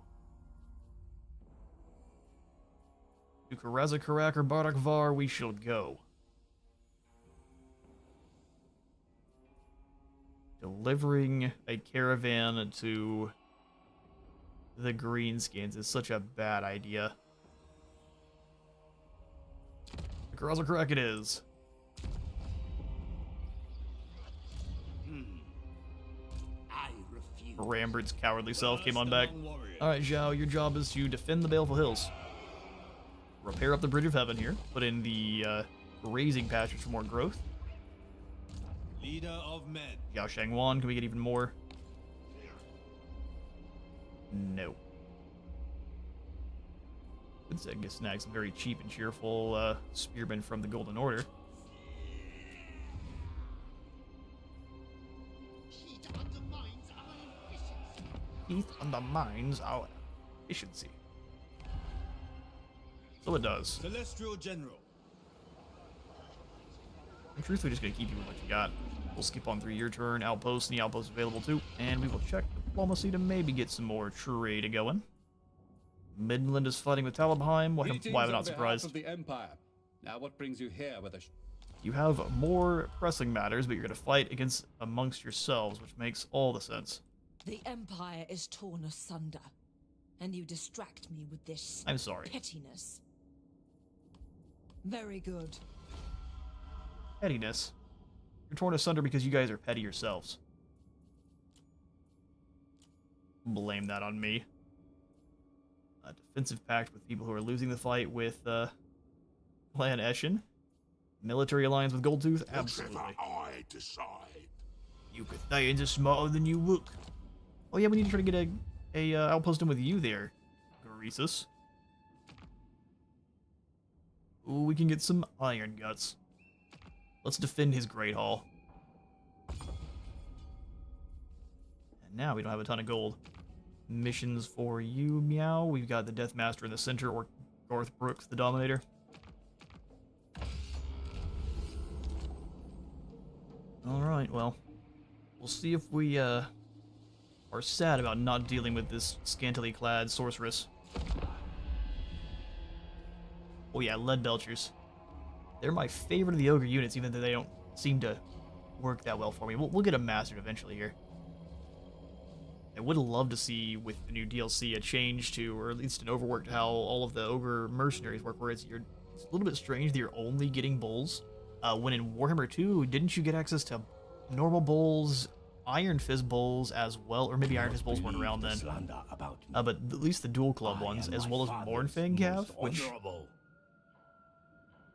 To Karazakarak or Barakvar we shall go. Delivering a caravan to the Greenskins is such a bad idea. Karazakarak it is. I refuse. Rambert's cowardly self came on back. Alright, Zhao, your job is to defend the Baleful Hills. Repair up the Bridge of Heaven here. Put in the grazing pastures for more growth. Leader of men. Yao Shangwan, can we get even more? No. Let's snag some very cheap and cheerful spearmen from the Golden Order. Heat undermines our efficiency. So it does. Celestial General. I'm truthfully just going to keep you with what you got. We'll skip on through your turn. Outposts, and the outpost available too. And we will check diplomacy to maybe get some more trade going. Midland is fighting with Talabheim. Why am I not surprised? Of the Empire. Now what brings you here with a... You have more pressing matters, but you're going to fight against amongst yourselves, which makes all the sense. The Empire is torn asunder, and you distract me with this I'm sorry. pettiness. Very good. Pettiness. You're torn asunder because you guys are petty yourselves. Blame that on me. A defensive pact with people who are losing the fight with Clan Eshin. Military alliance with Goldtooth? Absolutely. Whatever I decide. You Cathayans are smarter than you look. Oh yeah, we need to try to get a outpost in with you there, Garesus. Ooh, we can get some Iron Guts. Let's defend his Great Hall. And now we don't have a ton of gold. Missions for you, Meow. We've got the Death Master in the center, or Garth Brooks, the Dominator. Alright, well, we'll see if we are sad about not dealing with this scantily clad sorceress. Oh yeah, lead belchers. They're my favorite of the ogre units, even though they don't seem to work that well for me. We'll get them mastered eventually here. I would love to see, with the new DLC, a change to, or at least an overwork to how all of the ogre mercenaries work, where it's a little bit strange that you're only getting bulls. When in Warhammer 2, didn't you get access to normal bulls, Iron Fist bulls as well? Or maybe Iron Fist bulls weren't around then. But at least the dual club ones, as well as Mournfang have, which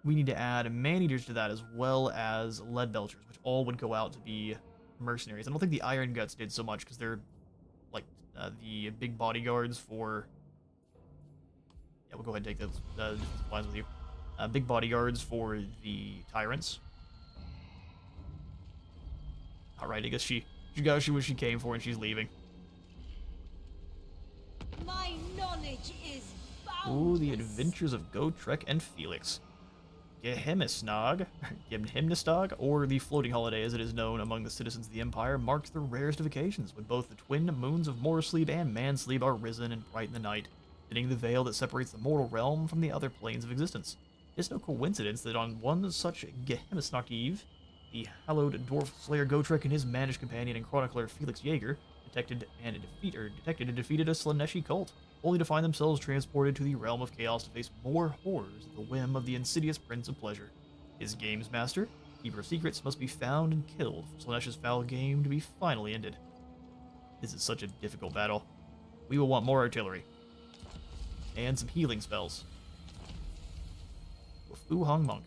we need to add man-eaters to that, as well as lead belchers, which all would go out to be mercenaries. I don't think the Iron Guts did so much, because they're like the big bodyguards for... Yeah, we'll go ahead and take those supplies with you. Big bodyguards for the tyrants. Alright, I guess she got what she came for and she's leaving. My knowledge is boundless. Ooh, the adventures of Gotrek and Felix. Gehemistag, or the floating holiday as it is known among the citizens of the Empire, marks the rarest of occasions, when both the twin moons of Morsleeb and Mansleeb are risen and brighten the night, thinning the veil that separates the mortal realm from the other planes of existence. It's no coincidence that on one such Gehemistag Eve, the hallowed dwarf slayer Gotrek and his managed companion and chronicler Felix Jaeger detected and defeated a Slaaneshi cult, only to find themselves transported to the realm of chaos to face more horrors at the whim of the insidious Prince of Pleasure. His games master, keeper of secrets, must be found and killed for Slaanesh's foul game to be finally ended. This is such a difficult battle. We will want more artillery. And some healing spells. Fu Hong Monk.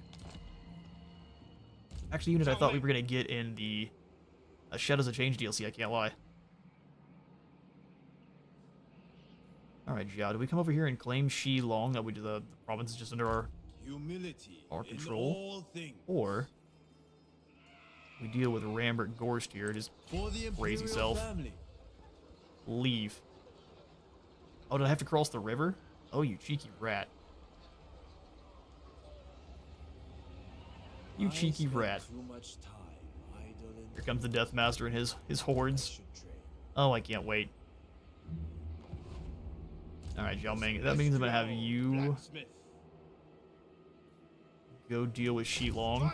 Actually, unit I thought we were going to get in the Shadows of Change DLC, I can't lie. Alright, Zhao, do we come over here and claim Shi Long? That we do the province is just under our control. Or we deal with Rambert Gorst here, his crazy self. Leave. Oh, did I have to cross the river? Oh, you cheeky rat. You cheeky rat. Here comes the Death Master and his hordes. Oh, I can't wait. Alright, Zhao Ming. That means I'm gonna have you go deal with Shi Long.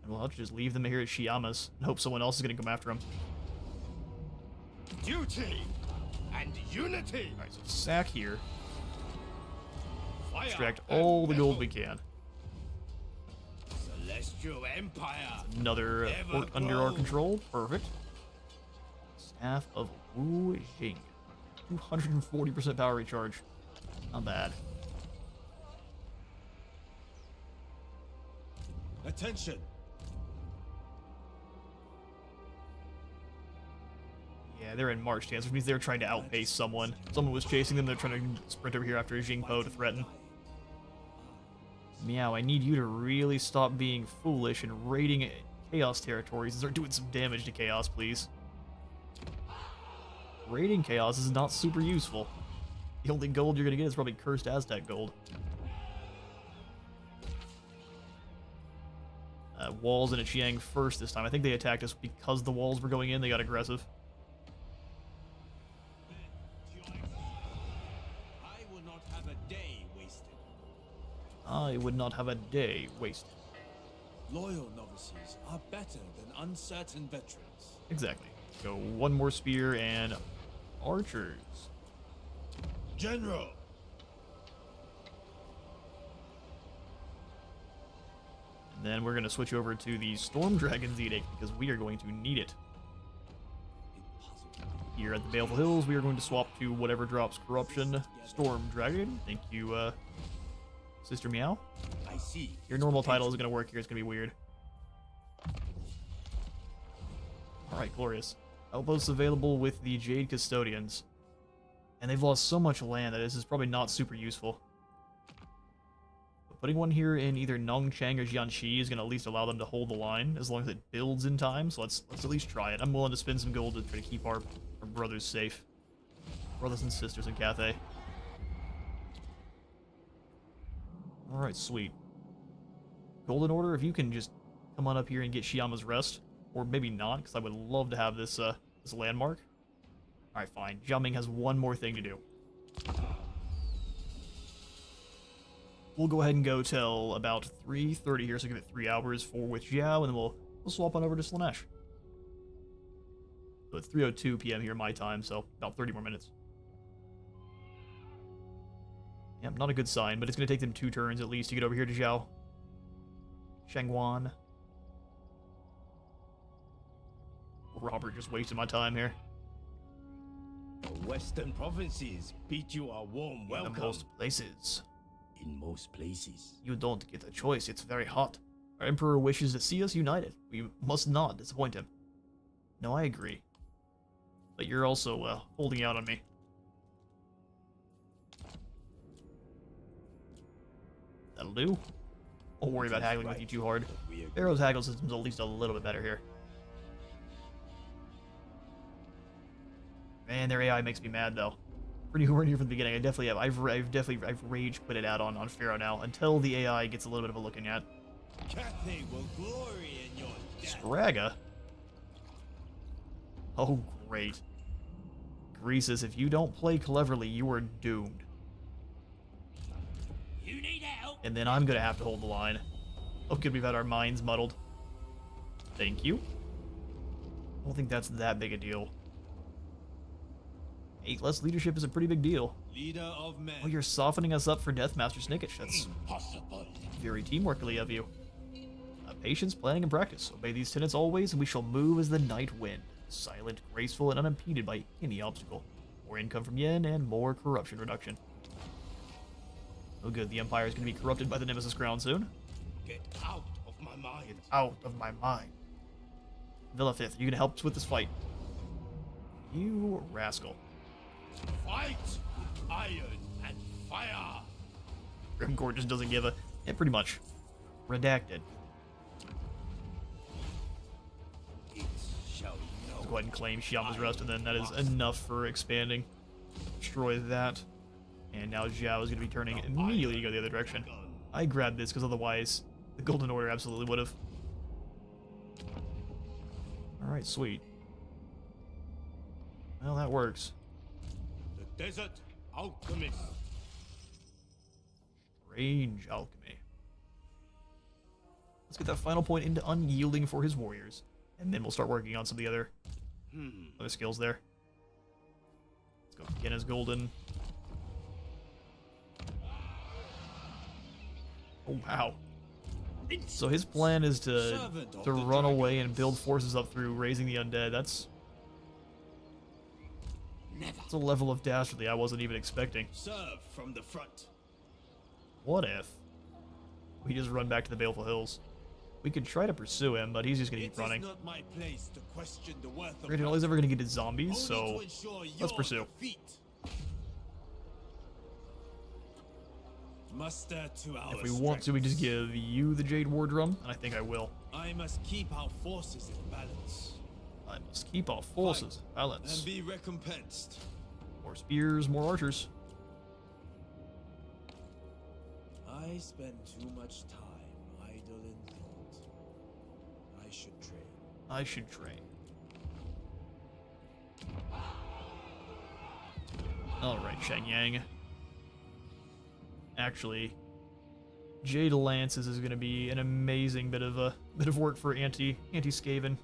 And we'll have to just leave them here at Shiama's and hope someone else is gonna come after him. Duty and unity. Alright, so sack here. Extract all the gold we can. Celestial Empire. Another port under our control. Perfect. Staff of Wu Jing. 240% power recharge. Not bad. Attention. Yeah, they're in march stance, which means they're trying to outpace someone. Someone was chasing them, they're trying to sprint over here after Jingpo to threaten. Meow, I need you to really stop being foolish and raiding Chaos territories and start doing some damage to Chaos, please. Raiding Chaos is not super useful. The only gold you're gonna get is probably Cursed Aztec gold. Walls and a Chiang first this time. I think they attacked us because the walls were going in, they got aggressive. I will not have a day wasted. I would not have a day wasted. Loyal novices are better than uncertain veterans. Exactly. Go one more spear and archers. General. And then we're going to switch over to the Storm Dragon's Edict because we are going to need it. Here at the Baleful Hills, we are going to swap to whatever drops Corruption Storm Dragon. Thank you, Sister Meow. I see. Your normal title is going to work here. It's going to be weird. Alright, glorious. Outposts available with the Jade Custodians. And they've lost so much land that this is probably not super useful. But putting one here in either Nongchang or Jianxi is going to at least allow them to hold the line, as long as it builds in time. So let's at least try it. I'm willing to spend some gold to try to keep our brothers safe. Brothers and sisters in Cathay. Alright, sweet. Golden Order, if you can just come on up here and get Shiama's Rest. Or maybe not, because I would love to have this this landmark. Alright, fine. Zhao Ming has one more thing to do. We'll go ahead and go till about 3:30 here, so give it 3 hours for with Zhao, and then we'll swap on over to Slaanesh. So it's 3:02 p.m. here my time, so about 30 more minutes. Yep, not a good sign, but it's going to take them 2 turns at least to get over here to Zhao. Shangwan. Robert just wasted my time here. The western provinces bid you a warm welcome. In most places. In most places. You don't get a choice, it's very hot. Our Emperor wishes to see us united. We must not disappoint him. No, I agree. But you're also, holding out on me. That'll do. Won't worry about haggling with you too hard. Pharaoh's haggle system's at least a little bit better here. Man, their AI makes me mad though. Pretty horny from the beginning. I definitely have. I've rage quit it out on Pharaoh now until the AI gets a little bit of a looking at. Cathay will glory in your death. Straga. Oh great. Greases, if you don't play cleverly, you are doomed. You need help. And then I'm gonna have to hold the line. Oh good, we've had our minds muddled. Thank you. I don't think that's that big a deal. 8 less leadership is a pretty big deal. Leader of men. Oh, you're softening us up for Deathmaster Snicketch. That's Impossible. very teamworkly of you. Patience, planning, and practice. Obey these tenets always, and we shall move as the night wind. Silent, graceful, and unimpeded by any obstacle. More income from yen, and more corruption reduction. Oh good, the Empire is going to be corrupted by the Nemesis Crown soon. Get out of my mind. Get out of my mind. Villa 5th, you going to help us with this fight? You rascal. Fight with iron and fire. Grimcore just doesn't give a... Yeah, pretty much. Redacted. It shall know. Let's go ahead and claim Shiama's Rest, and then that is enough for expanding. Destroy that. And now Zhao is going to be turning immediately to go the other direction. I grabbed this because otherwise the Golden Order absolutely would have. Alright, sweet. Well, that works. The desert alchemist. Strange alchemy. Let's get that final point into unyielding for his warriors. And then we'll start working on some of the other skills there. Let's go again as golden. Oh wow. So his plan is to run away and build forces up through raising the undead. That's a level of dastardly I wasn't even expecting. Serve from the front. What if we just run back to the Baleful Hills? We could try to pursue him, but he's just gonna keep running. It is not my place to question the worth of Granted, all he's ever gonna get is zombies, only so to ensure let's your pursue. defeat. Muster to our If we want to, we just give you the Jade War Drum, and I think I will. I must keep our forces in balance. I must keep our forces in balance. And be recompensed. More spears, more archers. I spend too much time idle in thought. I should train. I should train. Alright, Shang Yang. Actually, Jade Lances is going to be an amazing bit of work for anti-Skaven.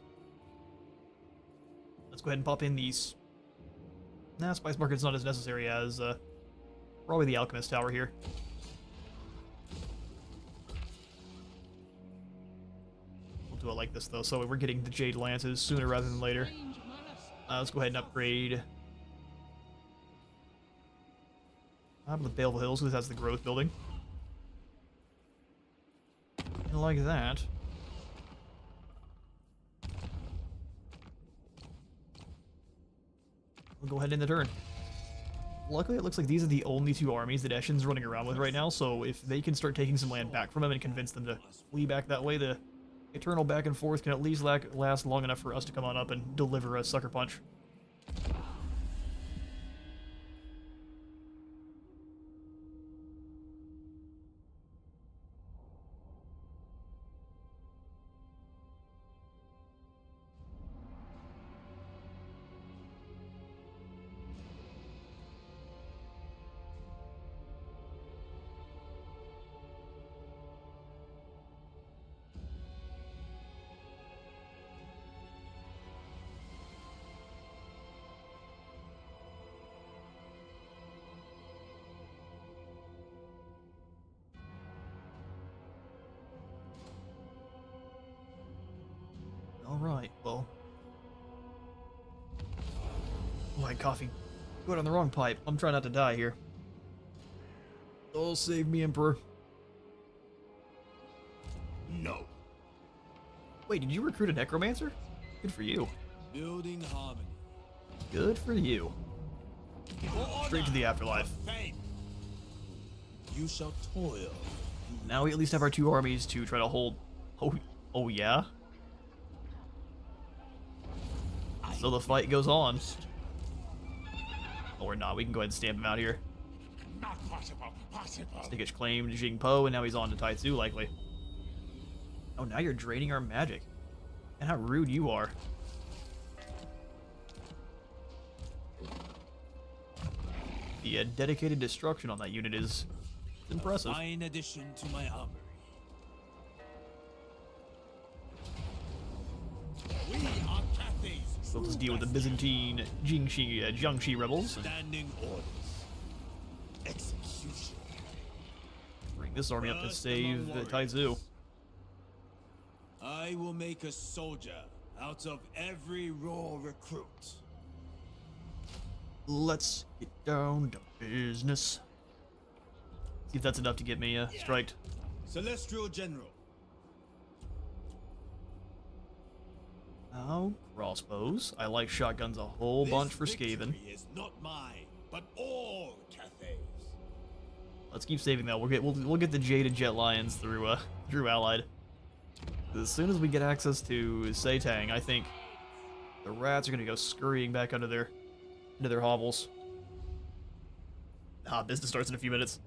Let's go ahead and pop in these. Nah, Spice Market's not as necessary as probably the Alchemist Tower here. We'll do it like this though, so we're getting the Jade Lances sooner rather than later. Let's go ahead and upgrade the Baleful Hills, because that's the growth building. And like that. We'll go ahead in the turn. Luckily, it looks like these are the only 2 armies that Eshin's running around with right now, so if they can start taking some land back from him and convince them to flee back that way, the eternal back and forth can at least last long enough for us to come on up and deliver a sucker punch. Alright, well. White coffee. Go down the wrong pipe. I'm trying not to die here. Oh, save me, Emperor. No. Wait, did you recruit a necromancer? Good for you. Building harmony. Good for you. Straight to the afterlife. Fame. You shall toil. Now we at least have our 2 armies to try to hold. Oh yeah? So the fight goes on. Or not, we can go ahead and stamp him out here. Not possible. Possible. Stigich claimed Jingpo, and now he's on to Taizu, likely. Oh, now you're draining our magic. And how rude you are. The dedicated destruction on that unit is impressive. Fine addition to my armory. We are Cathay's. So let's deal with the Byzantine Jiangxi rebels. Standing orders. Execution. Bring this army up to First save among warriors. Taizu. I will make a soldier out of every raw recruit. Let's get down to business. See if that's enough to get me striked. Celestial General. Oh, crossbows. I like shotguns a whole bunch for Skaven. This is not mine, but all Cathay's. Let's keep saving that. We'll get the Jaded Jet Lions through Allied. As soon as we get access to Seitang, I think the rats are gonna go scurrying back into their hovels. Ah, business starts in a few minutes.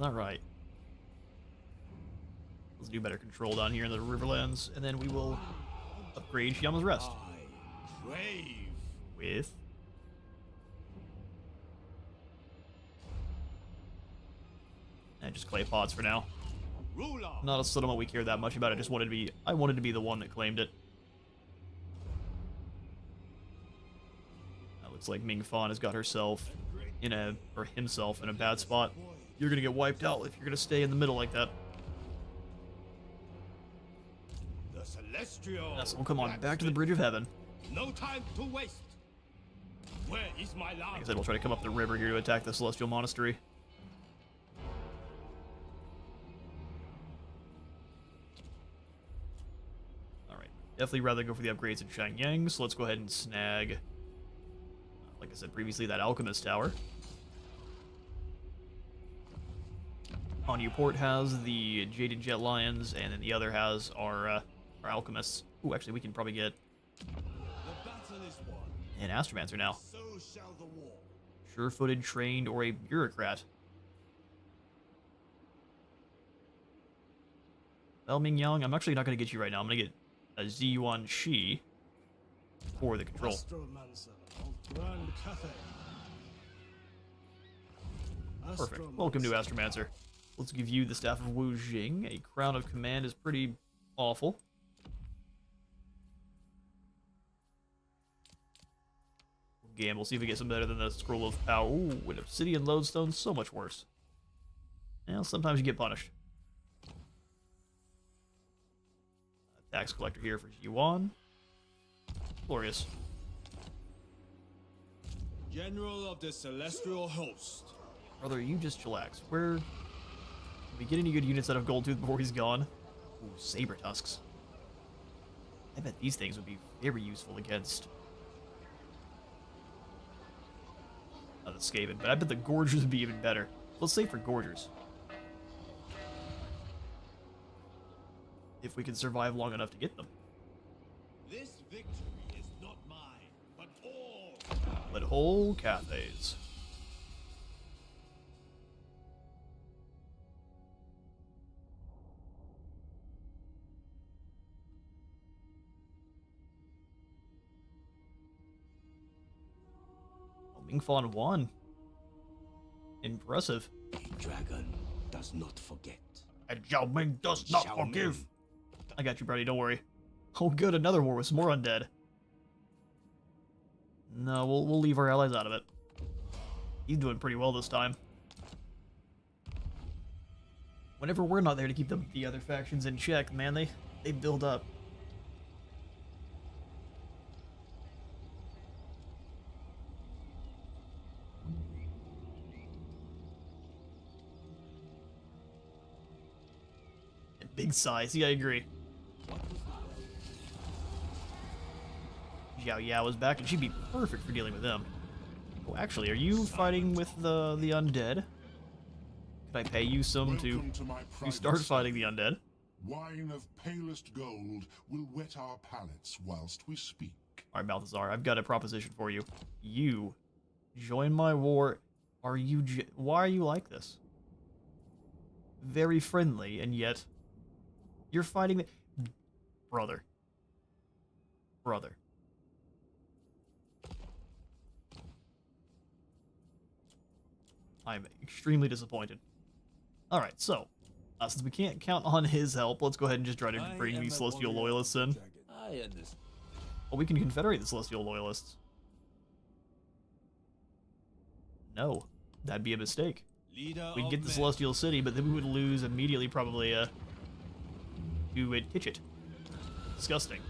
All right. Let's do better control down here in the Riverlands, and then we will upgrade Shiyama's Rest I crave. with and just clay pots for now. Ruler. Not a settlement we care that much about. I wanted to be the one that claimed it. Looks like Ming Fan has got himself in a bad spot. You're gonna get wiped out if you're gonna stay in the middle like that. The Celestial. Yes, well, come on, back to the Bridge of Heaven. No time to waste. Where is my Like love? I said, we'll try to come up the river here to attack the Celestial Monastery. Alright, definitely rather go for the upgrades in Shangyang, so let's go ahead and snag, like I said previously, that Alchemist Tower. Hanyu Port has the Jaded Jet Lions, and then the other has our Alchemists. Ooh, actually, we can probably get The battle is won. an Astromancer now. So shall the war. Sure-footed, trained, or a bureaucrat. Well, Ming Yang, I'm actually not going to get you right now. I'm going to get a Ziyuan Shi for the control. Astromancer of Grand Cathay. Perfect. Welcome to Astromancer. Let's give you the Staff of Wu Jing. A Crown of Command is pretty awful. We'll gamble, see if we get some better than the Scroll of Power. Ooh, an Obsidian Lodestone, so much worse. Well, sometimes you get punished. Tax Collector here for Yuan. Glorious. General of the Celestial Host. Brother, you just chillax. Did we get any good units out of Goldtooth before he's gone? Ooh, Saber Tusks. I bet these things would be very useful against the Skaven, but I bet the Gorgers would be even better. Let's save for Gorgers. If we can survive long enough to get them. This victory is not mine, but all. But whole Cathay's. Ming Fan won. Impressive. A dragon does not forget. And Zhao Ming does not Zhao forgive. Ming. I got you, buddy. Don't worry. Oh, good. Another war with some more undead. No, we'll leave our allies out of it. He's doing pretty well this time. Whenever we're not there to keep the other factions in check, man, they build up. Big size. Yeah, I agree. Xiao Yao is back, and she'd be perfect for dealing with them. Oh, actually, are you fighting with the undead? Could I pay you some to start fighting the undead? Wine of palest gold will wet our palates whilst we speak. All right, Balthazar, I've got a proposition for you. You join my war. Why are you like this? Very friendly, and yet you're fighting the... Brother. I'm extremely disappointed. Alright, so, since we can't count on his help, let's go ahead and just try to bring these Celestial Loyalists in. I understand. Well, we can confederate the Celestial Loyalists. No, that'd be a mistake. We'd get the Celestial City, but then we would lose immediately, probably, to Titchit. Disgusting.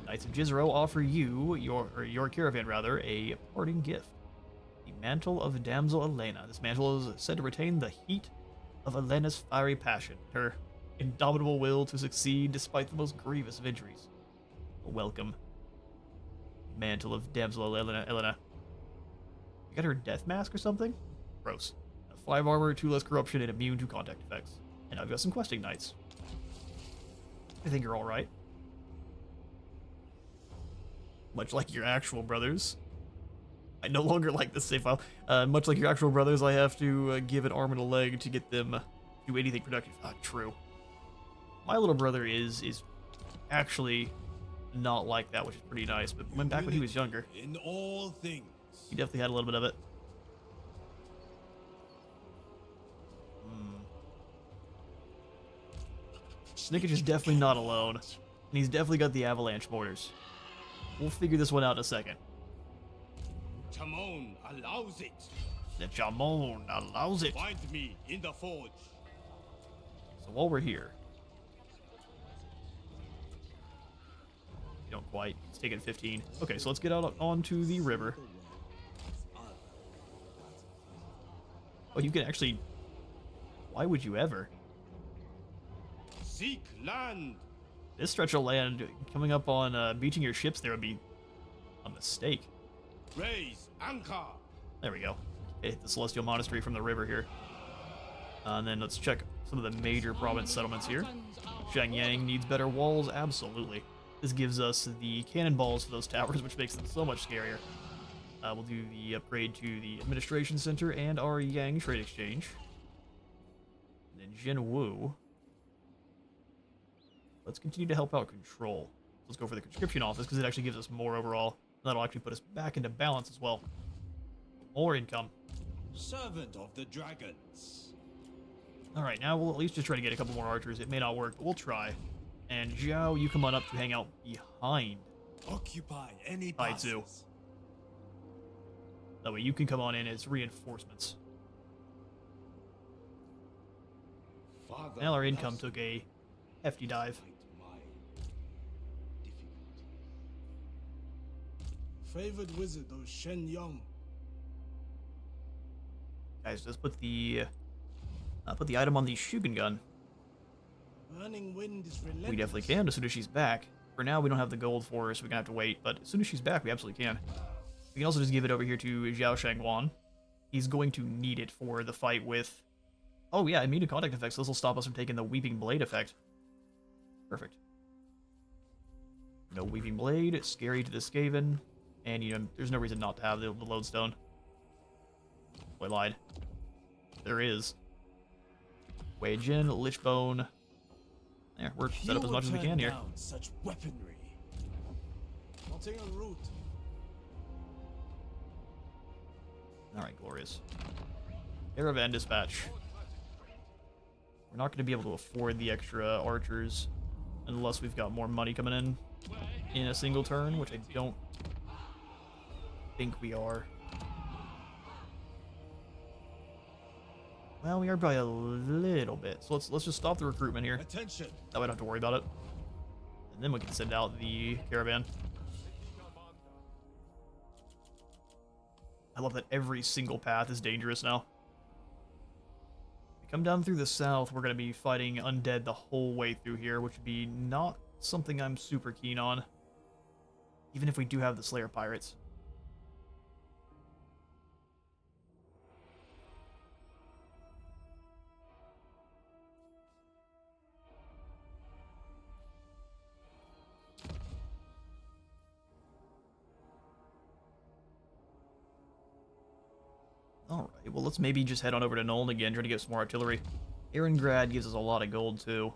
Knights of Jizro offer you, your caravan rather, a parting gift. The Mantle of Damsel Elena. This mantle is said to retain the heat of Elena's fiery passion, her indomitable will to succeed despite the most grievous of injuries. Welcome. Mantle of Damsel Elena. You got her death mask or something? Gross. 5 armor, 2 less corruption, and immune to contact effects. And I've got some questing knights. I think you're alright. Much like your actual brothers. I no longer like this save file. Much like your actual brothers, I have to give an arm and a leg to get them do anything productive. True. My little brother is actually not like that, which is pretty nice. But back when he was younger, In all things. he definitely had a little bit of it. Snickage is definitely not alone, and he's definitely got the avalanche mortars. We'll figure this one out in a second. Chamon allows it. The Chamon allows it. Find me in the forge. So while we're here, you don't quite. It's taking 15. Okay, so let's get out onto the river. Oh, you can actually. Why would you ever? Seek land. This stretch of land coming up on beaching your ships there would be a mistake. Raise anchor. There we go. Hit the Celestial Monastery from the river here. And then let's check some of the major province settlements here. Shenyang needs better walls, absolutely. This gives us the cannonballs for those towers, which makes them so much scarier. We'll do the upgrade to the administration center and our Yang trade exchange. And then Jinwu. Let's continue to help out control. Let's go for the conscription office because it actually gives us more overall. That'll actually put us back into balance as well. More income. Servant of the dragons. Alright, now we'll at least just try to get a couple more archers. It may not work, but we'll try. And Zhao, you come on up to hang out behind Occupy any Baizu. passes. That way you can come on in as reinforcements. Father Now our income loves took a hefty dive. fight my difficulty. Favored wizard of Shenyang. Guys, let's put the item on the Shugen gun. Burning wind is relentless. We definitely can as soon as she's back. For now, we don't have the gold for her, so we're gonna have to wait. But as soon as she's back, we absolutely can. We can also just give it over here to Zhao Shangwan. He's going to need it for the fight with... Oh yeah, immune to contact effects. This will stop us from taking the Weeping Blade effect. Perfect. No Weeping Blade, it's scary to the Skaven. And, you know, there's no reason not to have the Lodestone. I lied. There is. Wei Jin, Lichbone. There, we're set up as much as we can here. Down such weaponry. Plotting a route. Alright, glorious. Caravan dispatch. We're not going to be able to afford the extra archers unless we've got more money coming in a single turn, which I don't think we are. Well, we are by a little bit. So let's just stop the recruitment here. Attention. That way I don't have to worry about it. And then we can send out the caravan. I love that every single path is dangerous now. come down through the south, we're going to be fighting undead the whole way through here, which would be not something I'm super keen on. Even if we do have the Slayer Pirates. Alright, well let's maybe just head on over to Nolan again, try to get some more artillery. Erengrad gives us a lot of gold too,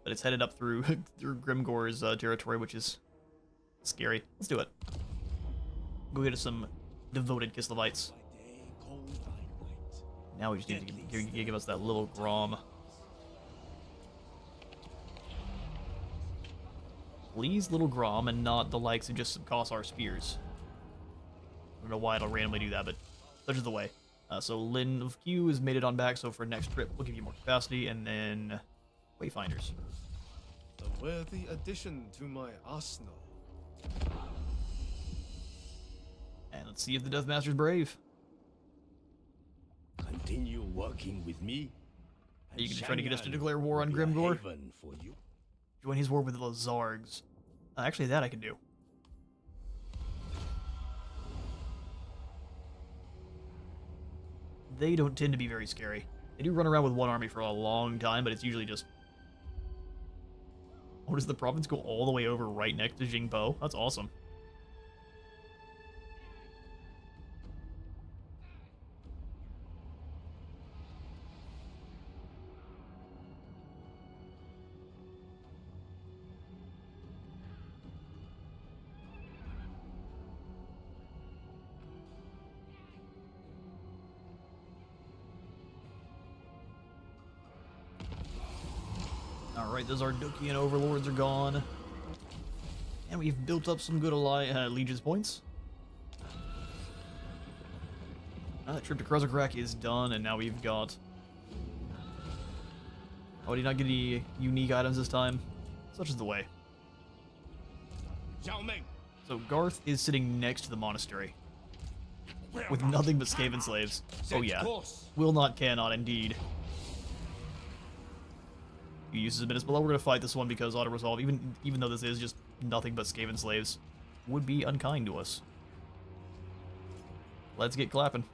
but it's headed up through through Grimgor's territory, which is scary. Let's do it. Go get us some devoted Kislevites. Now we just need to give us that little Grom. Please, little Grom, and not the likes of just some Kossar spears. I don't know why it'll randomly do that, but such is the way. So Lin of Q has made it on back, so for next trip we'll give you more capacity, and then Wayfinders. A worthy addition to my arsenal. And let's see if the Deathmaster's brave. Continue working with me. Are you going to try to get us to Shanghai declare war on will be a Grimgor? haven for you. Join his war with the Zargs. Actually, that I can do. They don't tend to be very scary. They do run around with one army for a long time, but it's usually just... Oh, does the province go all the way over right next to Jingpo? That's awesome. Alright, those Ardukian overlords are gone. And we've built up some good Legion's points. That trip to Kruzakrak is done, and now we've got... Oh, did he not get any unique items this time? Such is the way. Zhao Ming, So Garth is sitting next to the monastery. With nothing but Skaven slaves. Oh yeah. Will not, cannot, indeed. He uses a minutes below. We're gonna fight this one because auto resolve, even though this is just nothing but Skaven slaves, would be unkind to us. Let's get clapping.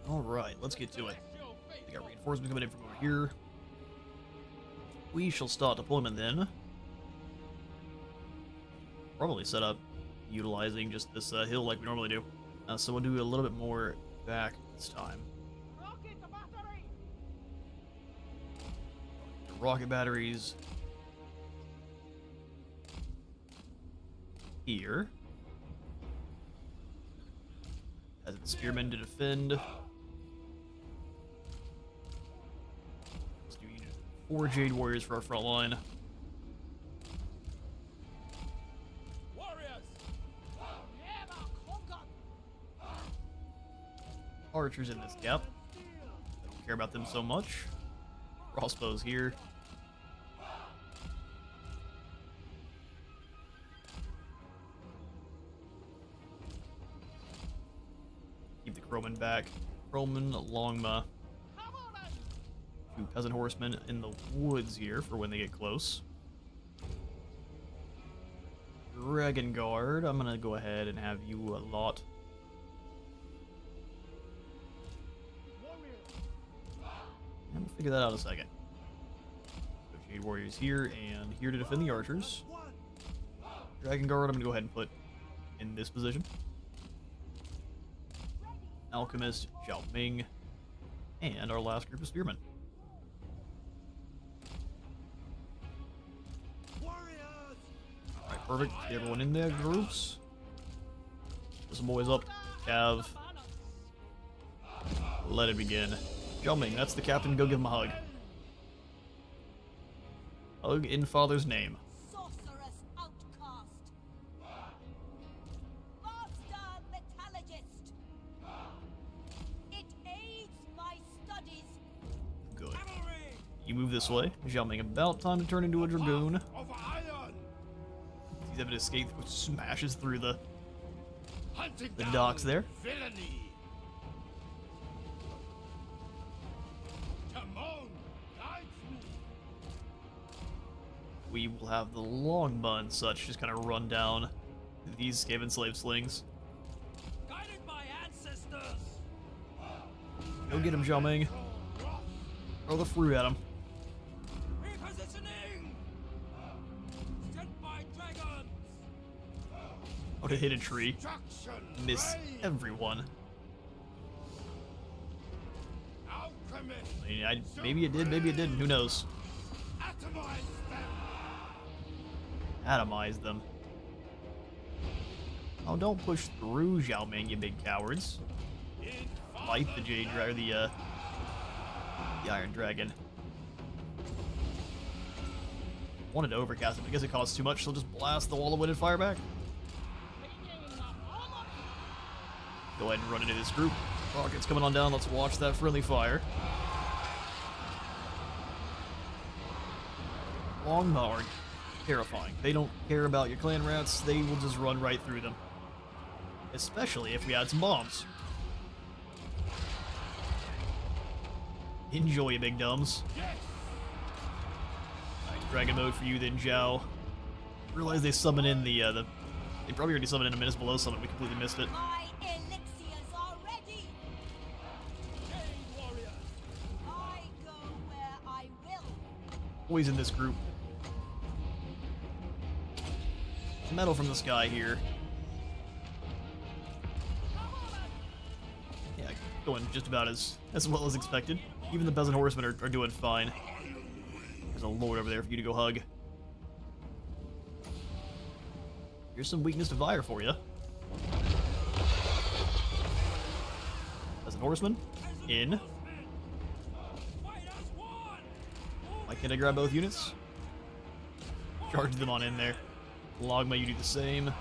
Alright, let's get to it. We got reinforcements coming in from over here. We shall start deployment then. Probably set up utilizing just this hill like we normally do. So we'll do a little bit more back this time. Rocket batteries. Here. As the spearmen to defend. Let's do 4 Jade Warriors for our front line. Archers in this gap. I don't care about them so much. Crossbows here. Keep the Crowmen back. Crowmen, Longma. 2 peasant horsemen in the woods here for when they get close. Dragon Guard. I'm gonna go ahead and have you a lot. And we'll figure that out in a second. So Jade Warriors here and here to defend the archers. Dragon Guard, I'm gonna go ahead and put in this position. Alchemist, Zhao Ming, and our last group of spearmen. Alright, perfect. Get everyone in there, groups. Put some boys up. Cav. Let it begin. Zhao Ming, that's the captain. Go give him a hug. Hug in father's name. Sorceress outcast. Master metallurgist. It aids my studies. Good. You move this way. Zhao Ming, about time to turn into a dragoon. Of iron! He's having to escape, which smashes through the Hunting The down docks there. Villainy! Timon guides me! We will have the longbow and such just kind of run down these Skaven slave slings. Guided by ancestors. Go get him, Zhao Ming. Throw the fruit at him. Repositioning. Sent by dragons. Oh, to hit a tree. Destruction Miss reigns. everyone. Alchemist! I mean, maybe it did, maybe it didn't. Who knows? Atomize them! Atomize them. Oh, don't push through, Zhao Ming, you big cowards. Fight the Jade Dragon, the Iron Dragon. Wanted to overcast it, but I guess it costs too much, so just blast the wall of wind and fire back. Go ahead and run into this group. Rockets coming on down, let's watch that friendly fire. Longbow are terrifying. They don't care about your clan rats, they will just run right through them. Especially if we add some bombs. Enjoy, you big dumbs. Alright, dragon mode for you then, Zhao. Realize they summon in they probably already summoned in a minutes below summon, we completely missed it. My elixirs are ready. Jade warriors. I go where I will. Always in this group. Metal from the sky here. Yeah, going just about as well as expected. Even the peasant horsemen are doing fine. There's a lord over there for you to go hug. Here's some weakness to fire for you. Peasant horseman, in. Why can't I grab both units? Charge them on in there. Logma, you do the same.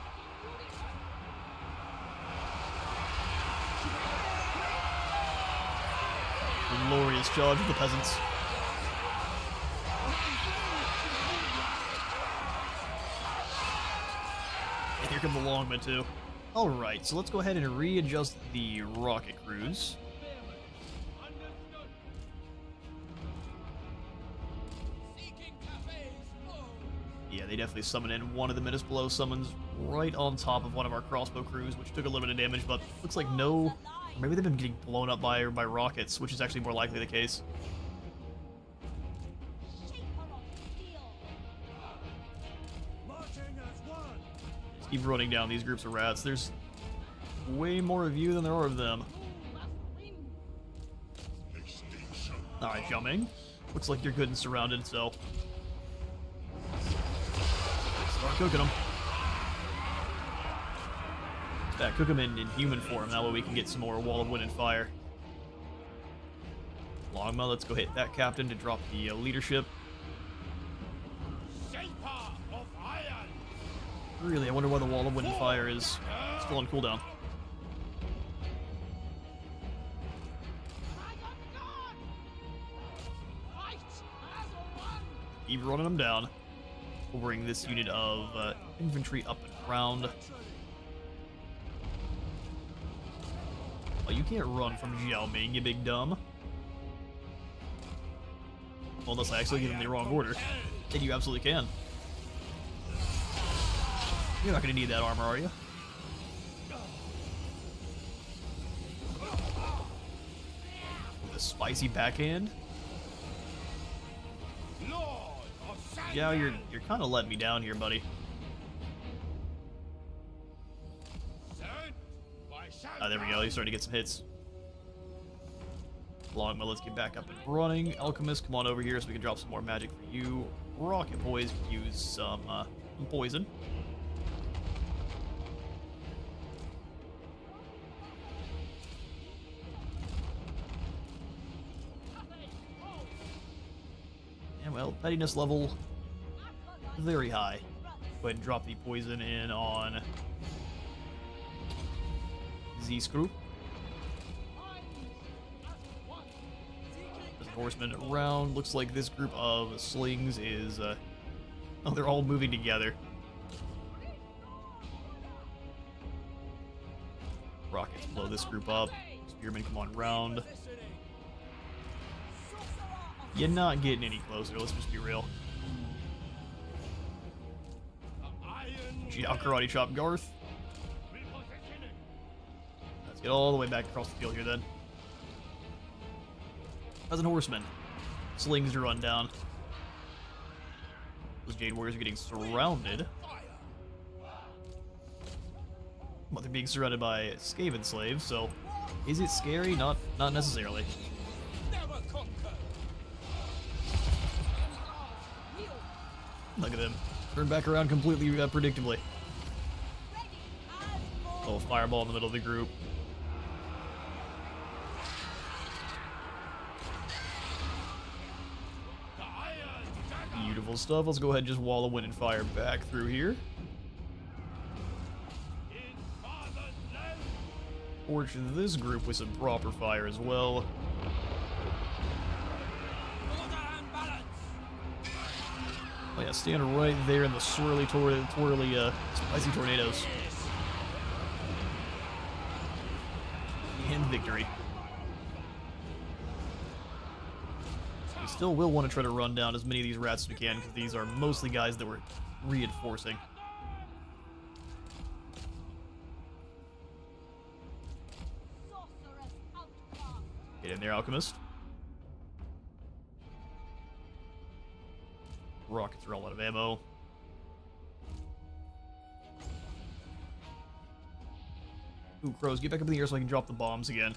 Glorious charge of the peasants. And here come the longmen too. Alright, so let's go ahead and readjust the rocket crews. Understood. Seeking Cathay's foes. Yeah, they definitely summon in one of the Midas Blow summons right on top of one of our crossbow crews, which took a little bit of damage, but looks like no... Or maybe they've been getting blown up by rockets, which is actually more likely the case. Shaper of steel. Marching as one. Just keep running down these groups of rats. There's way more of you than there are of them. Alright, Zhao Ming. Looks like you're good and surrounded, so... Start cooking them. Yeah, cook them in human form, that way we can get some more Wall of Wind and Fire. Longma, let's go hit that captain to drop the leadership. Shaper of iron! Really, I wonder why the Wall of Wind and Fire is still on cooldown. Keep running them down. We'll bring this unit of infantry up and around. Oh, you can't run from Zhao Ming, you big dumb. Well, unless I actually give him the wrong order. Then you absolutely can. You're not going to need that armor, are you? With a spicy backhand? Lord of Yeah, you're kind of letting me down here, buddy. Sent by There we go. He's starting to get some hits. Longma, let's get back up and running. Alchemist, come on over here so we can drop some more magic for you. Rocket Boys can use some poison. And well, pettiness level very high. Go ahead and drop the poison in on Z-Screw. There's a horseman around. Looks like this group of slings is, oh, they're all moving together. Rockets blow this group up. Spearmen come on round. You're not getting any closer, let's just be real. I'll karate chop Garth. Let's get all the way back across the field here then. As a horseman, slings to run down. Those Jade Warriors are getting surrounded. But they're being surrounded by Skaven slaves, so is it scary? Not necessarily. Look at them. Turn back around completely predictably. Little fireball in the middle of the group. Beautiful stuff. Let's go ahead and just wall of wind and fire back through here. Torch this group with some proper fire as well. Oh yeah, stand right there in the swirly, spicy tornadoes. And victory. We still will want to try to run down as many of these rats as we can, because these are mostly guys that we're reinforcing. Get in there, Alchemist. Rockets are all out of ammo. Ooh, crows, get back up in the air so I can drop the bombs again.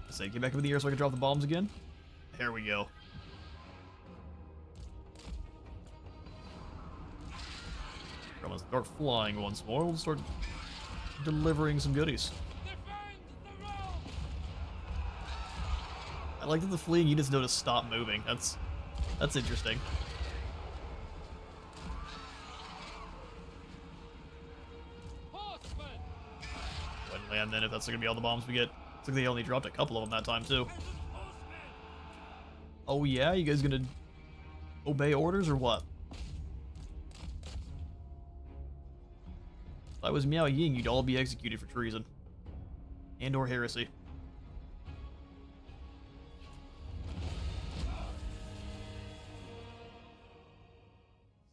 I say, get back up in the air so I can drop the bombs again. There we go. I'm gonna start flying once more. We'll start delivering some goodies. I like that the fleeing units know to stop moving. That's interesting. Go ahead and land then if that's gonna be all the bombs we get. Looks like they only dropped a couple of them that time too. Oh yeah, you guys gonna obey orders or what? If I was Miao Ying, you'd all be executed for treason. And or heresy.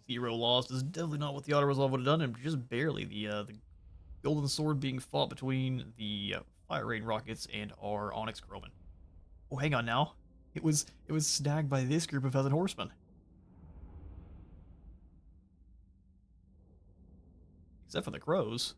Zero lost is definitely not what the auto resolve would have done, and just barely. The golden sword being fought between the fire rain rockets and our onyx crowman. Oh, hang on now. It was snagged by this group of peasant horsemen. Except for the crows.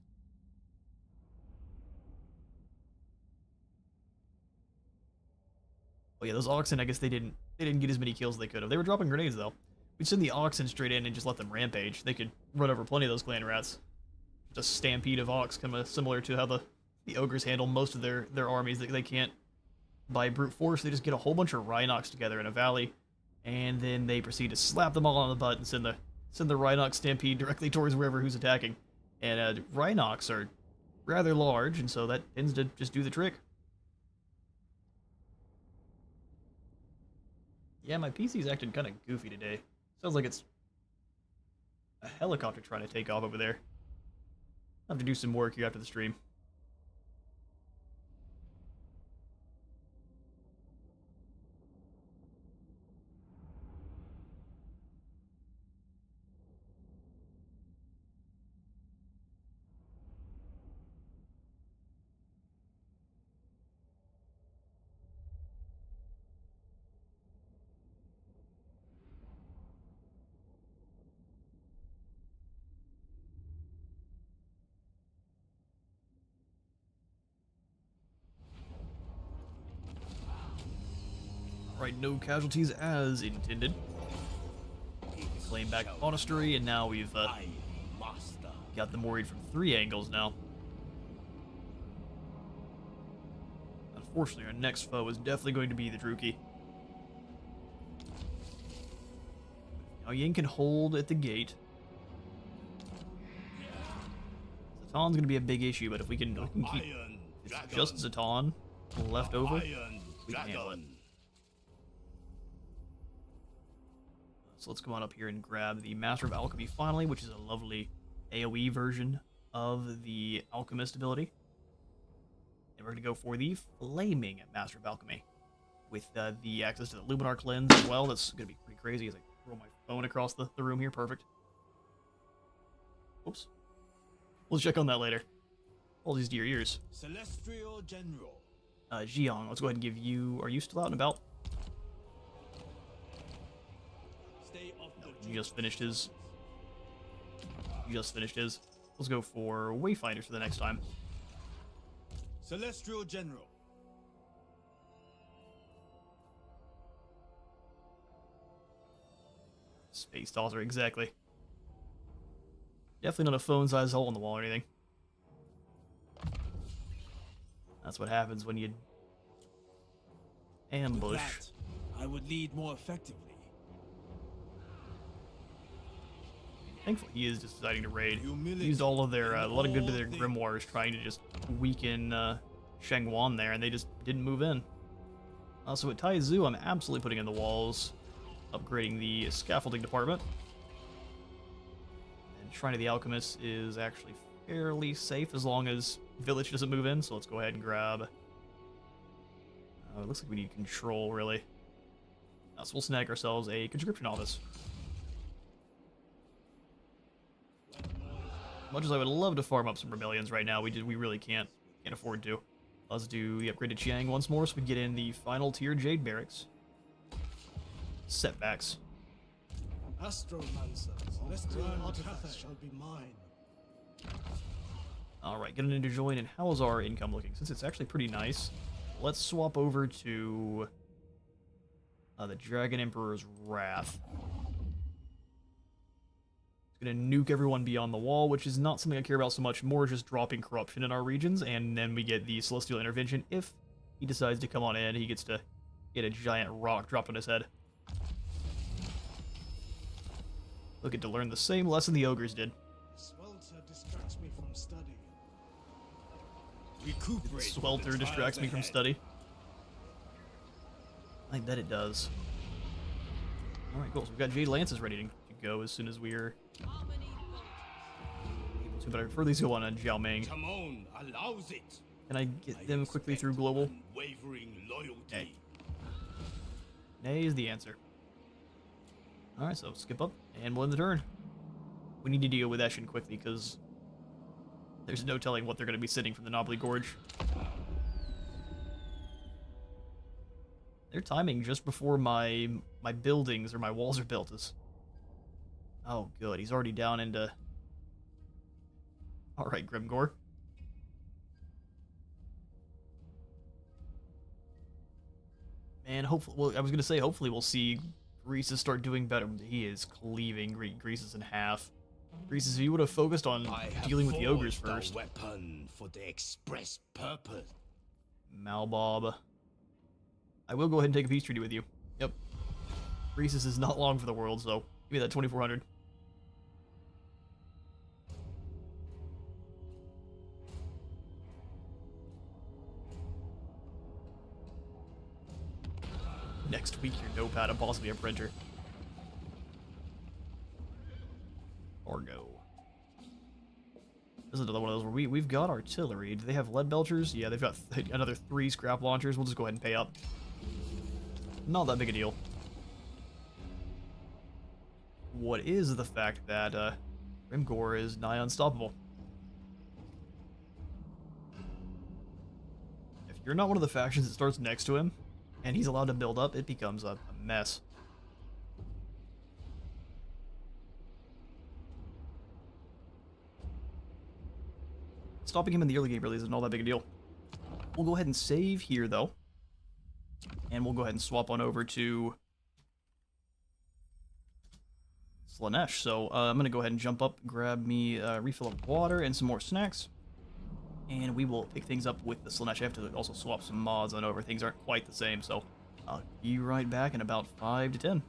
Oh yeah, those oxen, I guess they didn't get as many kills as they could have. They were dropping grenades though. We'd send the oxen straight in and just let them rampage. They could run over plenty of those clan rats. Just a stampede of ox, kind of similar to how the ogres handle most of their armies. They can't by brute force. They just get a whole bunch of Rhinox together in a valley, and then they proceed to slap them all on the butt and send the Rhinox stampede directly towards wherever who's attacking. And Rhinox are rather large, and so that tends to just do the trick. Yeah, my PC's acting kind of goofy today. Sounds like it's a helicopter trying to take off over there. I'll have to do some work here after the stream. Right, no casualties as intended. Claim back the monastery, and now we've got them worried from 3 angles now. Unfortunately, our next foe is definitely going to be the Druki. Now Ying can hold at the gate. Zatan's going to be a big issue, but if we can keep it's just Zatan left over, we can handle it. So let's come on up here and grab the Master of Alchemy finally, which is a lovely AoE version of the Alchemist ability. And we're going to go for the Flaming Master of Alchemy with the access to the Luminar Cleanse as well. That's going to be pretty crazy as I throw my phone across the room here. Perfect. Oops. We'll check on that later. All these dear ears. Celestial General. Jiang, let's go ahead and give you... Are you still out and about? You just finished his. Let's go for Wayfinders for the next time. Celestial General. Space Tosser, exactly. Definitely not a phone-sized hole in the wall or anything. That's what happens when you ambush. With that, I would lead more effectively. Thankfully, he is just deciding to raid. Used all of their, a lot of good of their grimoires trying to just weaken Sheng Wan there, and they just didn't move in. So at Taizu, I'm absolutely putting in the walls, upgrading the scaffolding department. And Shrine of the Alchemist is actually fairly safe as long as Village doesn't move in, so let's go ahead and grab... it looks like we need control, really. So we'll snag ourselves a conscription office. Much as I would love to farm up some rebellions right now, we really can't afford to. Let's do the upgraded Chiang once more so we get in the final tier Jade Barracks. Setbacks. Astromancer, celestial artifacts shall be mine. Alright, getting into join, and how's our income looking? Since it's actually pretty nice, let's swap over to the Dragon Emperor's Wrath. Gonna nuke everyone beyond the wall, which is not something I care about so much, more just dropping corruption in our regions, and then we get the Celestial Intervention. If he decides to come on in, he gets to get a giant rock dropped on his head. Looking to learn the same lesson the ogres did. Swelter distracts me from study. Recuperate. Swelter distracts me from study. I bet it does. Alright, cool. So we've got Jade Lances ready to go as soon as we're... But I prefer these go on Zhao Ming. Timon allows it. Can I get them quickly through global? Unwavering loyalty. Nay. Nay is the answer. Alright, so skip up, and we'll end the turn. We need to deal with Eshin quickly, because there's no telling what they're going to be sitting from the Knobbly Gorge. They're timing just before my buildings or my walls are built. Oh, good. He's already down into... Alright, Grimgore. And hopefully... Well, I was going to say, hopefully we'll see Greases start doing better. He is cleaving Greases in half. Greases, if you would have focused on dealing with the ogres first. Weapon for the express purpose. Malbob. I will go ahead and take a peace treaty with you. Yep. Greases is not long for the world, so give me that 2400. Next week, your notepad and possibly a printer. Or no. This is another one of those where we've got artillery. Do they have lead belchers? Yeah, they've got another 3 scrap launchers. We'll just go ahead and pay up. Not that big a deal. What is the fact that Grimgore is nigh unstoppable. If you're not one of the factions that starts next to him, and he's allowed to build up, it becomes a mess. Stopping him in the early game really isn't all that big a deal. We'll go ahead and save here, though. And we'll go ahead and swap on over to Slaanesh. So I'm going to go ahead and jump up, grab me a refill of water and some more snacks. And we will pick things up with the Slaanesh. I have to also swap some mods on over. Things aren't quite the same, so I'll be right back in about 5 to 10.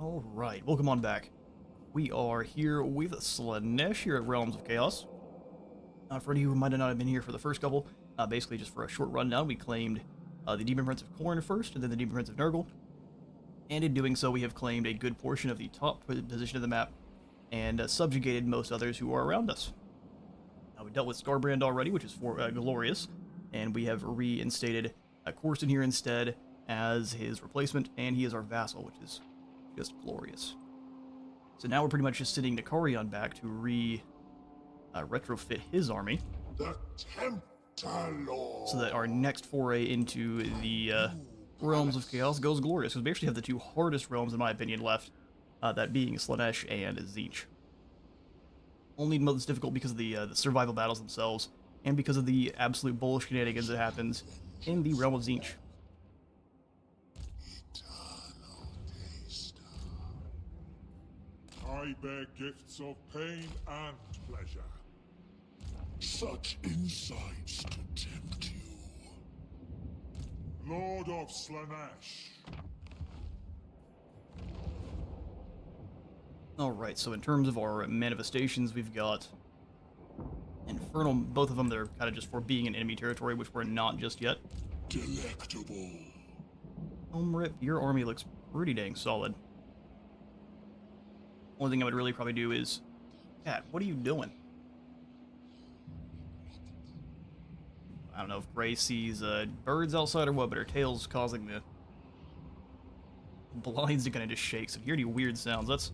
Alright, welcome on back. We are here with Slaanesh here at Realms of Chaos. For any who might not have been here for the first couple, basically just for a short rundown, we claimed the Demon Prince of Khorne first, and then the Demon Prince of Nurgle. And in doing so, we have claimed a good portion of the top position of the map, and subjugated most others who are around us. We dealt with Scarbrand already, which is glorious, and we have reinstated Corson here instead as his replacement, and he is our vassal, which is just glorious. So now we're pretty much just sending Nikarion back to retrofit his army, The Tempter Lord. so that our next foray into the Realms of Chaos goes glorious, because we actually have the two hardest realms, in my opinion, left, that being Slaanesh and Tzeentch. Only most difficult because of the survival battles themselves, and because of the absolute bullshit shenanigans that happens in the realm of Tzeentch. Eternal taster. I bear gifts of pain and pleasure. Such insights to tempt you. Lord of Slaanesh. Alright, so in terms of our manifestations, we've got Infernal, both of them, they're kind of just for being in enemy territory, which we're not just yet. Delectable. Rip, your army looks pretty dang solid. Only thing I would really probably do is... Cat, what are you doing? I don't know if Gray sees birds outside or what, but her tail's causing the blinds to kind of just shake. So if you hear any weird sounds, that's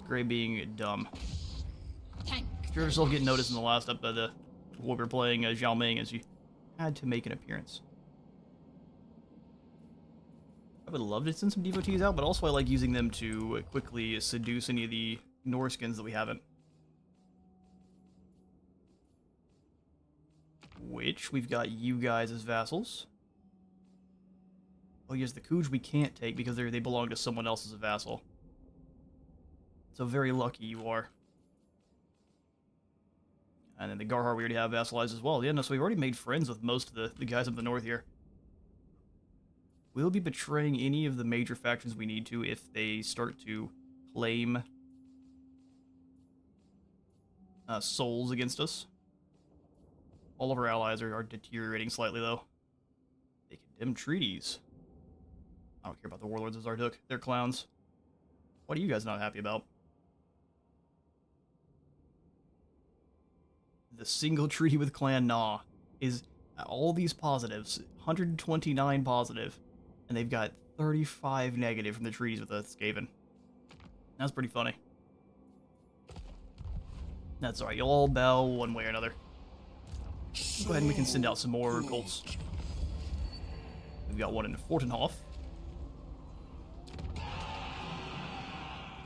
Gray being dumb. Tank. She heard herself get noticed in the last episode when we were playing Zhao Ming, and she had to make an appearance. I would love to send some devotees out, but also I like using them to quickly seduce any of the Norskins that we haven't. Which, we've got you guys as vassals. Oh yes, the Kuj we can't take because they belong to someone else as a vassal. So very lucky you are. And then the Garhar we already have vassalized as well. Yeah, no, so we've already made friends with most of the guys up the north here. We'll be betraying any of the major factions we need to if they start to claim souls against us. All of our allies are deteriorating slightly, though. They condemn treaties. I don't care about the warlords of Zarduk. They're clowns. What are you guys not happy about? The single treaty with Clan Na is all these positives, 129 positive, and they've got 35 negative from the treaties with Skaven. That's pretty funny. That's alright, you'll all bow one way or another. Go ahead and we can send out some more cults. We've got one in Fortenhof,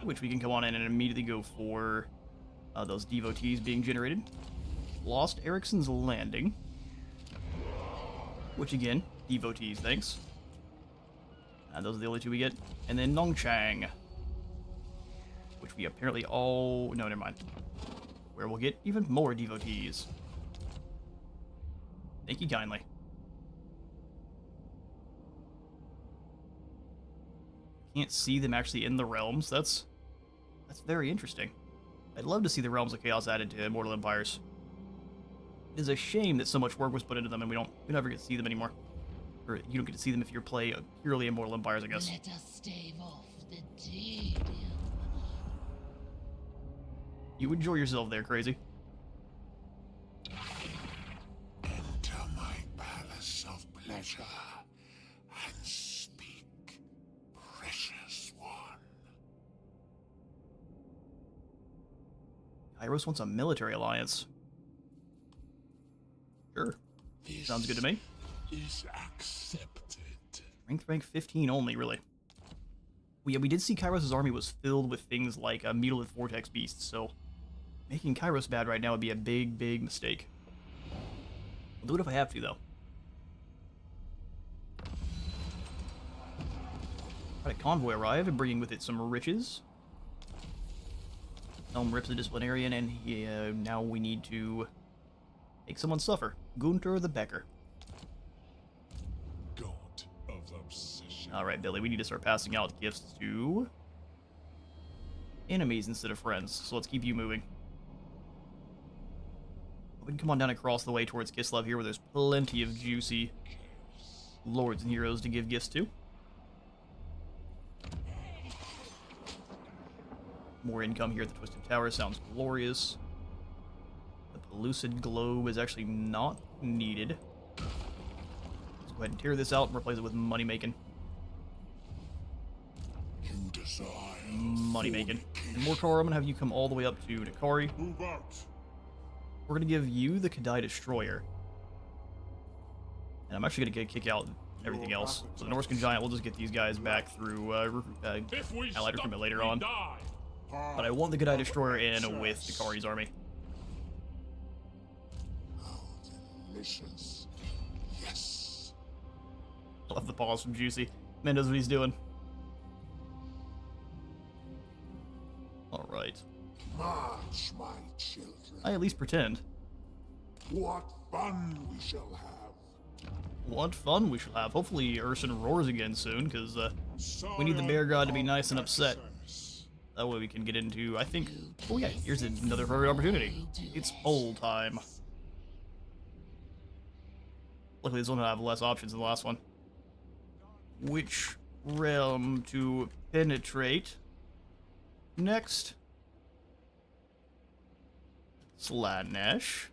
which we can come on in and immediately go for those devotees being generated. Lost Ericsson's Landing, which again, devotees, thanks. Those are the only two we get. And then Nongchang, which we apparently all... No, never mind. Where we'll get even more devotees. Thank you kindly. Can't see them actually in the realms. That's very interesting. I'd love to see the Realms of Chaos added to Immortal Empires. It is a shame that so much work was put into them and we never get to see them anymore. Or you don't get to see them if you play purely Immortal Empires, I guess. Let us stave off the tedium. You enjoy yourself there, crazy. Enter my palace of pleasure and speak, precious one. Kairos wants a military alliance. Sure. Sounds good to me. Is accepted. Rank 15 only, really. Well, yeah, we did see Kairos' army was filled with things like Mutilith Vortex Beasts, so making Kairos bad right now would be a big, big mistake. I'll do it if I have to, though. Got a convoy arrived, bringing with it some riches. Helm rips the disciplinarian, and now we need to make someone suffer. Gunter the Becker. God of obsession. Alright, Billy, we need to start passing out gifts to enemies instead of friends, so let's keep you moving. We can come on down across the way towards Kislev here, where there's plenty of juicy lords and heroes to give gifts to. More income here at the Twisted Tower sounds glorious. The Pellucid Globe is actually not needed. Let's go ahead and tear this out and replace it with money making. You desire Money making. And Morkar, I'm gonna have you come all the way up to Nakari. move out. We're gonna give you the Cathay Destroyer. And I'm actually gonna kick out everything else. So the Norscan Giant, we'll just get these guys back through If we allied recruitment later we on. die. But I want the Cathay Destroyer in with Nakari's army. Delicious. Yes. Love the pause from Juicy. Man knows what he's doing. Alright. March, my children. I at least pretend. What fun we shall have. What fun we shall have. Hopefully Urson roars again soon, because we need the bear god to be nice and upset. That way we can get into, I think... Oh yeah, here's another perfect opportunity. It's poll time. Luckily this one will have less options than the last one. Which realm to penetrate? Next. Slaanesh.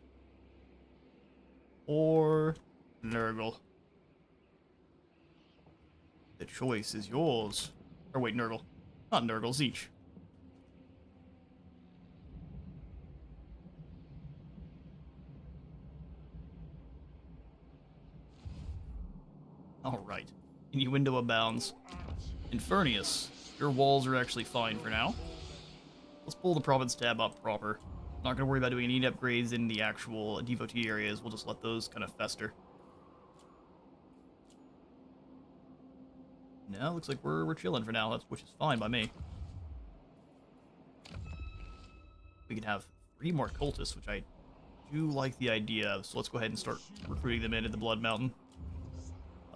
Or Nurgle. The choice is yours. Or wait, Nurgle. Not Nurgle, Zeech. Alright. Innuendo abounds. Infernius. Your walls are actually fine for now. Let's pull the province tab up proper. Not gonna worry about doing any upgrades in the actual devotee areas. We'll just let those kind of fester. No, looks like we're chilling for now, which is fine by me. We can have 3 more cultists, which I do like the idea of, so let's go ahead and start recruiting them into the Blood Mountain.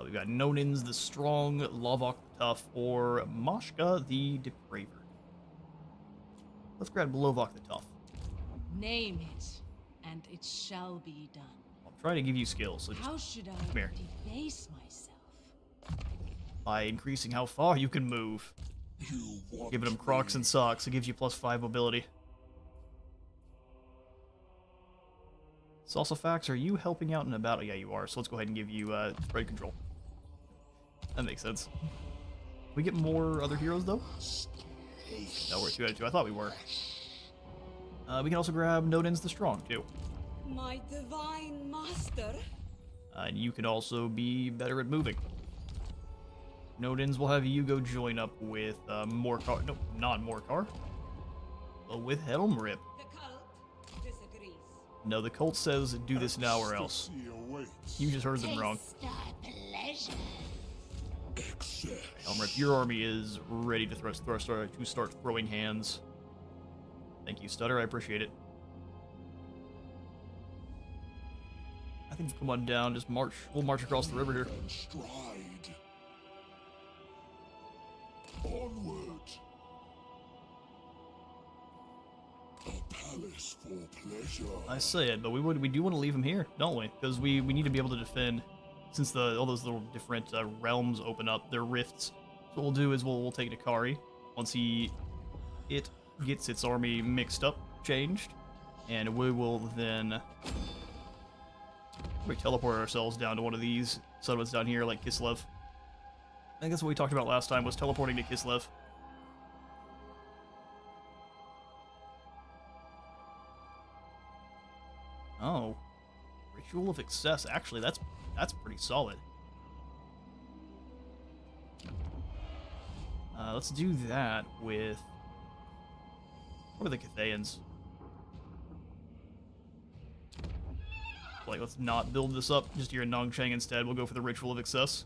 We've got Nonins the Strong, Lovok the Tough, or Moshka the Depraver. Let's grab Lovok the Tough. Name it, and it shall be done. I'm trying to give you skills, so just How should I come here. debase myself? By increasing how far you can move. You want Giving him Crocs and socks, it gives you +5 mobility. Salsafax, are you helping out in a battle? Yeah, you are, so let's go ahead and give you spread control. That makes sense. We get more other heroes, though? No, we're 2 out of 2. I thought we were. We can also grab Nodins the Strong, too. My divine master? And you can also be better at moving. Nodins will have you go join up with Morkar. No, not Morkar. With Helmrip. The cult disagrees. No, the cult says do this now or else. Ecstasy awaits. You just heard them wrong. Helmrip, your army is ready to start throwing hands. Thank you, Stutter. I appreciate it. I think come on down, just march. We'll march across the river here. Stride. Onward. A palace for pleasure. I say it, but we do want to leave him here, don't we? Because we need to be able to defend, since all those little different realms open up, their rifts. So what we'll do is we'll take Nakari once it gets its army mixed up, changed, and we will then teleport ourselves down to one of these settlements down here, like Kislev. I think that's what we talked about last time, was teleporting to Kislev. Oh. Ritual of Excess. Actually, that's pretty solid. Let's do that with... What are the Cathayans? Like, let's not build this up. Just here in Nongshang instead. We'll go for the Ritual of Excess.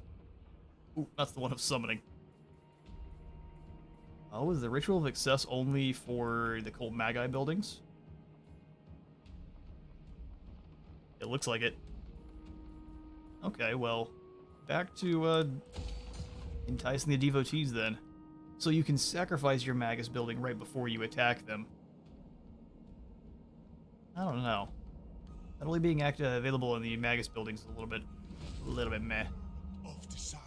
Ooh, that's the one of summoning. Oh, is the Ritual of Excess only for the Cold Magi buildings? It looks like it. Okay, well, back to enticing the devotees then. So you can sacrifice your Magus building right before you attack them. I don't know. That only being available in the Magus buildings is a little bit meh. Of desire.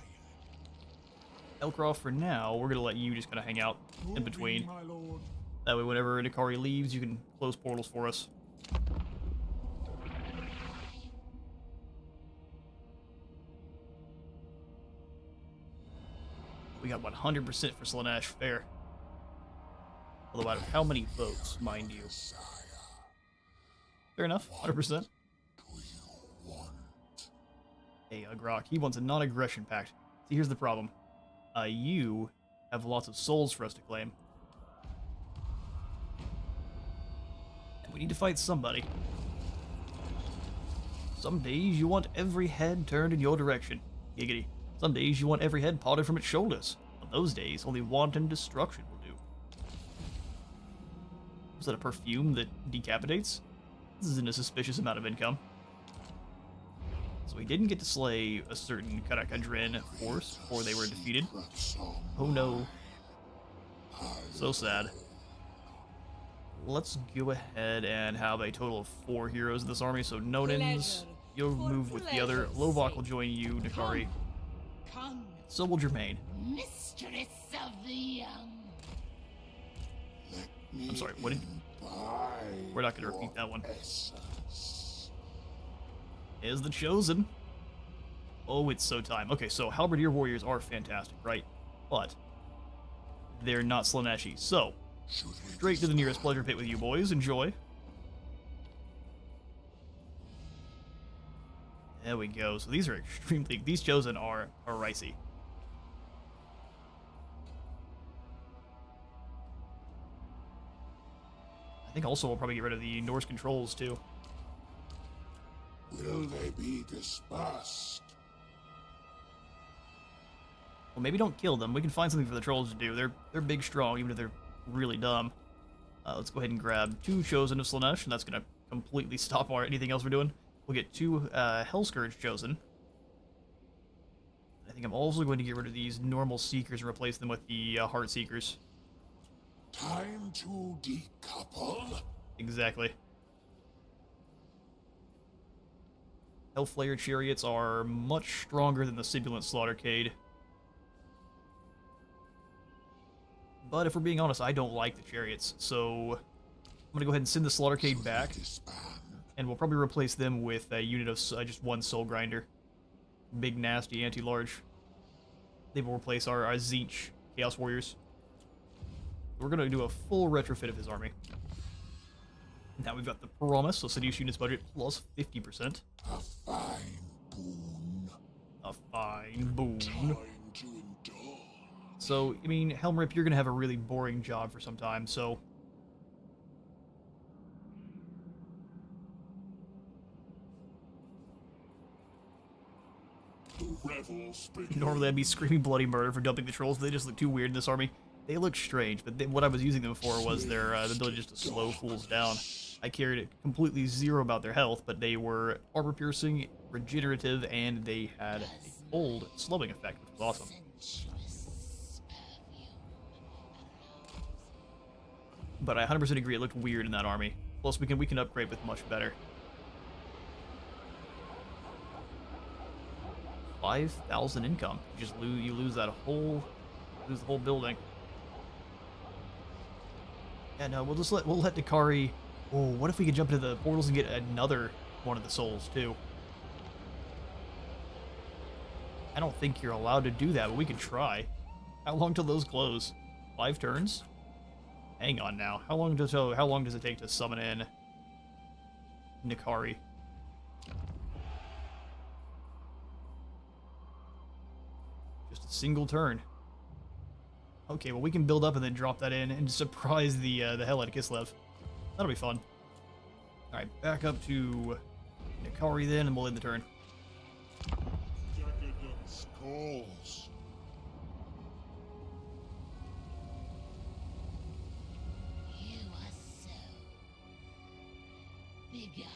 Elcroft, for now, we're gonna let you just kind of hang out in between. My lord. That way, whenever Nikari leaves, you can close portals for us. We got 100% for Slaanesh, fair. Although out of how many votes, mind you? Fair enough, 100%. Hey, Grok, he wants a non-aggression pact. See, here's the problem. You have lots of souls for us to claim. And we need to fight somebody. Some days you want every head turned in your direction. Giggity. Some days you want every head parted from its shoulders. On those days, only wanton destruction will do. Is that a perfume that decapitates? This isn't a suspicious amount of income. So we didn't get to slay a certain Karakadrin force before they were defeated. Oh no. So sad. Let's go ahead and have a total of 4 heroes in this army. So Nonins, you'll move with the other. Lovok will join you, Nikari. Come, So will Germain. mistress of the young. I'm sorry, what did... We're not going to repeat that one. Is the Chosen. Oh, it's so time. Okay, so Halberdier Warriors are fantastic, right? But they're not Slaaneshi. So, straight to the nearest pleasure pit with you boys. Enjoy. There we go. So these are extremely... These Chosen are ricey. I think also we'll probably get rid of the Norse controls, too. Will they be dispersed? Well, maybe don't kill them. We can find something for the trolls to do. They're big, strong, even if they're really dumb. Let's go ahead and grab 2 Chosen of Slaanesh, and that's going to completely stop anything else we're doing. We'll get 2 Hellscourge Chosen. I think I'm also going to get rid of these normal Seekers and replace them with the Heart Seekers. Time to decouple? Exactly. Hellflayer Chariots are much stronger than the Sibilant Slaughtercade. But if we're being honest, I don't like the Chariots, so I'm going to go ahead and send the Slaughtercade back. And we'll probably replace them with a unit of just 1 Soul Grinder. Big, nasty, anti-large. They will replace our Tzeentch Chaos Warriors. We're going to do a full retrofit of his army. Now we've got the Promise, so Seduce units budget plus 50%. A fine boon. A fine boon. Time to endure. So, I mean, Helmrip, you're going to have a really boring job for some time, so... Normally I'd be screaming bloody murder for dumping the trolls, they just look too weird in this army. They look strange, but what I was using them for was their the ability just to slow fools down. I cared completely zero about their health, but they were armor-piercing, regenerative, and they had a cold slowing effect, which was awesome. But I 100% agree, it looked weird in that army. Plus, we can upgrade with much better. 5,000 income. You lose the whole building. Yeah, no, we'll let Nikari. Oh, what if we could jump into the portals and get another one of the souls too? I don't think you're allowed to do that, but we can try. How long till those close? 5 turns? Hang on now. How long does it take to summon in Nikari? Just a single turn. Okay, well we can build up and then drop that in and surprise the hell out of Kislev. That'll be fun. Alright, back up to Nikari then, and we'll end the turn. Decadence calls. You are so beguiling.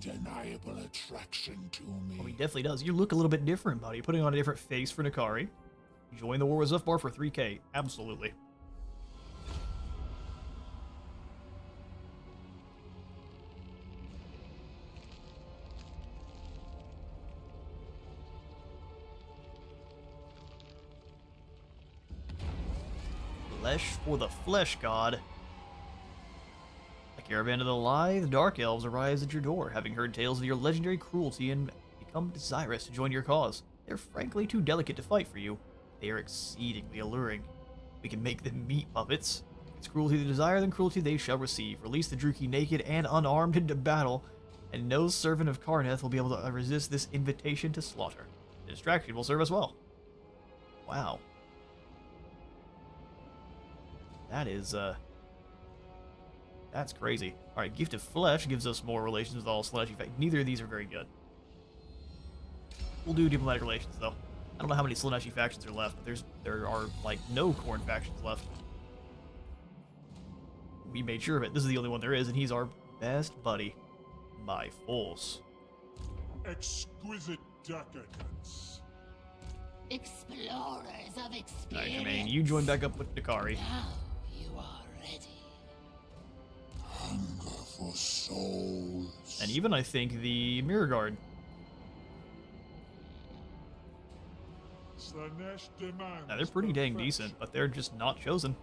undeniable attraction to me. Oh, he definitely does. You look a little bit different, buddy. Putting on a different face for Nakari. Join the war with Zufbar for 3k. Absolutely. Flesh for the Flesh God. A caravan of the lithe Dark Elves arrives at your door, having heard tales of your legendary cruelty and become desirous to join your cause. They're frankly too delicate to fight for you. They are exceedingly alluring. We can make them meat puppets. If it's cruelty they desire, then cruelty they shall receive. Release the Druki naked and unarmed into battle, and no servant of Karneth will be able to resist this invitation to slaughter. The distraction will serve us well. Wow. That is, that's crazy. Alright, Gift of Flesh gives us more relations with all Slaanesh factions. Neither of these are very good. We'll do diplomatic relations, though. I don't know how many Slaanesh factions are left, but there are, like, no Khorne factions left. We made sure of it. This is the only one there is, and he's our best buddy. By force. Exquisite decadence. Explorers of experience. Alright, Jermaine, you join back up with Nakari. Now you are ready. Hunger for souls. And even, I think, the Mirror Guard. Slaanesh demands Now, they're pretty dang decent, but they're just not chosen.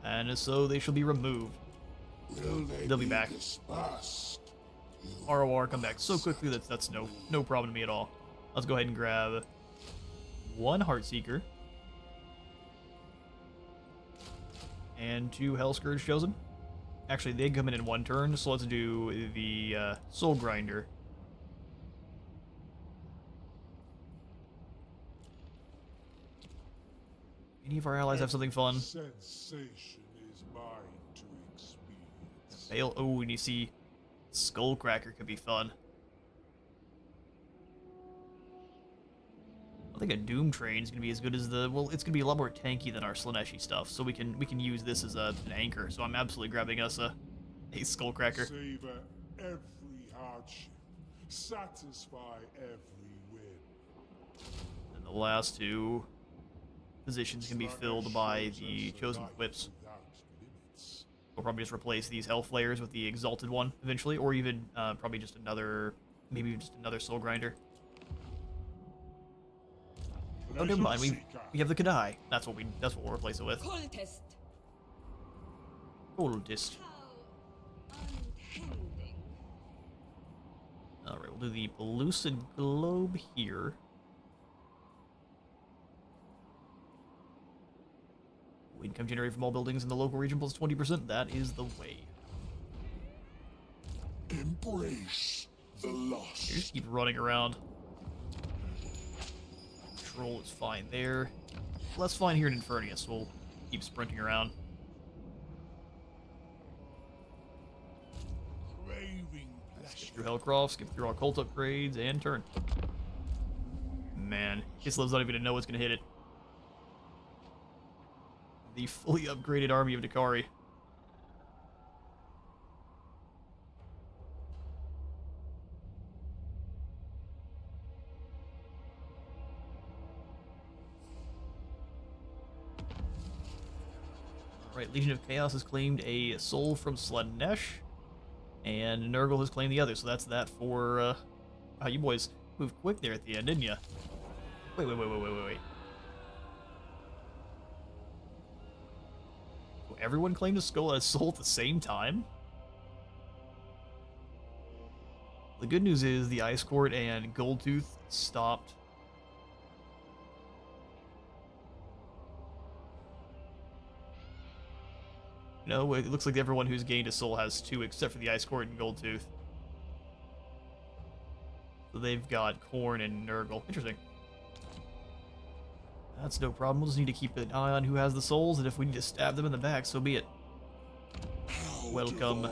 And so they shall be removed. They'll be back. Dispersed? ROR come back so quickly that that's no problem to me at all. Let's go ahead and grab one Heartseeker. And 2 Hellscourge chosen. Actually, they come in one turn, so let's do the Soul Grinder. Any of our allies have something fun? Sensation is mine to experience. Fail. Oh, and you see, Skullcracker could be fun. I think a Doom Train is gonna be as good as the. Well, it's gonna be a lot more tanky than our Slaaneshi stuff, so we can use this as an anchor. So I'm absolutely grabbing us a Skullcracker. Savor every hardship. Satisfy every win. And the last 2 positions can be filled by the Chosen Whips. We'll probably just replace these Hellflayers with the Exalted one eventually, or even probably just another, maybe just another Soul Grinder. Oh, never mind. We have the Cathay. That's what we'll replace it with. Cultist. Cultist. How unending. All right, we'll do the Pellucid Globe here. Income generated from all buildings in the local region plus 20%. That is the way. Embrace the lost. You just keep running around. Control is fine there. Less fine here in Infernius. We'll keep sprinting around. Craving Skip through Hellcroft, skip through all cult upgrades, and turn. Man, Kislev's not even gonna know what's gonna hit it. The fully upgraded army of Nakari. Alright, Legion of Chaos has claimed a soul from Slaanesh, and Nurgle has claimed the other, so that's that for, wow, you boys moved quick there at the end, didn't you? Wait. Everyone claimed a soul at the same time? The good news is the Ice Court and Goldtooth stopped. No, it looks like everyone who's gained a soul has 2 except for the Ice Court and Goldtooth. So they've got Khorne and Nurgle. Interesting. That's no problem. We'll just need to keep an eye on who has the souls, and if we need to stab them in the back, so be it. Welcome,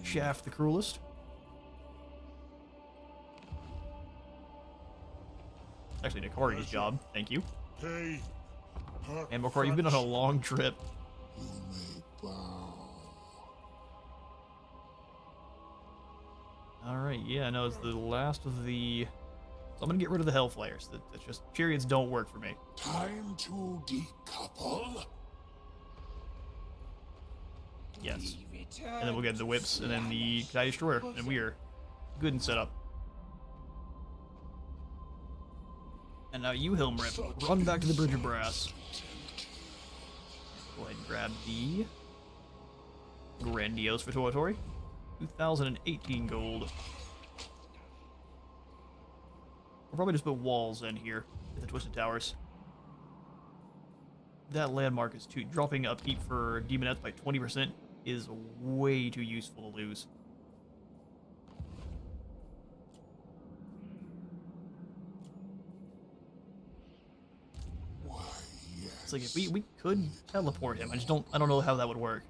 Shaft the Cruelest. Actually, Nakari's job. Thank you. Pay And Mokar, you've been on a long trip. You may bow. Alright. Alright, yeah, no, it's the last of the... So I'm gonna get rid of the Hellflayers. That's just... Chariots don't work for me. Time to decouple. Yes. And then we'll get the whips, and then the Cathay Destroyer, and we are good and set up. And now you, Hilmrip, run back to the Bridge of Brass. Go ahead and grab the Grandiose Vittoratory. 2018 gold. We'll probably just put walls in here at the Twisted Towers. That landmark is too... Dropping upkeep for Demonettes by 20% is way too useful to lose. It's like if we could teleport him, I don't know how that would work.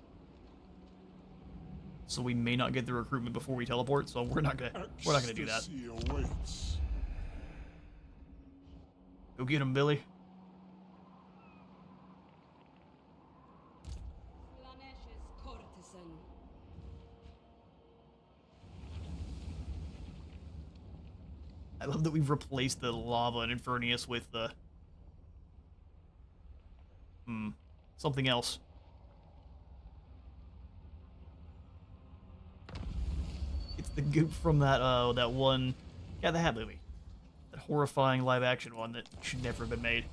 So we may not get the recruitment before we teleport, so we're not gonna do that. Go get him, Billy. Slaanesh's courtesan. I love that we've replaced the lava and Infernius with the something else. It's the goop from that that one, yeah, the Hat movie, that horrifying live action one that should never have been made.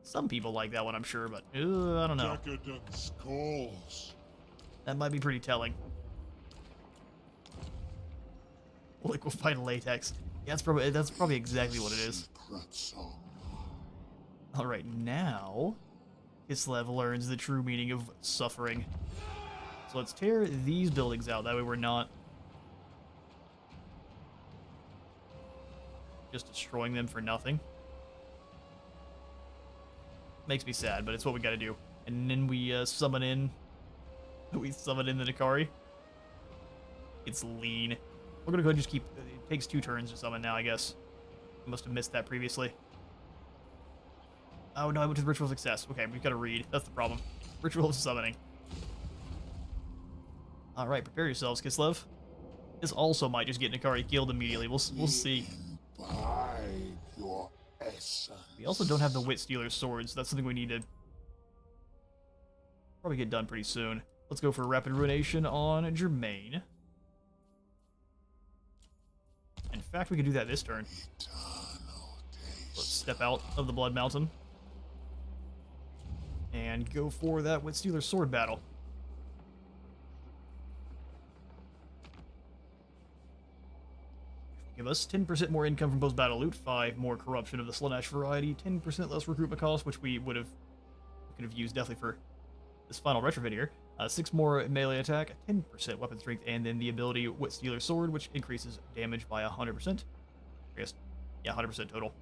Some people like that one, I'm sure, but I don't know. Decadence calls. That might be pretty telling. Liquefied latex. Yeah, that's probably exactly what it is. Alright, now Kislev learns the true meaning of suffering. So let's tear these buildings out, that way we're not just destroying them for nothing. Makes me sad, but it's what we gotta do. And then we summon in the Nikari. It's lean. We're gonna go ahead and just keep... It takes 2 turns to summon now, I guess. I must have missed that previously. Oh no, I went to the Ritual of Success. Okay, we've got to read. That's the problem. Ritual of Summoning. Alright, prepare yourselves, Kislev. This also might just get Nikari killed immediately. We'll see. Your essence. We also don't have the Wit Stealer's swords. That's something we need to probably get done pretty soon. Let's go for Rapid Ruination on Germain. In fact, we could do that this turn. Let's step out of the Blood Mountain and go for that Wit Stealer's sword battle. Give us 10% more income from post-battle loot, 5 more corruption of the Slaanesh variety, 10% less recruitment cost, which we could have used definitely for this final retrofit here. 6 more melee attack, 10% weapon strength, and then the ability Wit Stealer's sword, which increases damage by 100%. I guess, yeah, 100% total.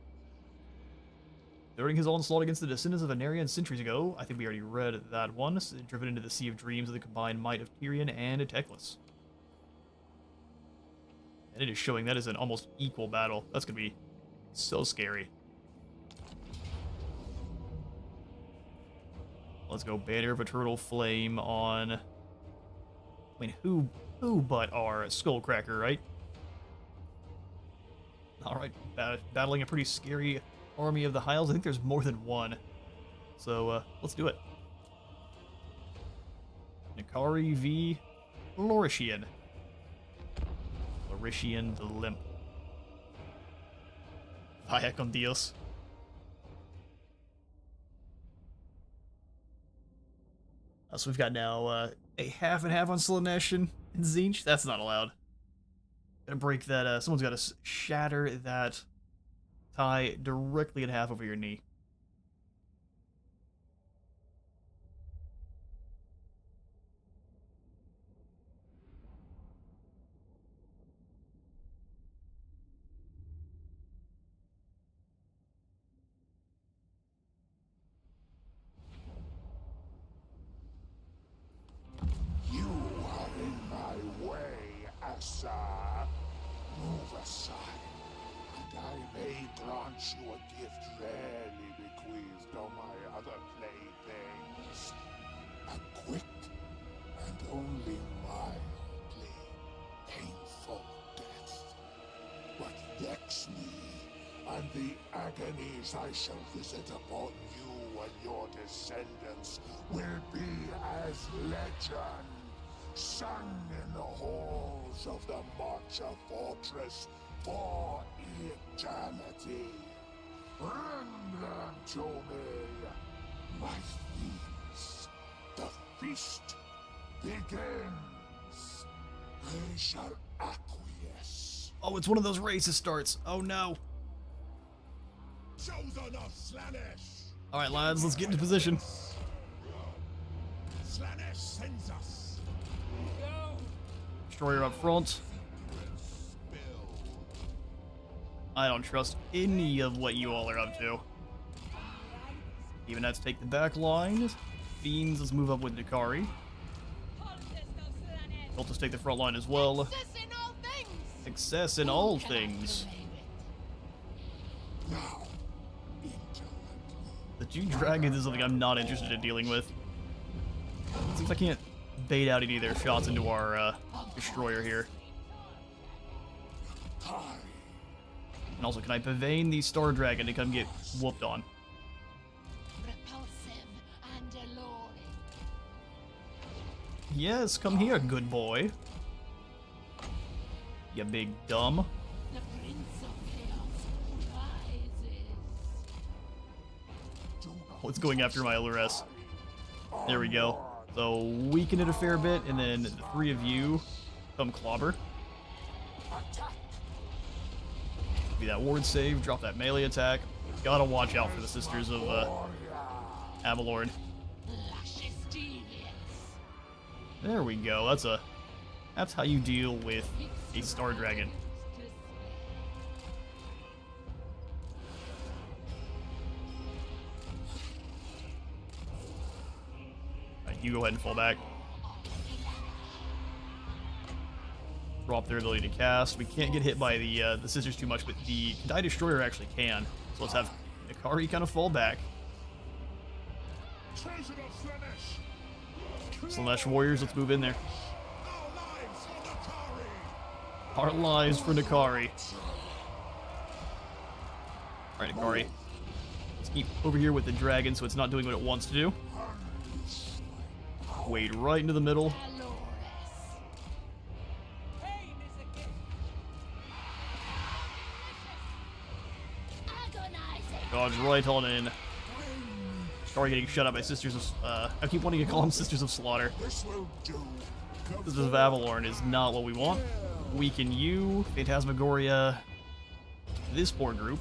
During his onslaught against the descendants of Anarian centuries ago, I think we already read that one, driven into the Sea of Dreams of the combined might of Tyrion and Teclis. And it is showing that is an almost equal battle. That's going to be so scary. Let's go Banner of Eternal Flame on... I mean, who but our Skullcracker, right? Alright, battling a pretty scary army of the Hyles. I think there's more than one. So, let's do it. Nikari v. Lorishian. Lorishian the Limp. Vaya con Dios. So we've got now a half and half on Slaanesh and Tzeentch. That's not allowed. Gonna break that. Someone's got to shatter that tie directly in half over your knee. You are in my way, Asa. Move aside, and I may grant you a gift rarely bequeathed on my other playthings. A quick and only mile days I shall visit upon you and your descendants will be as legend, sung in the halls of the Marcha Fortress for eternity. Bring them to me, my fiends. The feast begins. They shall acquiesce. Oh, it's one of those racist starts. Oh no. Chosen of Slaanesh! Alright, lads, let's get into position. Slaanesh sends us! Destroyer up front. I don't trust any of what you all are up to. Even have to take the back line. Fiends, let's move up with Nakari. We'll just take the front line as well. Success in all things. Now, The two dragons is something I'm not interested in dealing with. Seems I can't bait out any of their shots into our destroyer here. And also, can I pavane the Star Dragon to come get whooped on? Repulsive and alluring. Yes, come here, good boy. You big dumb. The Prince of Chaos rises. Oh, it's going after my LRS. There we go. So, weaken it a fair bit, and then the three of you come clobber. Be that ward save, drop that melee attack. Gotta watch out for the Sisters of Avalorn. Luscious deviance. There we go. That's how you deal with a Star Dragon. Alright, you go ahead and fall back. Drop their ability to cast. We can't get hit by the Sisters too much, but the Cathay Destroyer actually can. So let's have Nakari kind of fall back. Slaanesh Warriors, let's move in there. Our lives for Nakari. Alright, Nakari. Let's keep over here with the dragon so it's not doing what it wants to do. Wade right into the middle. Dodge right on in. Sorry, getting shut up by Sisters of... I keep wanting to call them Sisters of Slaughter. Sisters of Avalorn is not what we want. Weaken you, Phantasmagoria, this poor group.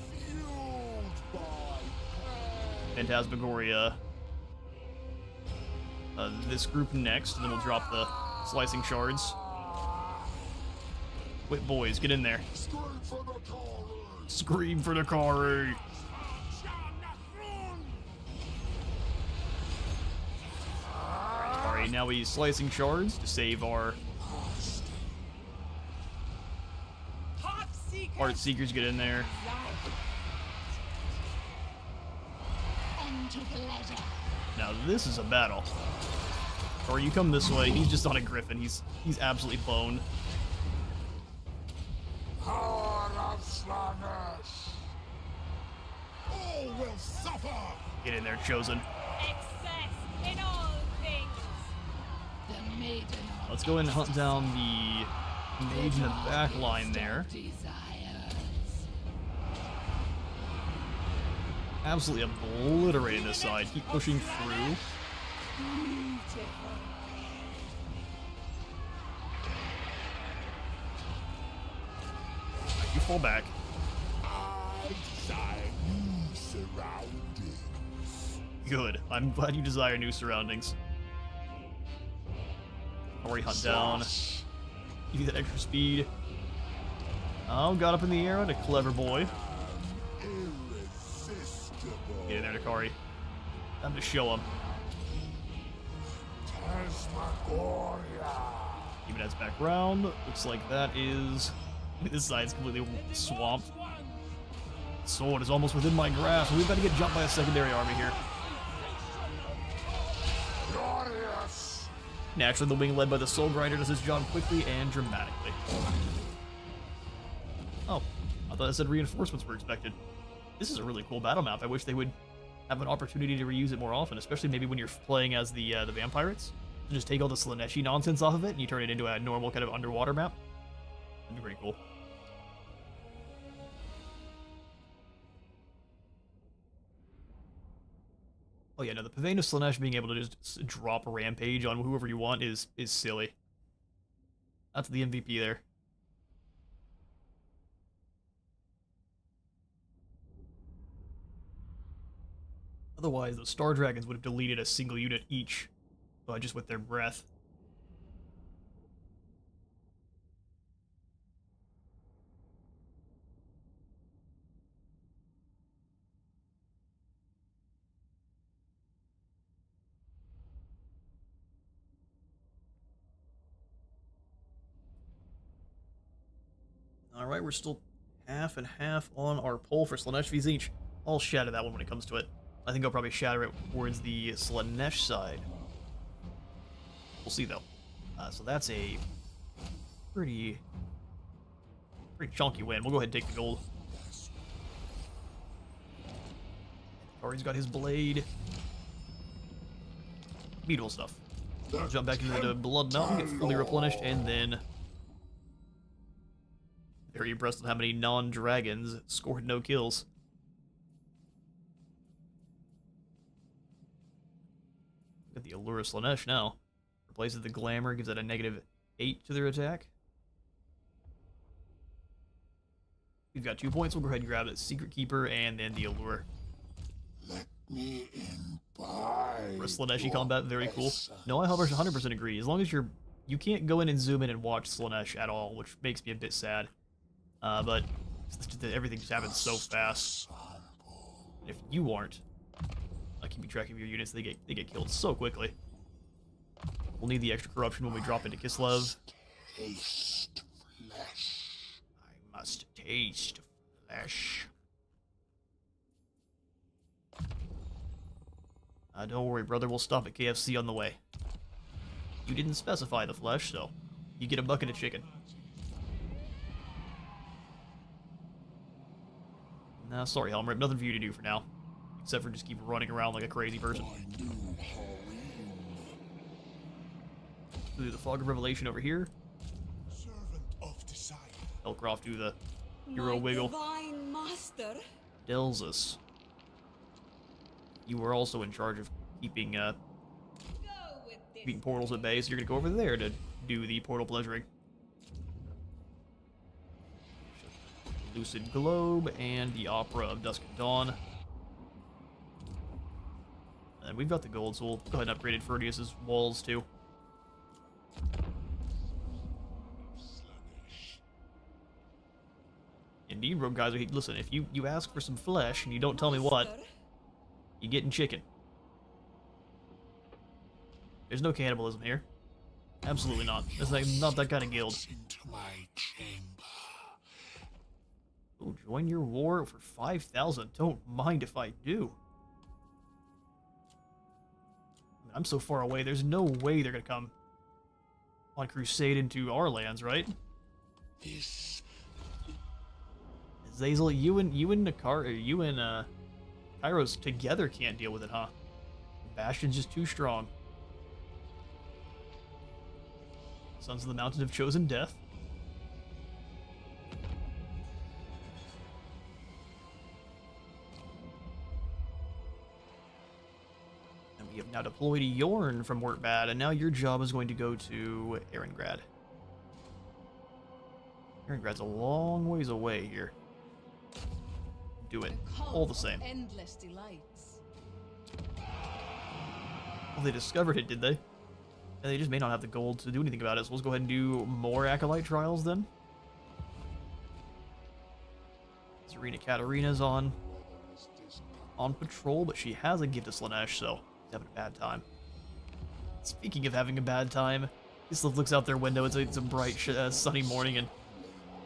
Phantasmagoria, this group next, and then we'll drop the slicing shards. Wait, boys, get in there. Scream for Nakari. Alright, now we use slicing shards to save our Heart Seekers. Get in there. Now this is a battle. Or you come this way. He's just on a griffin. He's absolutely boned. Power of Slaanesh. All will suffer! Get in there, Chosen. Excess in all things. The maiden of Let's go and hunt down the mage in the back line there. desires. Absolutely obliterating this side. Keep pushing through. You fall back. I desire new surroundings. Good. I'm glad you desire new surroundings. Already hunt down. Give you that extra speed. Oh, got up in the air and a clever boy. Get in there, Nakari. Time to show him. Even heads back round. Looks like that is... This side's completely swamped. Sword is almost within my grasp. We've got to get jumped by a secondary army here. Naturally, the wing led by the Soul Grinder does his job quickly and dramatically. Oh, I thought it said reinforcements were expected. This is a really cool battle map. I wish they would have an opportunity to reuse it more often, especially maybe when you're playing as the vampirates. Just take all the Slaaneshi nonsense off of it and you turn it into a normal kind of underwater map. That'd be pretty cool. Oh yeah, no, the Pavane of Slaanesh being able to just drop a rampage on whoever you want is silly. That's the MVP there. Otherwise, the Star Dragons would have deleted a single unit each, just with their breath. Alright, we're still half and half on our poll for Slaanesh V's each. I'll shatter that one when it comes to it. I think I'll probably shatter it towards the Slaanesh side. We'll see, though. So that's a pretty chunky win. We'll go ahead and take the gold. Kari's got his blade. Beautiful stuff. We'll jump back into the Blood Mountain, get fully replenished, and then... Very impressed with how many non-dragons scored no kills. Got the Allure of Slaanesh now. Replaces the Glamour, gives it a -8 to their attack. We've got 2 points, we'll go ahead and grab it. Secret Keeper, and then the Allure. Let me imbibe For a Slaaneshi combat, very cool. No, I 100% agree. As long as you can't go in and zoom in and watch Slaanesh at all, which makes me a bit sad. But everything just happens so fast. And if you aren't keeping track of your units, they get killed so quickly. We'll need the extra corruption when we drop into Kislev. taste flesh. I must taste flesh. Don't worry, brother. We'll stop at KFC on the way. You didn't specify the flesh, so you get a bucket of chicken. Nah, sorry, Helmrip. Nothing for you to do for now. Except for just keep running around like a crazy person. Do the Fog of Revelation over here. Servant of desire. Elcroft do the hero wiggle. Divine master. Delzus. You were also in charge of keeping keeping portals at bay, so you're gonna go over there to do the portal pleasuring. Lucid Globe and the Opera of Dusk and Dawn. And we've got the gold, so we'll go ahead and upgrade Ferdius's walls too. Indeed, Rogue Geyser, listen, if you ask for some flesh and you don't tell me what, you getting chicken. There's no cannibalism here. Absolutely not. It's like not that kind of guild. Into my chamber. Oh, join your war for 5,000. Don't mind if I do. I'm so far away, there's no way they're gonna come on crusade into our lands, right? This Zazel, you and Kairos together can't deal with it, huh? Bastion's just too strong. Sons of the Mountain have chosen death. And we have now deployed Yorn from Wertbad, and now your job is going to go to Erengrad. Erengrad's a long ways away here. Do it. All the same. Endless delights. Well, they discovered it, did they? And they just may not have the gold to do anything about it, so let's go ahead and do more Acolyte trials then. Serena Katarina's on patrol, but she has a gift of Slaanesh, so she's having a bad time. Speaking of having a bad time, Kislev looks out their window, it's a bright, sunny morning, and...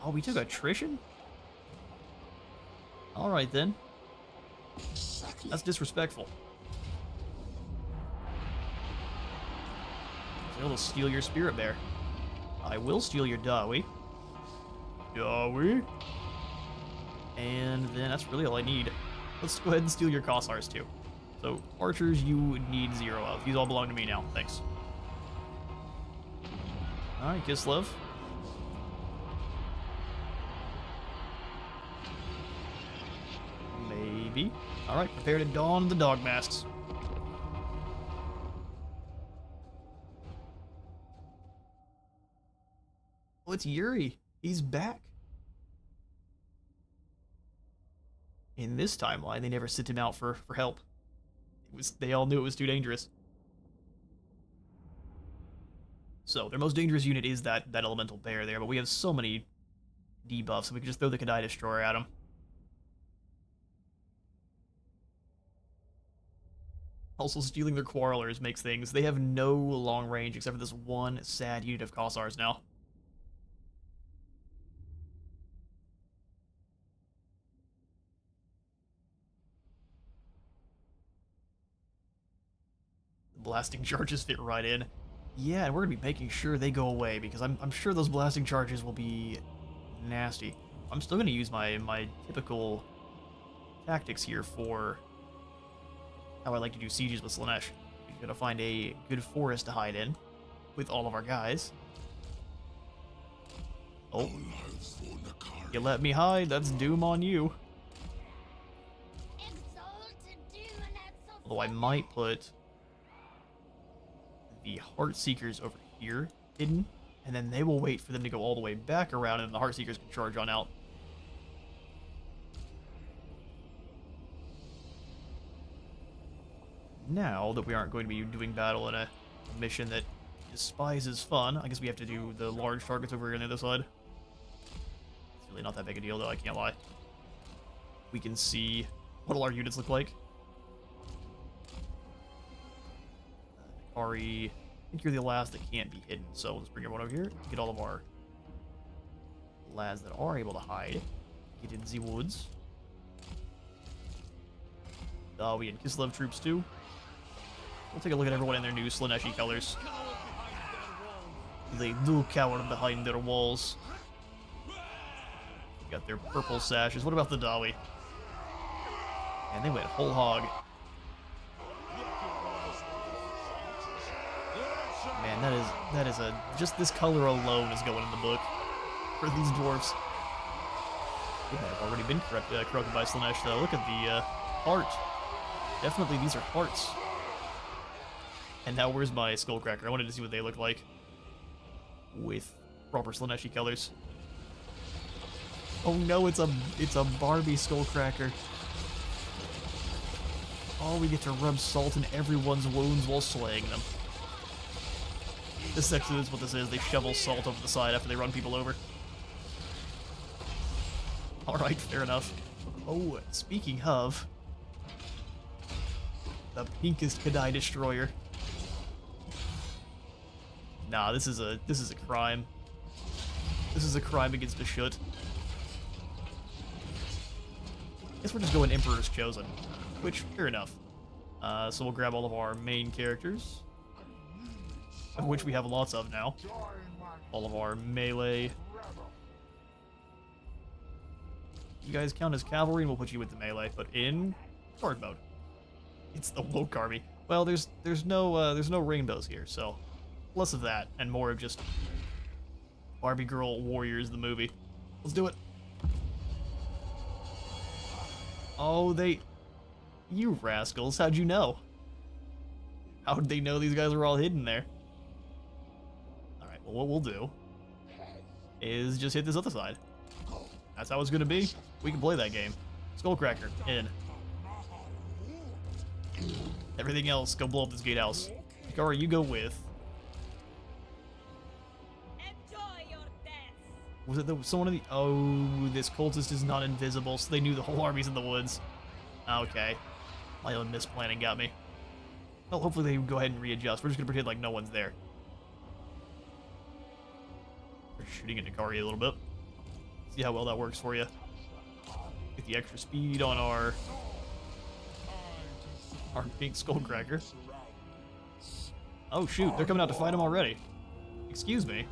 Oh, we took attrition? Alright then. That's disrespectful. They'll steal your Spirit Bear. I will steal your Dawi. Dawi? And then that's really all I need. Let's go ahead and steal your Kossars too. So, archers, you need 0 of. These all belong to me now. Thanks. Alright, Kislev. Maybe. Alright, prepare to don the dog masks. Oh, it's Yuri. He's back. In this timeline, they never sent him out for help. They all knew it was too dangerous. So, their most dangerous unit is that elemental bear there, but we have so many debuffs, so we can just throw the Cathay Destroyer at him. Also, stealing their Quarrelers makes things... They have no long range except for this one sad unit of Kossars now. The blasting charges fit right in. Yeah, and we're gonna be making sure they go away, because I'm sure those blasting charges will be nasty. I'm still gonna use my typical tactics here for how I like to do sieges with Slaanesh. We're gonna find a good forest to hide in with all of our guys. Oh, you let me hide, that's doom on you. Although I might put the Heartseekers over here hidden, and then they will wait for them to go all the way back around, and the Heartseekers can charge on out. Now that we aren't going to be doing battle in a mission that despises fun, I guess we have to do the large targets over here on the other side. It's really not that big a deal, though, I can't lie. We can see what all our units look like. Ari, I think you're the last that can't be hidden, so let's bring everyone over here. Get all of our lads that are able to hide. Get in the woods. We had Kislev troops too. We'll take a look at everyone in their new Slaaneshi colors. They do cower behind their walls. Got their purple sashes. What about the Dawi? And they went whole hog. Man, that is a... Just this color alone is going in the book for these dwarves. They might have already been corrupted by Slaanesh, though. Look at the heart. Definitely these are hearts. And now where's my Skullcracker? I wanted to see what they look like with proper Slaaneshi colors. Oh no, it's a Barbie Skullcracker. Oh, we get to rub salt in everyone's wounds while slaying them. This actually is what this is. They shovel salt over the side after they run people over. Alright, fair enough. Oh, speaking of... the pinkest Cathay Destroyer. Nah, this is a crime. This is a crime against a shoot. Guess we're just going Emperor's Chosen, which, fair enough. So we'll grab all of our main characters, of which we have lots of now. All of our melee. You guys count as cavalry, and we'll put you with the melee, but in guard mode. It's the woke army. Well, there's no rainbows here, so less of that and more of just Barbie Girl Warriors the movie. Let's do it. Oh, you rascals! How'd you know? How'd they know these guys were all hidden there? All right. Well, what we'll do is just hit this other side. That's how it's gonna be. We can play that game. Skullcracker in. Everything else, go blow up this gatehouse. Hikari, you go with. Enjoy your death. Was it someone of the... Oh, this cultist is not invisible, so they knew the whole army's in the woods. Okay. My own misplanning got me. Well, hopefully they go ahead and readjust. We're just gonna pretend like no one's there. We're shooting at Hikari a little bit. See how well that works for you. Get the extra speed on our pink Skullcracker. Oh shoot, they're coming out to fight him already. Excuse me.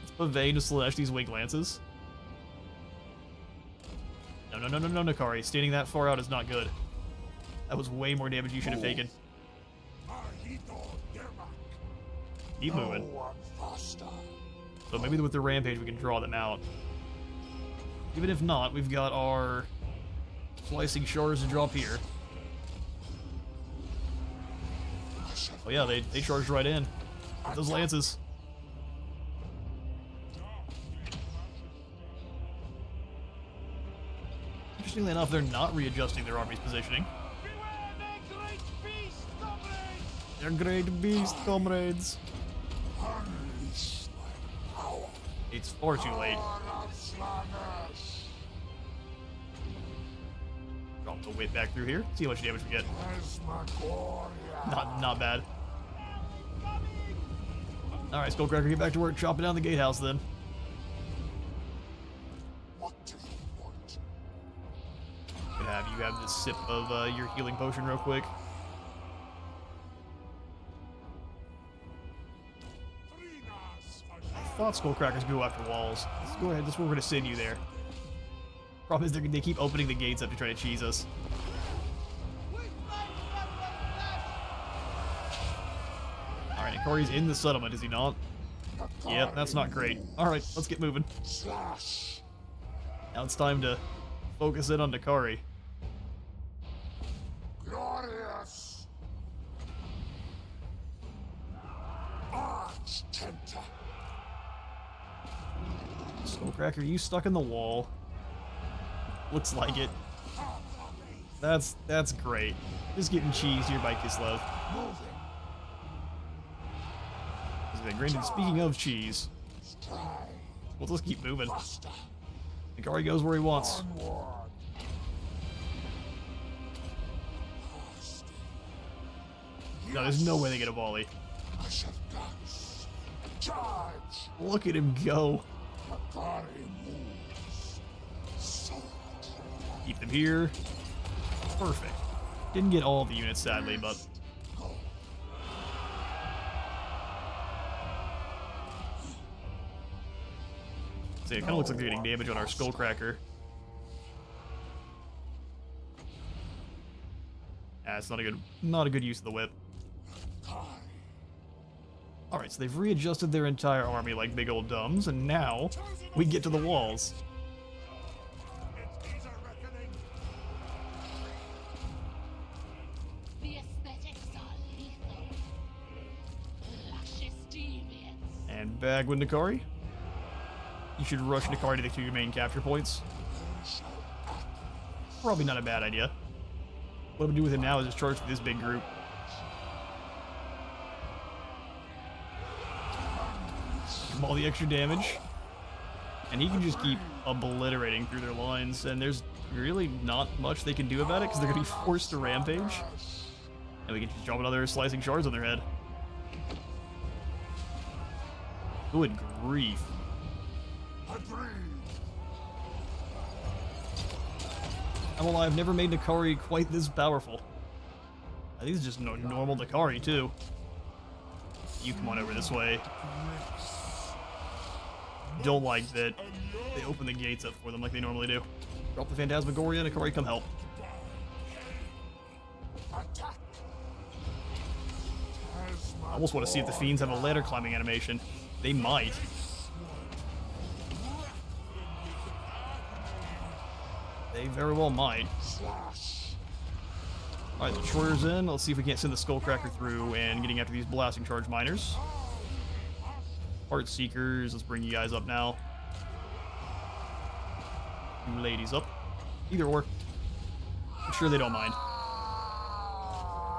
Let's put Vayne to Slaanesh these wing lances. No, Nakari. Standing that far out is not good. That was way more damage you should have taken. Keep moving. So maybe with the rampage we can draw them out. Even if not, we've got our slicing shards to drop here. Oh yeah, they charged right in with those lances. Interestingly enough, they're not readjusting their army's positioning. They're great beast comrades. It's far too late. Drop the whip back through here. See how much damage we get. Not bad. All right, Skullcracker, get back to work, chopping down the gatehouse then. Could have you have this sip of your healing potion real quick. I thought Skullcrackers go after walls. Let's go ahead. That's where we're gonna send you there. Problem is they keep opening the gates up to try to cheese us. Alright, Nakari's in the settlement, is he not? Yep, that's not great. Alright, let's get moving. Now it's time to focus in on Nakari. Glorious! Arch-Tempter! Skullcracker, you stuck in the wall. Looks like it. That's great. Just getting cheesed here by Kislev. Granted, speaking of cheese, we'll just keep moving. Nakari goes where he wants. No, there's no way they get a volley. Look at him go. Keep them here. Perfect. Didn't get all of the units, sadly, but... See, it kind of looks like they're getting damage on our Skullcracker. Ah, it's not a good use of the whip. Alright, so they've readjusted their entire army like big old dumbs, and now we get to the walls. The aesthetics are lethal. Luscious deviance. And bag with Nakari. You should rush Nakari to the 2 main capture points. Probably not a bad idea. What I'm gonna do with it now is just charge through this big group. Give him all the extra damage. And he can just keep obliterating through their lines, and there's really not much they can do about it because they're gonna be forced to rampage. And we can just drop another slicing shards on their head. Good grief. I'm alive, I've never made Nakari quite this powerful. I think it's just normal Nakari, too. You come on over this way. Don't like that they open the gates up for them like they normally do. Drop the Phantasmagoria, Nakari, come help. I almost want to see if the Fiends have a ladder climbing animation. They might. They very well might. Alright, the Destroyer's in. Let's see if we can't send the Skullcracker through and getting after these blasting charge miners. Heart Seekers, let's bring you guys up now. You ladies up. Either or. I'm sure they don't mind.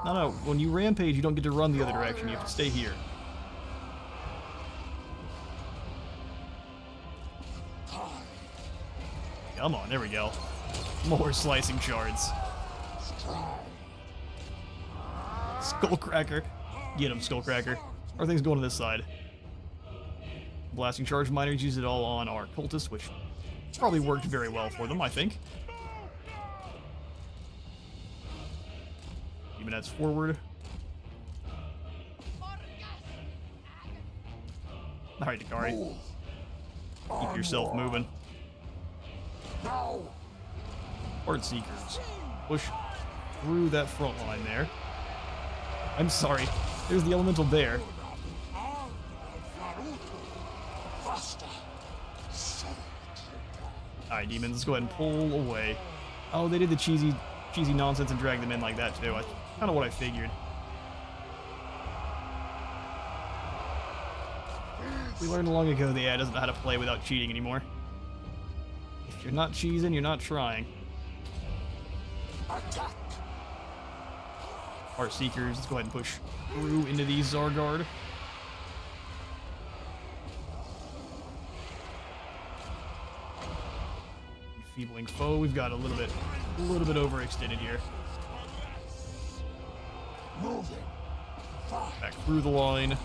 No, when you rampage, you don't get to run the other direction. You have to stay here. Come on, there we go. More slicing shards. Skullcracker. Get him, Skullcracker. Everything's going to this side. Blasting charge miners use it all on our cultists, which probably worked very well for them, I think. Even that's forward. Alright, Nakari. Keep yourself moving. Heart Seekers. Push through that front line there. I'm sorry. There's the elemental bear. Alright, demons, let's go ahead and pull away. Oh, they did the cheesy nonsense and drag them in like that too. That's kind of what I figured. We learned long ago the AI doesn't know how to play without cheating anymore. If you're not cheesing, you're not trying. Heart Seekers, let's go ahead and push through into these Zargard. Enfeebling foe, we've got a little bit overextended here. Back through the line.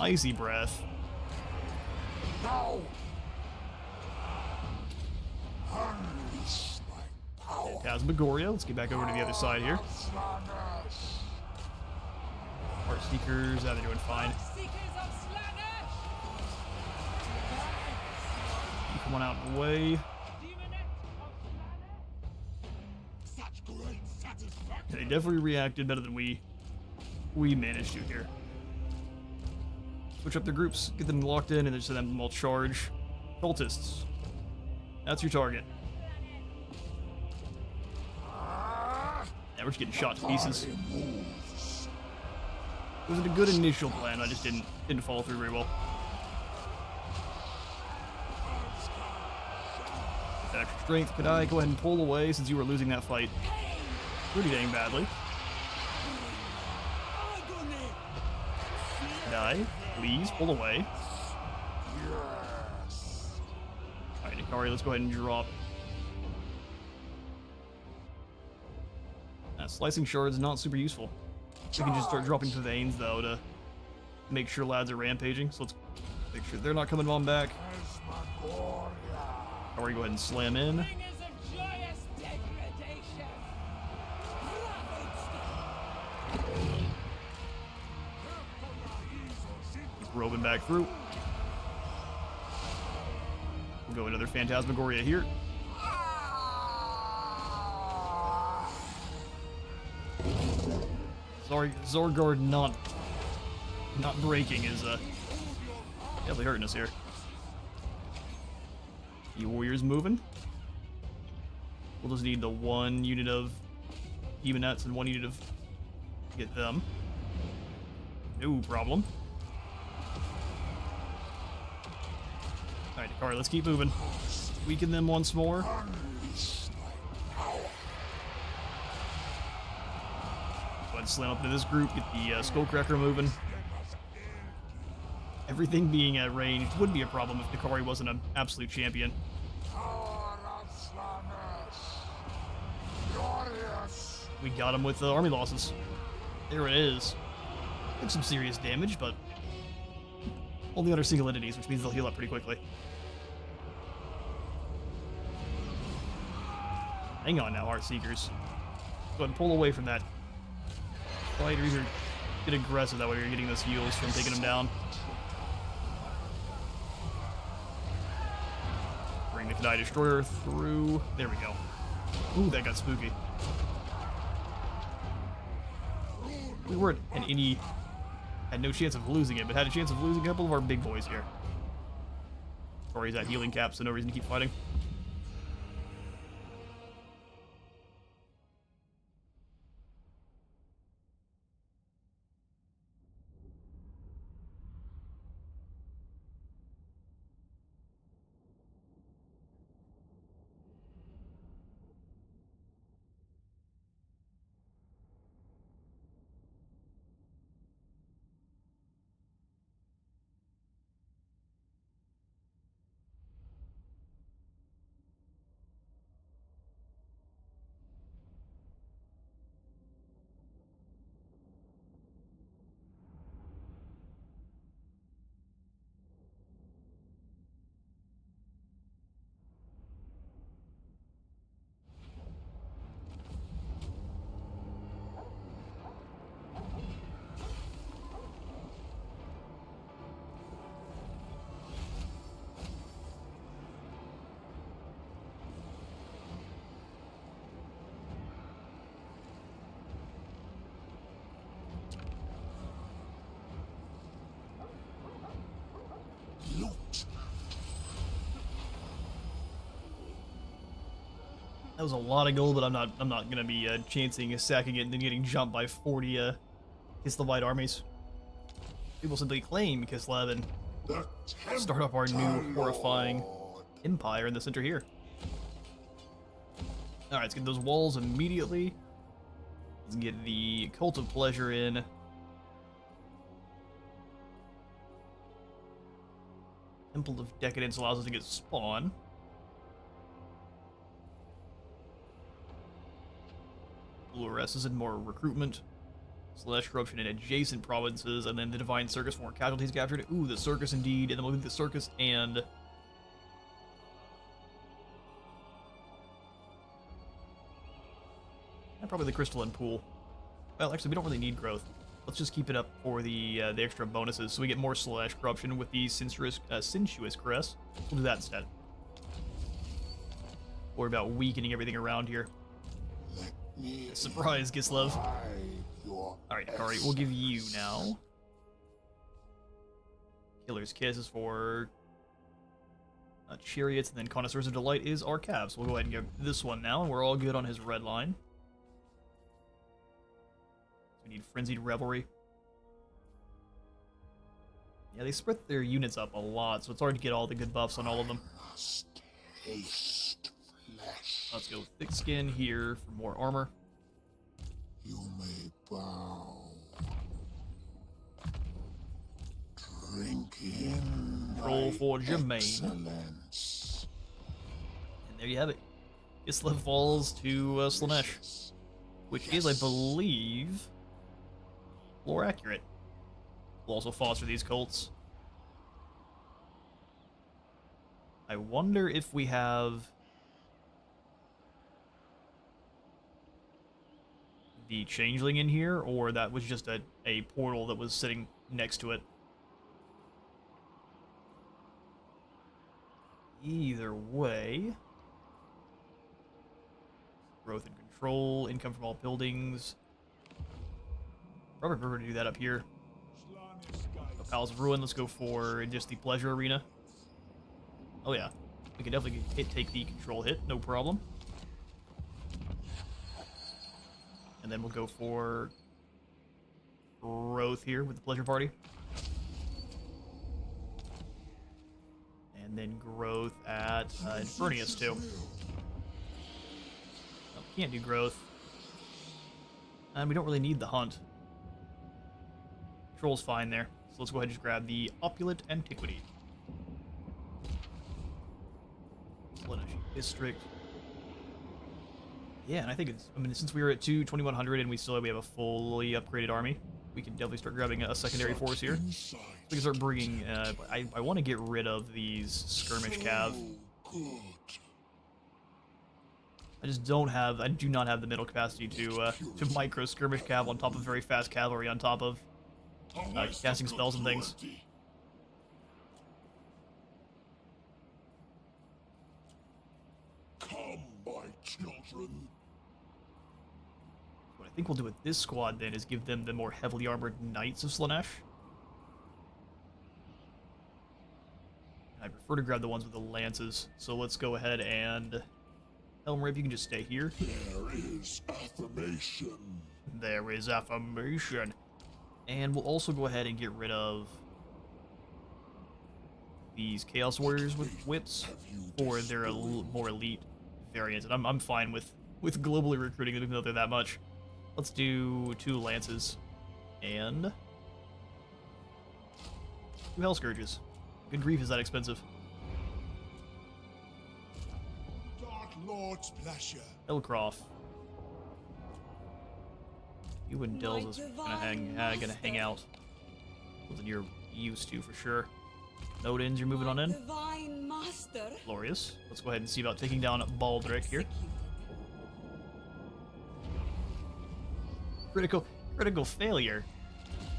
Icy breath. Phantasmagoria, let's get back over to the other side here. Heart Seekers, they're doing fine. Come on out of the way. They definitely reacted better than we managed to here. Switch up their groups, get them locked in, and then send them all charge. Cultists. That's your target. Yeah, we're just getting shot to pieces. It was a good initial plan, I just didn't follow through very well. Extra strength, Cathay, go ahead and pull away since you were losing that fight pretty dang badly. Cathay, please pull away. Alright, Ikari, let's go ahead and drop. Slicing shards not super useful. We can just start dropping the veins though to make sure lads are rampaging. So let's make sure they're not coming on back. Ikari, go ahead and slam in. Keep roving back through. We'll go another Phantasmagoria here. Zorgard not breaking is definitely hurting us here. The warriors moving. We'll just need the one unit of demonettes and one unit of get them. No problem. Alright, Ikari, let's keep moving. Weaken them once more. Slam up into this group, get the Skullcracker moving. Everything being at range would be a problem if Ikari wasn't an absolute champion. We got him with the army losses. There it is. Took some serious damage, but only under single entities, which means they'll heal up pretty quickly. Hang on now, Heart Seekers. Go ahead and pull away from that. Fighters are get aggressive, that way you're getting those heals from taking them down. Bring the Cathay Destroyer through. There we go. Ooh, that got spooky. We weren't in any... had no chance of losing it, but had a chance of losing a couple of our big boys here. Or he's at healing cap, so no reason to keep fighting. That was a lot of gold, but I'm not gonna be chancing sacking it and then getting jumped by 40 Kislevite armies. People simply claim Kislev and start up our new horrifying empire in the center here. Alright, let's get those walls immediately. Let's get the Cult of Pleasure in. Temple of Decadence allows us to get spawn. Arrest is in more recruitment. Slaanesh corruption in adjacent provinces, and then the Divine Circus for more casualties captured. Ooh, the circus indeed, and then we'll do the circus and probably the crystalline pool. Well, actually, we don't really need growth. Let's just keep it up for the extra bonuses, so we get more Slaanesh corruption with the sensuous caress. We'll do that instead. Worry about weakening everything around here. Surprise, Kislev. Alright, Kari, we'll give you now. Killer's Kiss is for Chariots, and then Connoisseurs of Delight is our Cavs. We'll go ahead and give this one now, and we're all good on his red line. We need Frenzied Revelry. Yeah, they spread their units up a lot, so it's hard to get all the good buffs on all of them. Let's go Thick Skin here for more armor. You may bow. Drink in Roll for Jermaine. excellence. And there you have it. Kislev falls to Slaanesh, which is, I believe, lore accurate. We'll also foster these cults. I wonder if we have the changeling in here, or that was just a portal that was sitting next to it. Either way, growth and control, income from all buildings. Probably prefer to do that up here. The Palace of Ruin, let's go for just the Pleasure Arena. Oh yeah, we can definitely take the control hit, no problem. And then we'll go for growth here with the Pleasure Party. And then growth at Infernius too. No, we can't do growth. And we don't really need the hunt. Control's fine there. So let's go ahead and just grab the Opulent Antiquity. Slaanesh District. Yeah, and I think it's, I mean, since we were at 2100 and we have a fully upgraded army, we can definitely start grabbing a secondary force here. We can start bringing, I want to get rid of these skirmish cav. I do not have the middle capacity to micro skirmish cav on top of very fast cavalry on top of casting spells and things. Come, my children. What I think we'll do with this squad then is give them the more heavily armored Knights of Slaanesh. I prefer to grab the ones with the lances, so let's go ahead and Elmer, if you can just stay here. There is affirmation. There is affirmation. And we'll also go ahead and get rid of these Chaos Warriors with whips for their more elite variant. And I'm fine with globally recruiting them, even though they're that much. Let's do 2 lances and 2 Hell Scourges. Good grief, is that expensive? Dark Lord's pleasure. Elcroft. You and Dells is gonna hang out. Something you're used to for sure. Nodins, you're moving on in. Divine Master. Glorious. Let's go ahead and see about taking down Baldric here. Critical failure.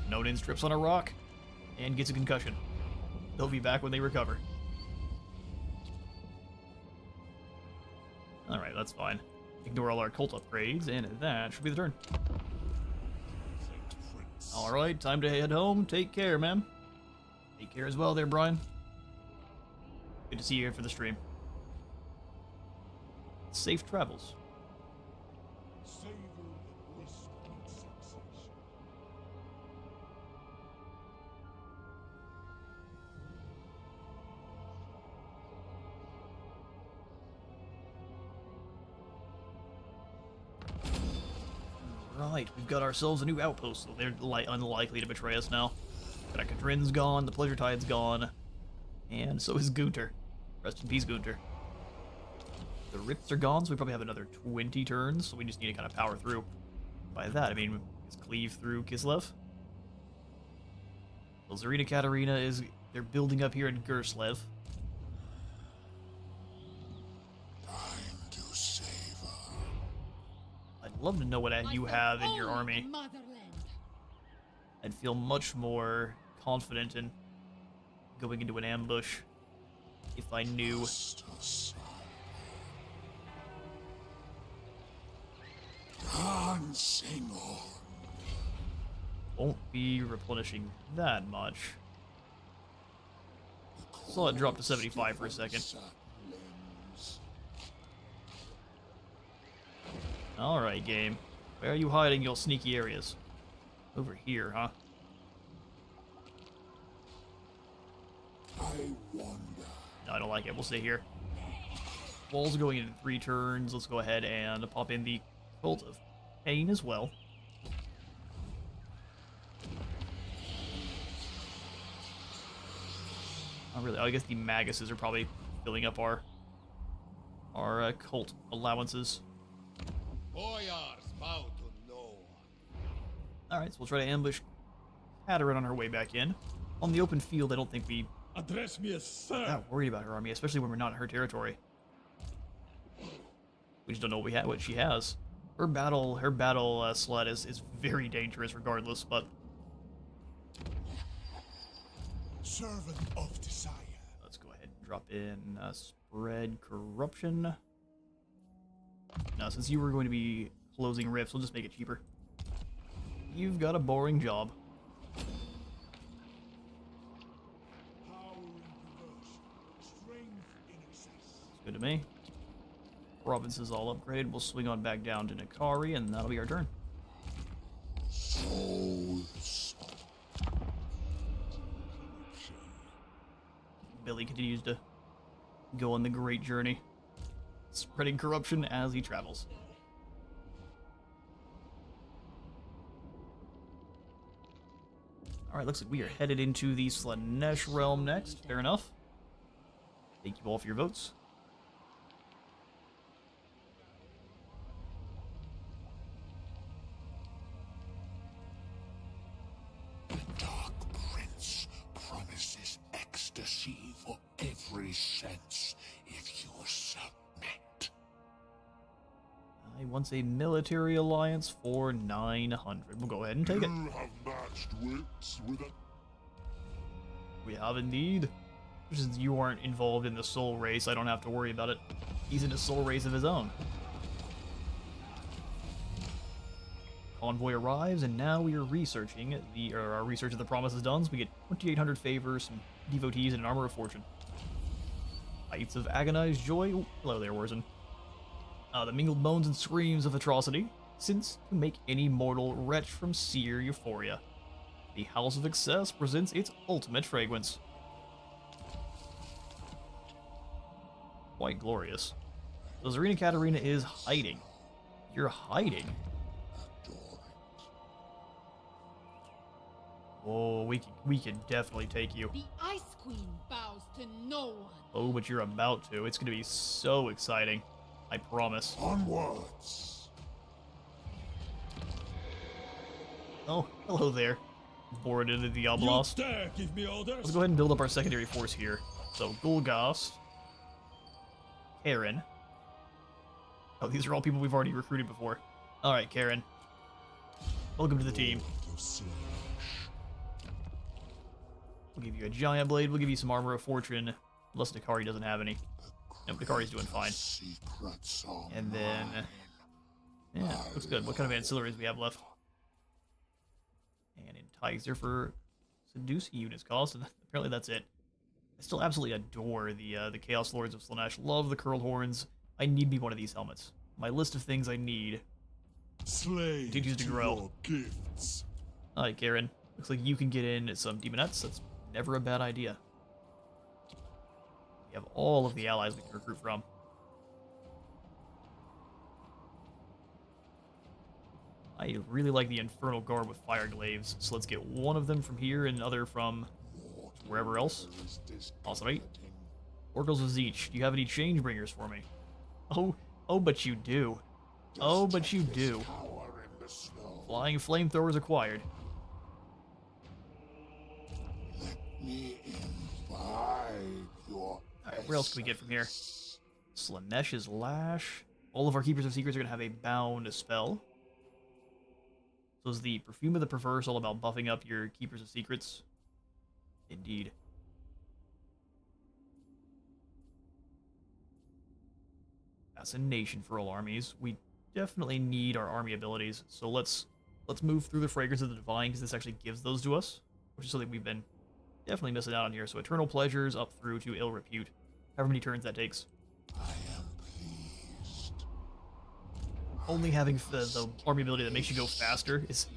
Nodin trips on a rock and gets a concussion. They'll be back when they recover. Alright, that's fine. Ignore all our cult upgrades, and that should be the turn. Alright, time to head home. Take care, man. Take care as well there, Brian. Good to see you here for the stream. Safe travels. Savor the bliss of sensation. Right, we've got ourselves a new outpost, so they're unlikely to betray us now. Got Kadrin's gone, the Pleasure Tide's gone, and so is Gunter. Rest in peace, Gunter. The Rifts are gone, so we probably have another 20 turns, so we just need to kind of power through. By that, I mean, just cleave through Kislev. Well, Zarina Katarina is... they're building up here in Gerslev. Time to savor. I'd love to know what you have in your army. Motherland. I'd feel much more confident in going into an ambush if I knew. Won't be replenishing that much. Saw it drop to 75 for a second. Alright, game. Where are you hiding your sneaky areas? Over here, huh? I wonder. No, I don't like it. We'll stay here. Wall's going in 3 turns. Let's go ahead and pop in the Cult of Pain as well. Not really. I guess the Maguses are probably filling up our cult allowances. Boyars bow to no one. Alright, so we'll try to ambush Katarina on her way back in. On the open field, I don't think we Address me as sir. that worried about her army, especially when we're not in her territory. We just don't know what she has. Her battle sled is very dangerous regardless, but Servant of desire. let's go ahead and drop in spread corruption. Now, since you were going to be closing rifts, we'll just make it cheaper. You've got a boring job. Power in perversion. Strength in excess. It's good to me. Provinces all upgraded. We'll swing on back down to Nakari, and that'll be our turn. Souls. Billy continues to go on the great journey, spreading corruption as he travels. Alright, looks like we are headed into the Slaanesh realm next. Fair enough. Thank you all for your votes. The Dark Prince promises ecstasy for every sense if you submit. I want a military alliance for 900. We'll go ahead and take it. You have matched wits with a We have indeed. Since you aren't involved in the soul race, I don't have to worry about it. He's in a soul race of his own. Convoy arrives, and now we are researching our research of the Promise is done. So we get 2,800 favors, some devotees, and an armor of fortune. Heights of agonized joy. Ooh, hello there, Warzone. The mingled moans and screams of atrocity, since to make any mortal wretch from seer euphoria. The House of Excess presents its ultimate fragrance. Quite glorious. So Zarina Katarina is hiding. You're hiding? Oh, we can definitely take you. The Ice Queen bows to no one. Oh, but you're about to. It's gonna be so exciting. I promise. onwards. Oh, hello there. Board into the Oblast. You dare give me orders? Let's go ahead and build up our secondary force here. So, Gulgast. Karen. Oh, these are all people we've already recruited before. Alright, Karen. Welcome to the team. We'll give you a giant blade. We'll give you some armor of fortune. Unless Nakari doesn't have any. Nope, Nakari's doing fine. And then... yeah, looks good. What kind of ancillaries we have left? And Enticer for Seduce units cost, and apparently that's it. I still absolutely adore the Chaos Lords of Slaanesh. Love the curled horns. I need me one of these helmets. My list of things I need Slave continues to grow. your gifts. Alright, Karen. Looks like you can get in some demonettes. That's never a bad idea. We have all of the allies we can recruit from. I really like the Infernal Guard with fire glaives, so let's get one of them from here and another from wherever else. Awesome, right? Oracles of Zeech, do you have any change bringers for me? Oh, but you do. Oh, but you do. Flying flamethrowers acquired. Alright, where else can we get from here? Slaanesh's Lash. All of our Keepers of Secrets are going to have a bound spell. So is the Perfume of the Perverse all about buffing up your Keepers of Secrets? Indeed. Fascination for all armies. We definitely need our army abilities, so let's move through the Fragrance of the Divine, because this actually gives those to us, which is something we've been definitely missing out on here. So Eternal Pleasures up through to Ill Repute. However many turns that takes. I am pleased. Only having the army ability that makes you go faster is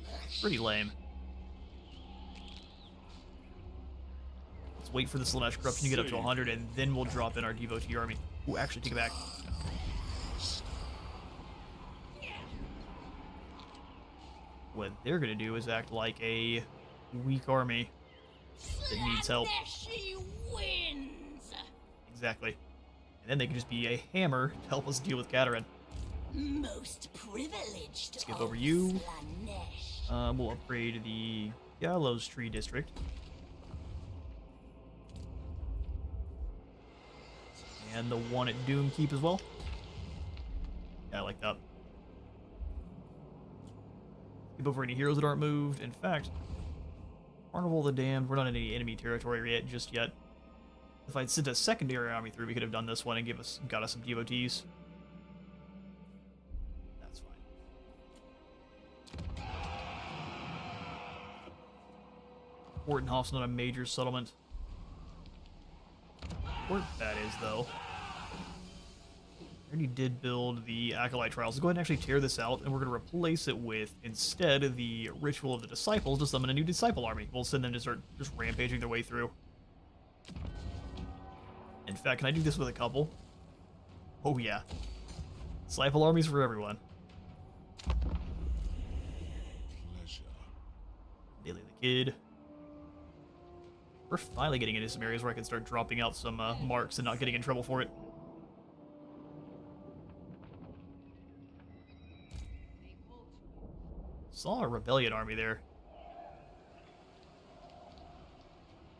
pretty lame. Let's wait for the Slaanesh Corruption to get up to 100, and then we'll drop in our Devotee army. Ooh, actually, take it back. What they're gonna do is act like a weak army that needs help. Wins. Exactly. And then they can just be a hammer to help us deal with Cathay. Most privileged. Skip over you. We'll upgrade the Gallows Tree District. And the one at Doom Keep as well. Yeah, I like that. Skip over any heroes that aren't moved. In fact, Carnival of the Damned, we're not in any enemy territory just yet. If I'd sent a secondary army through, we could have done this one and got us some devotees. That's fine. Ortenhoff's not a major settlement. Port that is, though. I already did build the Acolyte Trials. Let's go ahead and actually tear this out, and we're going to replace it with, instead, the Ritual of the Disciples to summon a new Disciple army. We'll send them to start just rampaging their way through. In fact, can I do this with a couple? Oh yeah. Disciple armies for everyone. Pleasure. Daily the Kid. We're finally getting into some areas where I can start dropping out some marks and not getting in trouble for it. Saw a rebellion army there.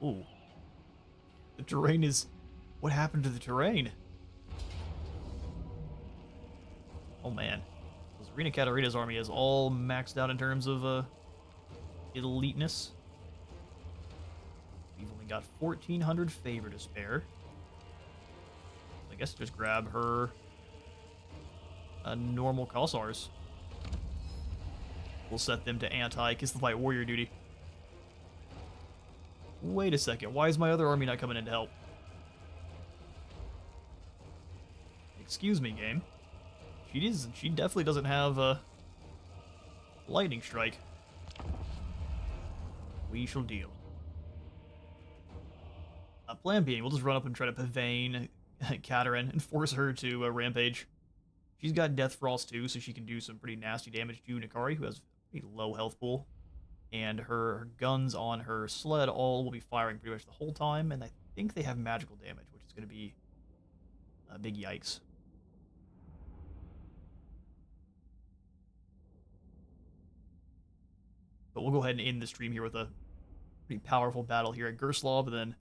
Ooh. The terrain is... What happened to the terrain? Oh man. This Arena Katarina's army is all maxed out in terms of eliteness. We've only got 1,400 favor to spare. I guess just grab her normal Kossars. We'll set them to anti-Kiss the Fight Warrior duty. Wait a second, why is my other army not coming in to help? Excuse me, game. She definitely doesn't have a lightning strike. We shall deal. Plan being, we'll just run up and try to Pavane Cathay and force her to rampage. She's got Death Frost too, so she can do some pretty nasty damage to Nikari, who has a low health pool. And her guns on her sled all will be firing pretty much the whole time, and I think they have magical damage, which is going to be a big yikes. But we'll go ahead and end the stream here with a pretty powerful battle here at Gerslav, and then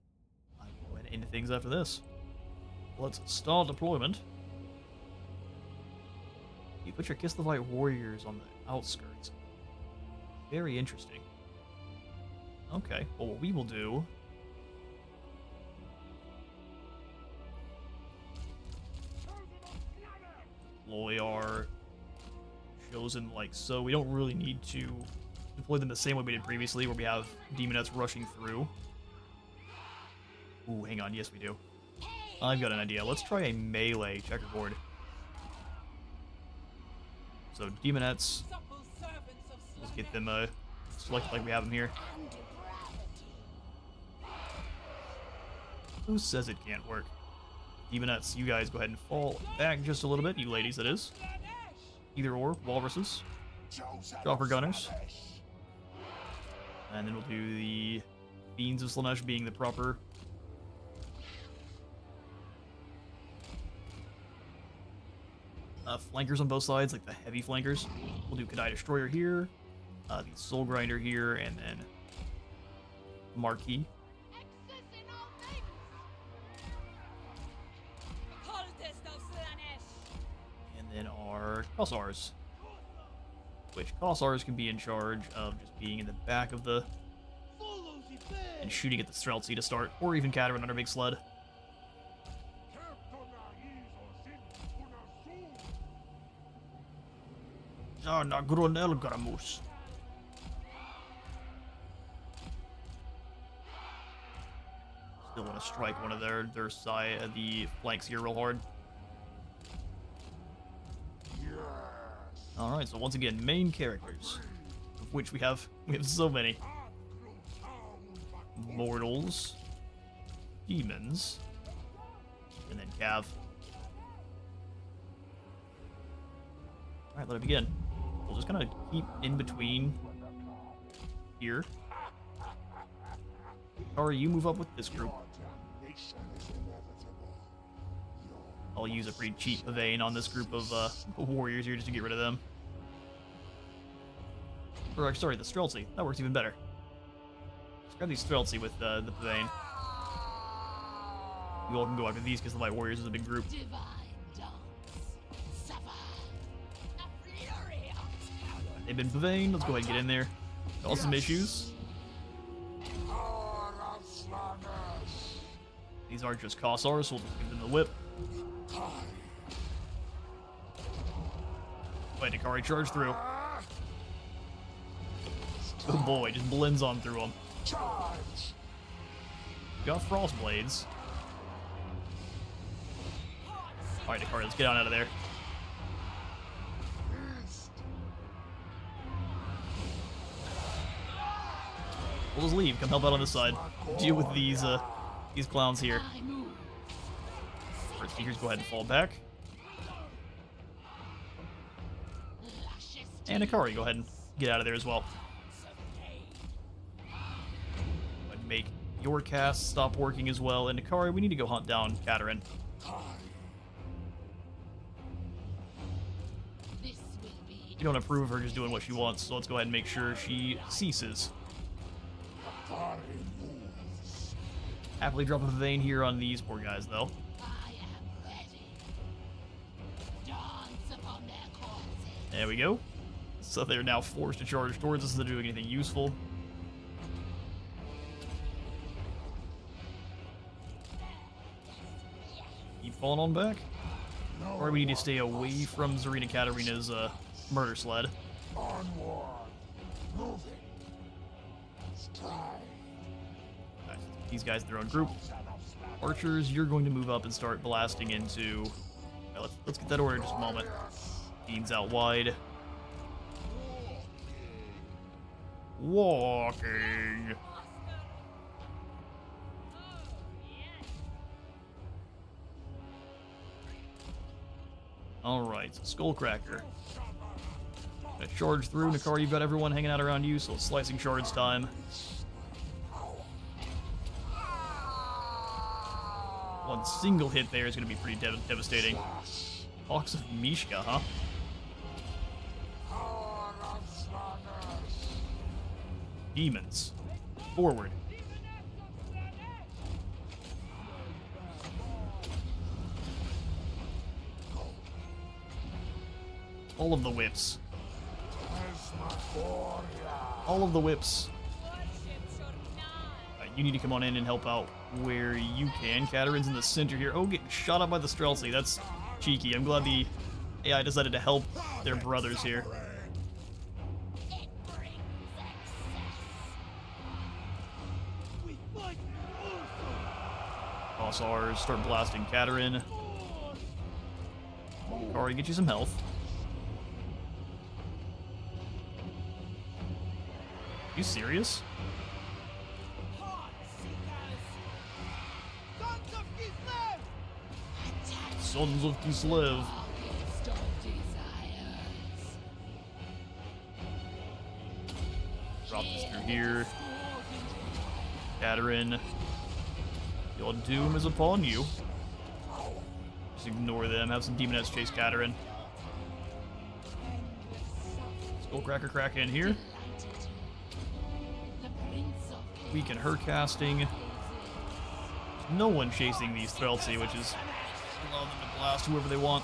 I'll go ahead and end things after this. Let's start deployment. You put your Kiss the Fight Warriors on the outskirts. Very interesting. Okay, well what we will do... deploy our chosen like so. We don't really need to deploy them the same way we did previously, where we have demonettes rushing through. Ooh, hang on, yes we do. I've got an idea. Let's try a melee checkerboard. So Demonettes, Supple servants of let's get them selected like we have them here. Who says it can't work? Demonettes, you guys go ahead and fall back just a little bit, you ladies that is. Either or, walruses. Chopper gunners. And then we'll do the Beans of Slaanesh being the proper flankers on both sides, like the heavy flankers. We'll do Cathay Destroyer here, the Soul Grinder here, and then Marquis. And then our Kossars, which Kossars can be in charge of just being in the back of the and shooting at the Streltsy to start, or even Catherine on her big sled. Still want to strike one of their side, the flanks here real hard. Alright, so once again, main characters, of which we have so many. Mortals, demons, and then Cav. Alright, let it begin. We'll just kind of keep in between here. Kari, you move up with this group. I'll use a pretty cheap Pavane on this group of warriors here just to get rid of them. Or, sorry, the Streltsy. That works even better. Let's grab these Streltsy with the Pavane. You all can go after these because the Light Warriors is a big group. They've been Pavane. Let's go ahead and get in there. Cause some issues. These aren't just Kossars, so we'll just give them the whip. Wait, Akari charge through. Oh boy, just blends on through them. Got Frost Blades. Alright, Akari, let's get on out of there. We'll just leave. Come help out on this side. Deal with these clowns here. First speakers, go ahead and fall back. And Akari, go ahead and get out of there as well. And make your cast stop working as well. And Akari, we need to go hunt down Catherine. You don't approve of her just doing what she wants, so let's go ahead and make sure she ceases. Happily drop a vein here on these poor guys, though. There we go. So they're now forced to charge towards us instead of doing anything useful. Keep falling on back. Or we need to stay away from Zarina Katarina's murder sled. Onward. Moving. Strike. Right, these guys in their own group. Archers, you're going to move up and start blasting into... Right, let's get that order in just a moment. Beans out wide. Walking. Alright, so Skullcracker. Gonna charge through. Nakar, you've got everyone hanging out around you, so it's slicing shards time. One single hit there is gonna be pretty devastating. Hawks of Mishka, huh? Demons. Forward. All of the whips. All of the whips. You need to come on in and help out where you can. Catarine's in the center here. Oh, getting shot up by the Streltsy. That's cheeky. I'm glad the AI decided to help their brothers here. Kossars, start blasting Catherine. Kari, get you some health. You serious? Sons of Kislev. Drop this through here. Catherine, your doom is upon you. Just ignore them. Have some demonettes chase Catherine. Skullcracker crack in here. Weaken her casting. No one chasing these Threltsi, which is allow them to blast whoever they want.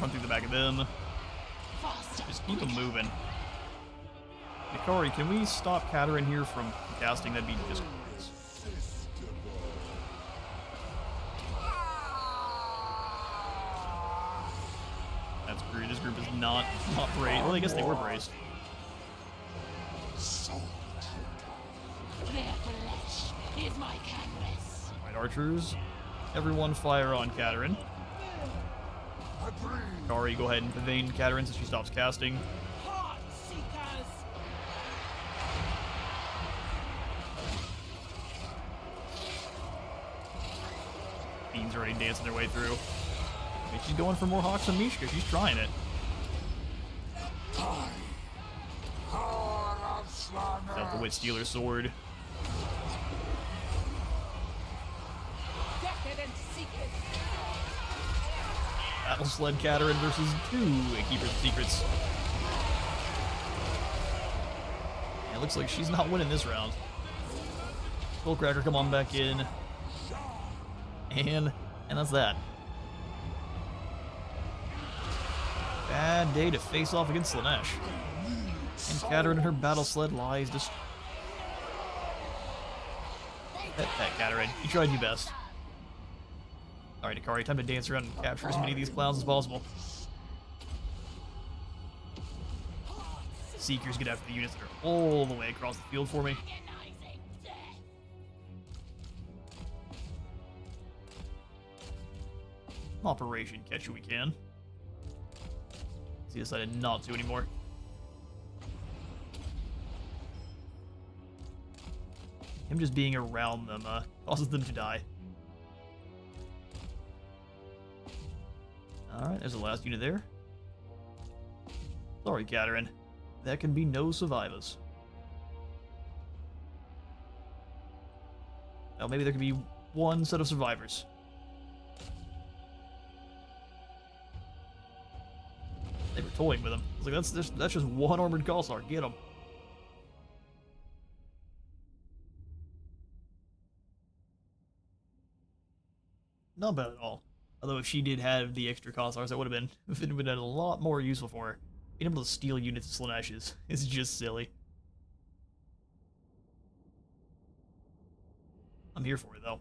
Run through the back of them. Just keep them moving. Nikari, can we stop Catherine here from casting? That'd be just glorious. That's screwed. This group is not braced. Well, I guess they were braced. Alright, archers. Everyone fire on Catherine. Nikari, go ahead and evade Catherine since she stops casting. Fiends already dancing their way through. I mean, she's going for more Hawks and Mishka. She's trying it. Got the Wit Stealer's sword. Battle Sled Catherine versus 2 Keepers of Secrets. It looks like she's not winning this round. Skullcracker, come on back in. And that's that. Bad day to face off against Slaanesh. And Catherine and her battle sled lies just... Pet Catherine. You tried your best. Alright, Nikari, time to dance around and capture as many of these clowns as possible. Seekers get after the units that are all the way across the field for me. Operation catch who we can. He decided not to anymore. Him just being around them causes them to die. Alright, there's the last unit there. Sorry, Catherine. There can be no survivors. Oh, maybe there can be one set of survivors. They were toying with him. I was like, that's just one armored Cossar. Get him. Not bad at all. Although if she did have the extra Cossars, that would have been a lot more useful for her. Being able to steal units of Slaanesh is just silly. I'm here for it though.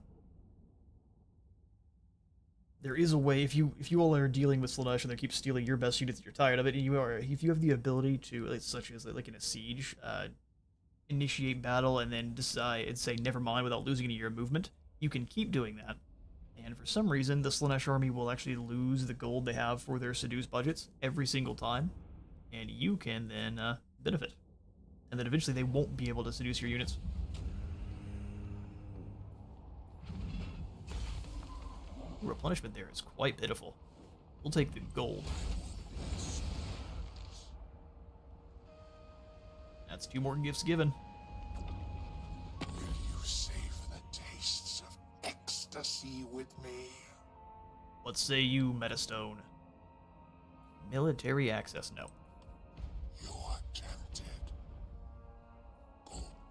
There is a way, if you all are dealing with Slaanesh and they keep stealing your best units and you're tired of it, if you have the ability to, such as like in a siege, initiate battle and then decide and say never mind without losing any of your movement, you can keep doing that. And for some reason, the Slaanesh army will actually lose the gold they have for their seduce budgets every single time, and you can then benefit. And then eventually they won't be able to seduce your units. Replenishment there is quite pitiful. We'll take the gold. That's 2 more gifts given. Will you savor the tastes of ecstasy with me? What say you, Metastone? Military access, no. You are tempted.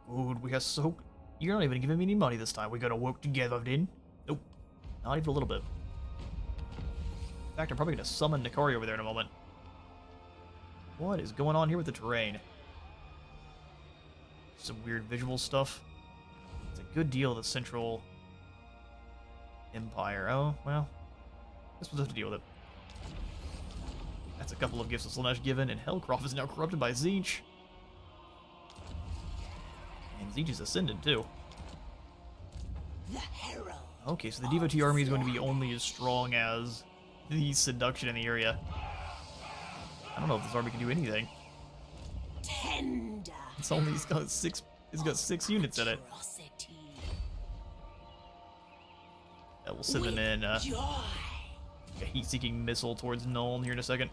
Good, we are so... You're not even giving me any money this time. We gotta work together, then. Nope. Not even a little bit. In fact, I'm probably gonna summon Nikari over there in a moment. What is going on here with the terrain? Some weird visual stuff. It's a good deal of the Central Empire. Oh, well. Guess we'll have to deal with it. That's a couple of gifts of Slaanesh given, and Hellcroft is now corrupted by Tzeentch. And Tzeentch is ascended, too. The herald. Okay, so the devotee army is going to be only as strong as the seduction in the area. I don't know if this army can do anything. Tender. It's got six units in it. Atrocity. Yeah, we'll send them in Joy. a heat-seeking missile towards Nuln here in a second.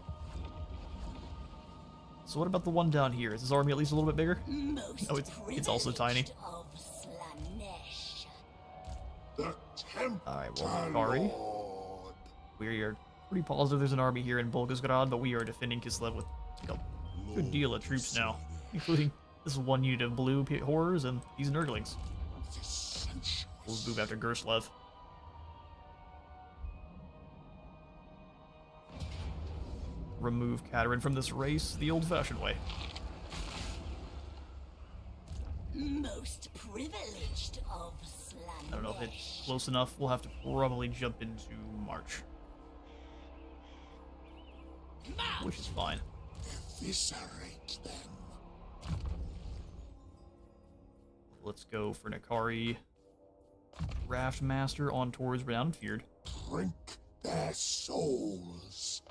So what about the one down here? Is this army at least a little bit bigger? Most Oh, it's also tiny. privileged of Slaanesh. The Alright, well, Kari. Lord. We are pretty positive there's an army here in Volgograd, but we are defending Kislev with a good deal of troops now, including this one unit of blue horrors and these nurglings. We'll move after Gerslev. Remove Katarin from this race the old-fashioned way. Most privileged of Slaanesh. I don't know if it's close enough. We'll have to probably jump into March, which is fine. Eviscerate them. Let's go for Nakari. Raft Master on towards Renowned Feared. Drink their souls.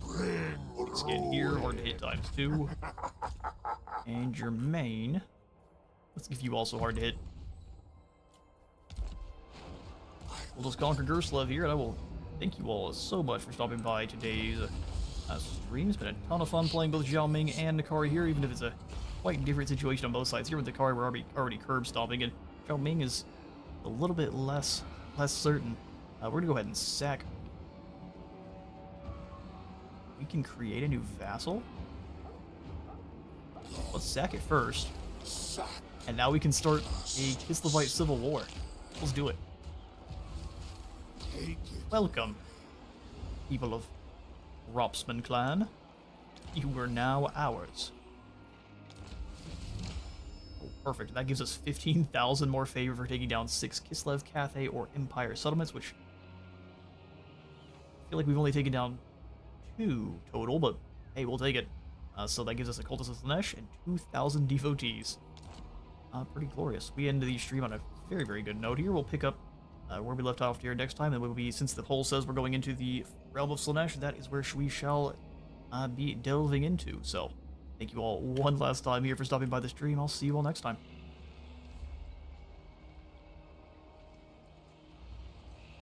Bring Let's get here, hard to hit ×2. And your main. Let's give you also hard to hit. We'll just conquer Gerslev here, and I will thank you all so much for stopping by today's stream. It's been a ton of fun playing both Zhao Ming and Nakari here, even if it's a quite different situation on both sides. Here with Nakari, we're already curb stomping, and Zhao Ming is a little bit less certain. We're gonna go ahead and sack. We can create a new vassal. Let's sack it first. And now we can start a Kislevite civil war. Let's do it. Welcome, people of Ropsman clan. You are now ours. Oh, perfect. That gives us 15,000 more favor for taking down 6 Kislev, Cathay, or Empire settlements, which I feel like we've only taken down 2 total, but hey, we'll take it. So that gives us a Cultist of Slaanesh and 2,000 devotees. Pretty glorious. We end the stream on a very, very good note here. We'll pick up where we left off here next time, and we'll be, since the poll says we're going into the realm of Slaanesh, that is where we shall be delving into. So, thank you all one last time here for stopping by the stream. I'll see you all next time.